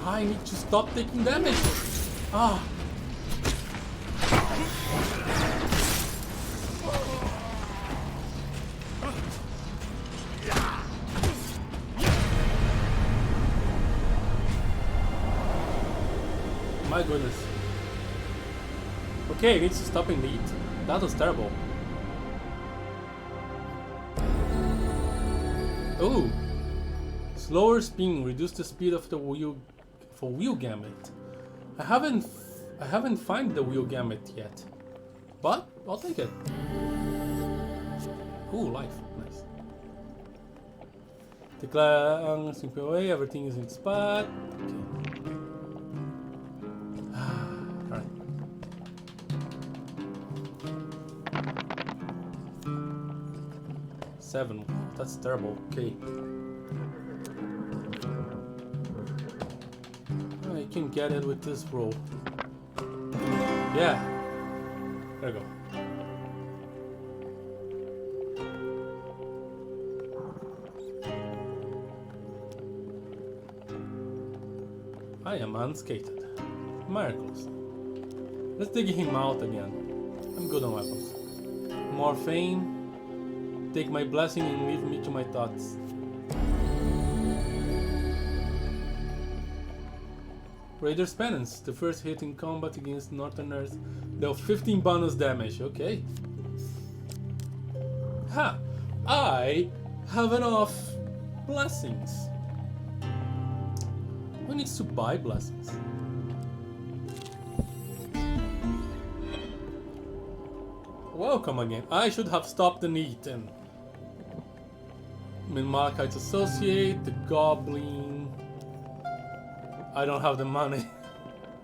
I need to stop taking damage. Ah. My goodness. Okay, it needs to stop indeed. That was terrible. Ooh. Slower spin, reduce the speed of the wheel for wheel gamut. I haven't found the wheel gamut yet, but I'll take it. Ooh, life, nice. The clang, simple away, everything is in spot. Okay. Alright. Seven. That's terrible. Okay. I can get it with this roll. Yeah. There we go. I am unscathed. Miracles. Let's dig him out again. I'm good on weapons. More fame. Take my blessing and leave me to my thoughts. Raider's Penance. The first hit in combat against Northerners deal 15 bonus damage. Okay. Ha! I have enough blessings. Who needs to buy blessings? Welcome again. I should have stopped the need and Malachite's associate, the goblin. I don't have the money.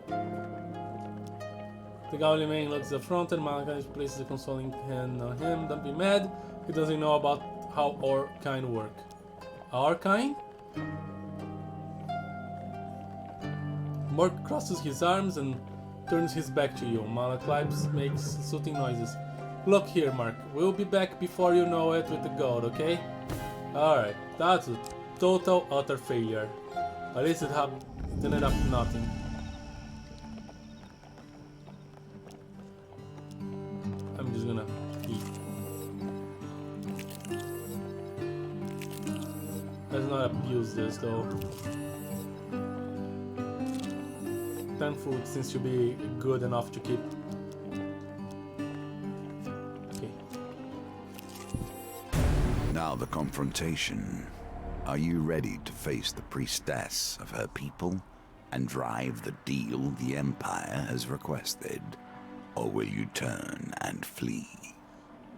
The goblin man looks at the front and Malachite places a consoling hand on him. Don't be mad. He doesn't know about how our kind work. Our kind? Mork crosses his arms and turns his back to you. Malaklips makes soothing noises. Look here, Mark. We'll be back before you know it with the gold, okay? Alright, that's a total utter failure. At least it ended up nothing. I'm just gonna eat. Let's not abuse this though. 10 food seems to be good enough to keep. Okay. Now the confrontation. Are you ready to face the priestess of her people and drive the deal the Empire has requested? Or will you turn and flee?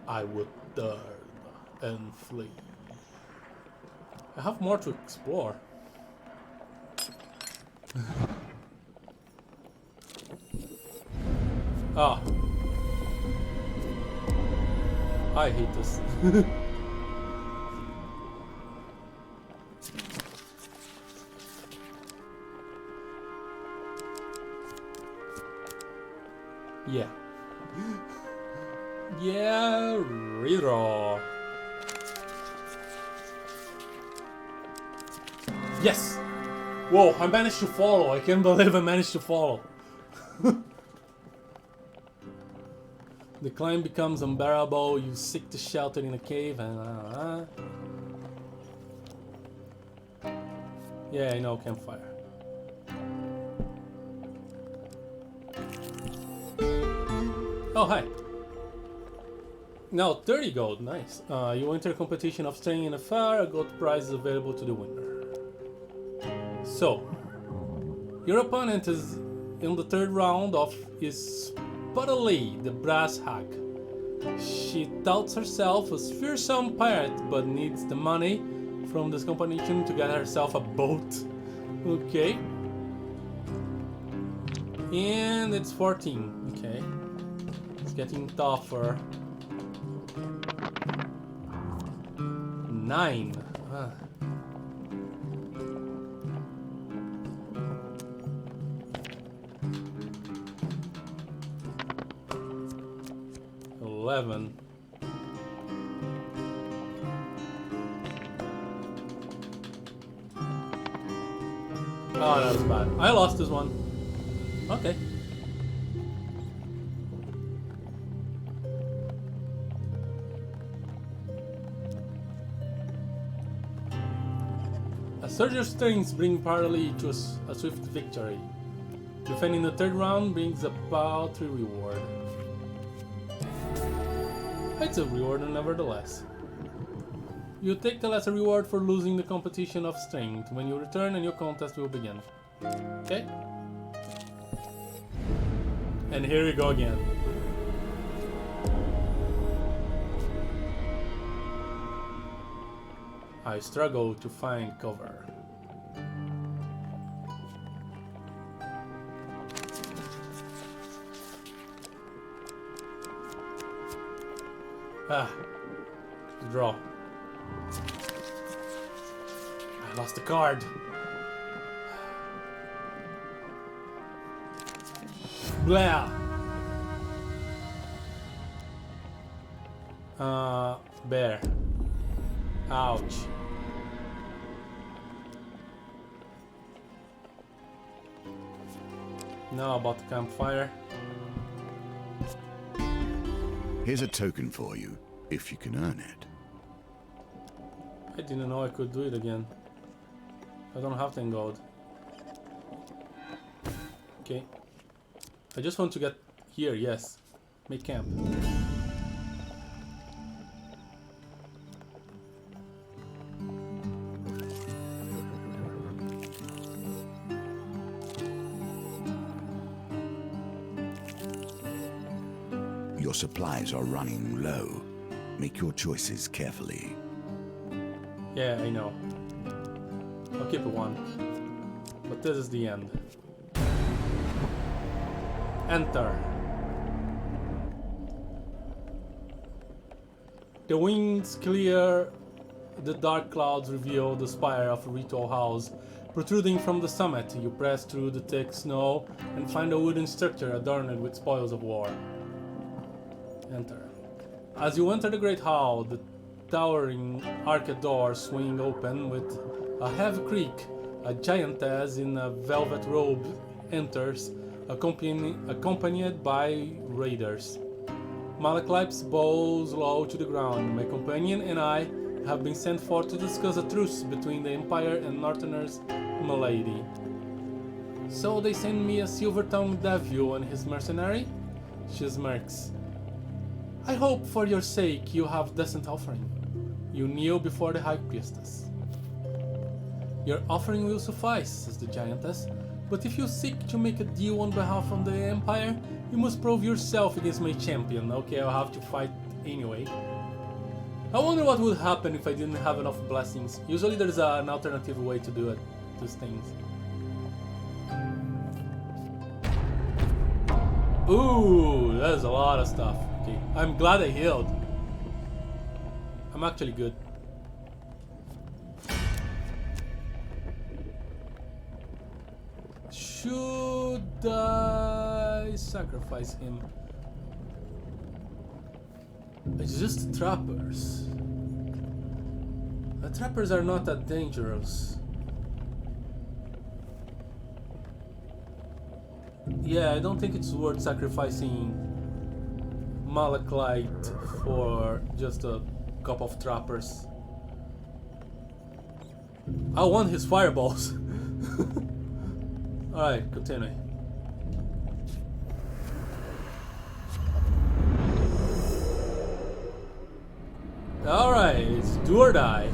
I would turn and flee. I have more to explore. Ah. I hate this. Yeah. Yeah, redraw. Yes! Whoa, I managed to follow. I can't believe I managed to follow. The climb becomes unbearable. You seek to shelter in a cave and... Yeah, I know, campfire. Oh, hi. Now, 30 gold, nice. You enter a competition of staying in a fair, a gold prize is available to the winner. So, your opponent is in the third round of is Puddley, the brass hag. She touts herself as fearsome pirate, but needs the money from this competition to get herself a boat. Okay. And it's 14, okay. It's getting tougher. 9. Ah. $11. Oh, that was bad. I lost this one. Okay. A surge of strings bring Parley to a swift victory. Defending the third round brings a paltry reward. It's a reward nevertheless. You take the lesser reward for losing the competition of strength. When you return, a new contest will begin. Okay? And here we go again. I struggle to find cover. Ah, draw. I lost the card. Blah. Bear. Ouch. Now about the campfire. Here's a token for you, if you can earn it. I didn't know I could do it again. I don't have 10 gold. Okay. I just want to get here, yes. Make camp. Your supplies are running low. Make your choices carefully. Yeah, I know. I'll keep it one. But this is the end. Enter. The winds clear, the dark clouds reveal the spire of a ritual house Protruding from the summit, you press through the thick snow and find a wooden structure adorned with spoils of war. Enter. As you enter the great hall, the towering arched doors swing open with a heavy creak. A giantess in a velvet robe enters, accompanied by raiders. Malachlips bows low to the ground. My companion and I have been sent forth to discuss a truce between the Empire and Northerners, milady. So they send me a silver-tongued devil and his mercenary? She smirks. I hope for your sake you have decent offering. You kneel before the High Priestess. Your offering will suffice, says the giantess, but if you seek to make a deal on behalf of the Empire, you must prove yourself against my champion. Okay, I'll have to fight anyway. I wonder what would happen if I didn't have enough blessings. Usually there's an alternative way to do it, these things. Ooh, that's a lot of stuff. Okay, I'm glad I healed. I'm actually good. Should I sacrifice him? It's just trappers. The trappers are not that dangerous. Yeah, I don't think it's worth sacrificing Malachite for just a couple of trappers. I want his fireballs. Alright, continue. Alright, it's do or die.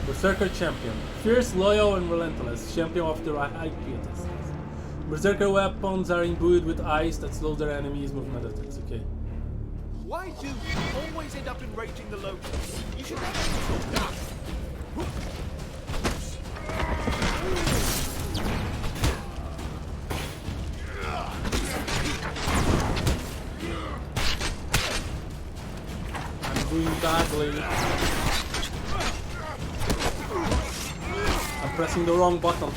Berserker Champion. Fierce, loyal, and relentless. Champion of the High Priestess. Berserker weapons are imbued with ice that slows their enemies' movement attacks. Okay. Why do you always end up enraging the locals? You should never. I'm doing badly. I'm pressing the wrong button.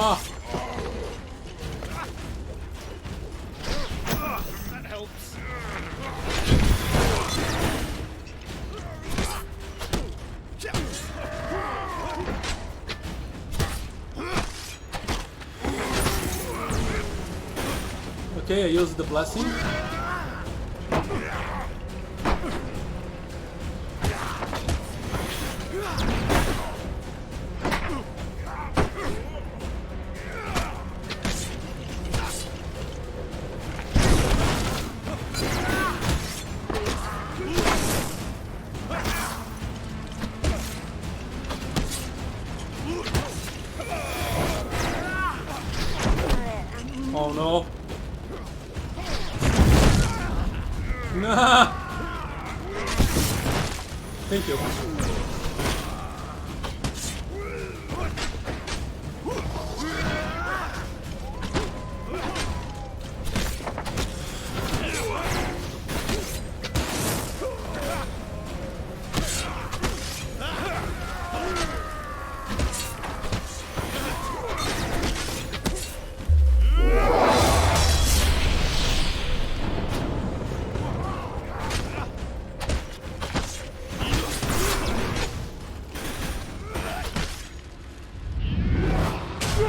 Ah! That helps. Okay, I used the blessing. Oh no. Nah. Thank you.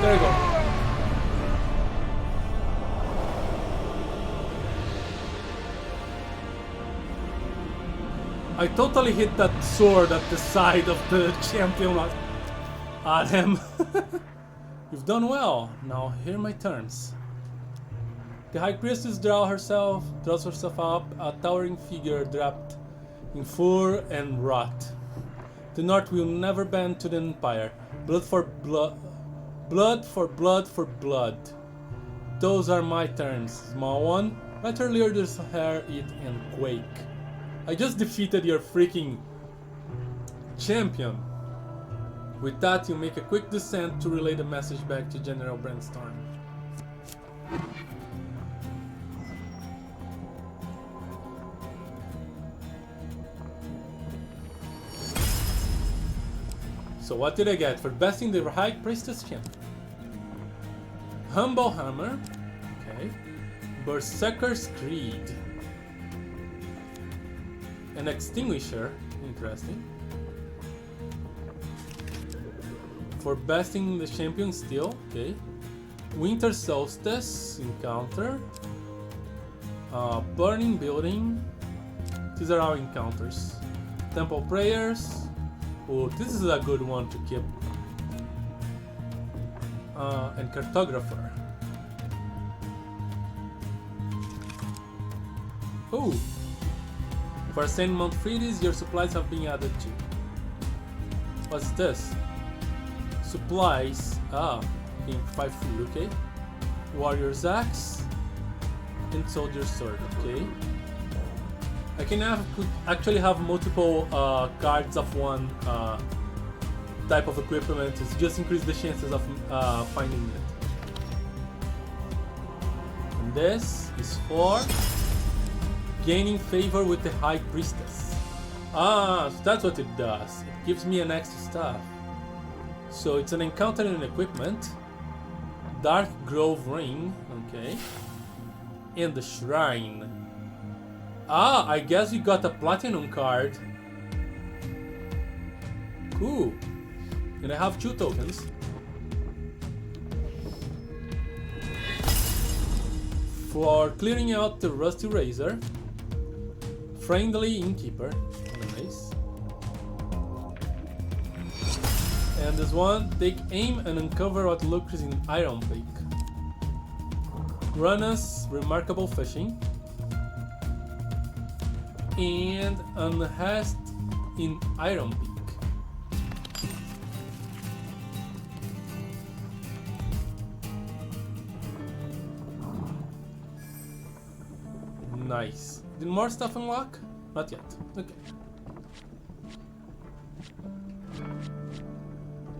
There you go. I totally hit that sword at the side of the champion at him. You've done well. Now hear my terms. The High Priestess draws herself up, a towering figure draped in fur and wrath. The North will never bend to the Empire. Blood for blood. Blood for blood for blood. Those are my terms, small one. Let her leader's hair eat and quake. I just defeated your freaking champion. With that, you make a quick descent to relay the message back to General Brainstorm. So what did I get for besting the High Priestess champ? Humble Hammer, okay. Berserker's Creed. An Extinguisher, interesting. For besting the champion steel, okay. Winter Solstice encounter. Burning Building. These are our encounters. Temple Prayers. Oh, this is a good one to keep. And Cartographer. Oh! For St. Montfridis, your supplies have been added to. What's this? Supplies. In 5 food, okay. Warrior's Axe. And Soldier's Sword, okay. I can actually have multiple cards of one type of equipment. It's just increase the chances of finding it. And this is for gaining favor with the High Priestess. So that's what it does. It gives me an extra stuff. So it's an encounter and equipment. Dark Grove Ring, okay. And the Shrine. I guess we got a platinum card. Cool. And I have 2 tokens. For clearing out the Rusty Razor. Friendly Innkeeper. Nice. And this one, take aim and uncover what lurks in Iron Peak. Runa's Remarkable Fishing. And Unhast in Iron Peak. Nice. Did more stuff unlock? Not yet. Okay.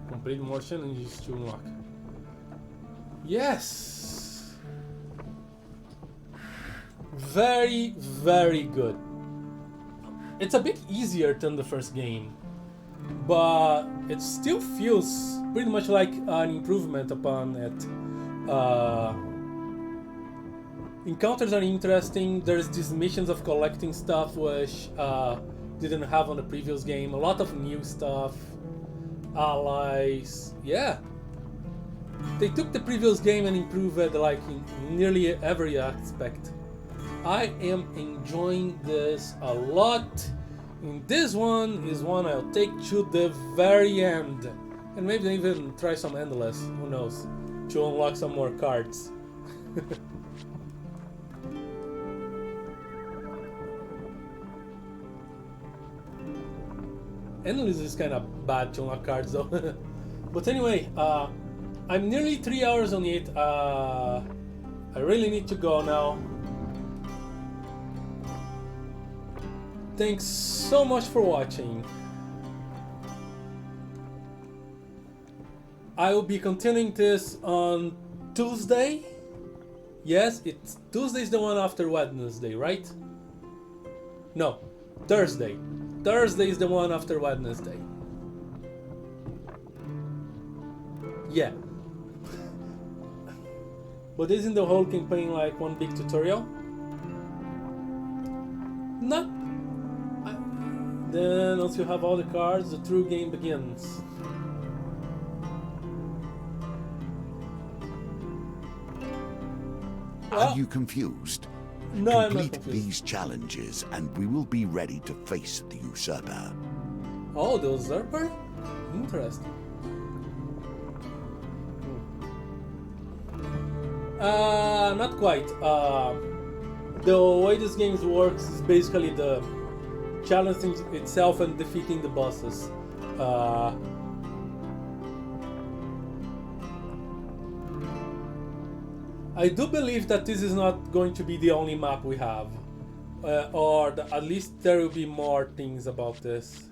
Complete more challenges to unlock. Yes! Very, very good. It's a bit easier than the first game, but it still feels pretty much like an improvement upon it. Encounters are interesting. There's these missions of collecting stuff which didn't have on the previous game. A lot of new stuff. Allies. Yeah. They took the previous game and improved it like in nearly every aspect. I am enjoying this a lot. And this one is one I'll take to the very end. And maybe even try some endless, who knows, to unlock some more cards. Endless is kind of bad to unlock cards though. But anyway, I'm nearly 3 hours on it. I really need to go now. Thanks so much for watching. I will be continuing this on Tuesday. Yes, it's Tuesday is the one after Wednesday, right? No, Thursday. Thursday is the one after Wednesday. Yeah. But isn't the whole campaign like one big tutorial? Not. Then once you have all the cards, the true game begins. Are you confused? No, I'm not Complete confused. these challenges and we will be ready to face the usurper. Oh, the usurper? Interesting. Not quite. The way this game works is basically the challenging itself and defeating the bosses. I do believe that this is not going to be the only map we have, at least there will be more things about this.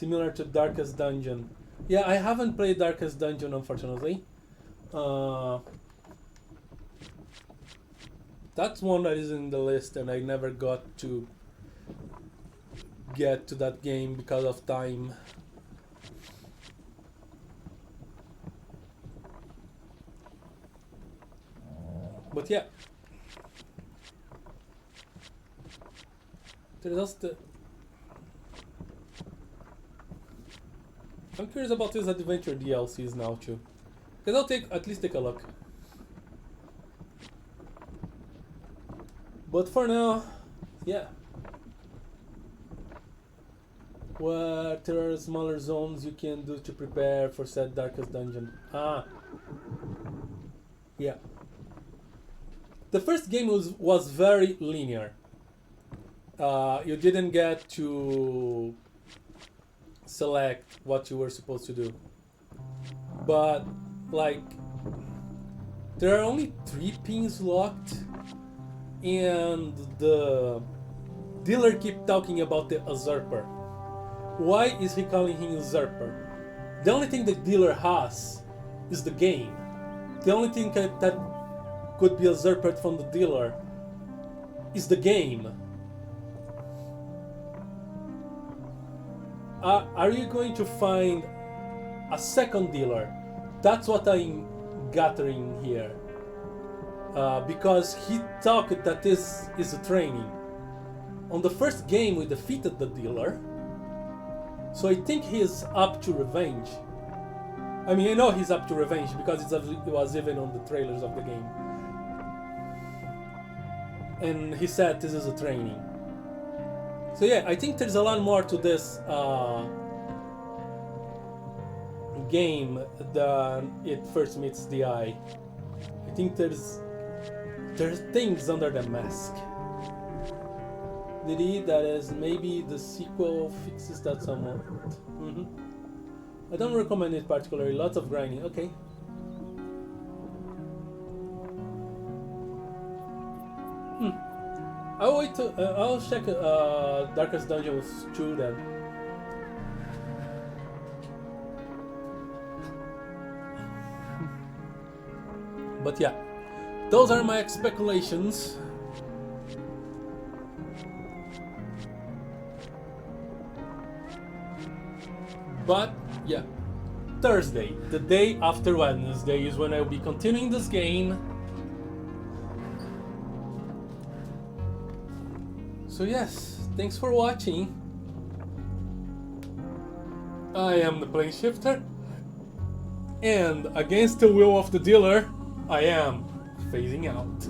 Similar to Darkest Dungeon. Yeah, I haven't played Darkest Dungeon, unfortunately. That's one that is in the list, and I never got to get to that game because of time. But yeah, there's also I'm curious about these adventure DLCs now too, because I'll at least take a look. But for now, yeah. What are smaller zones you can do to prepare for said Darkest Dungeon? Yeah. The first game was very linear. You didn't get to select what you were supposed to do. But, like, there are only 3 pins locked, and the dealer keep talking about the usurper. Why is he calling him usurper? The only thing the dealer has is the game. The only thing that could be usurped from the dealer is the game. Are you going to find a second dealer? That's what I'm gathering here. Because he talked that this is a training. On the first game we defeated the dealer, so I think he is up to revenge. I mean, I know he's up to revenge because it was even on the trailers of the game. And he said this is a training. So yeah, I think there's a lot more to this game than it first meets the eye. I think there's things under the mask. That is maybe the sequel fixes that somewhat. I don't recommend it particularly. Lots of grinding. Okay. I'll wait to. I'll check Darkest Dungeon 2 then. But yeah, those are my speculations. But yeah, Thursday, the day after Wednesday, is when I'll be continuing this game. So yes, thanks for watching. I am the Plane Shifter, and against the will of the dealer, I am phasing out.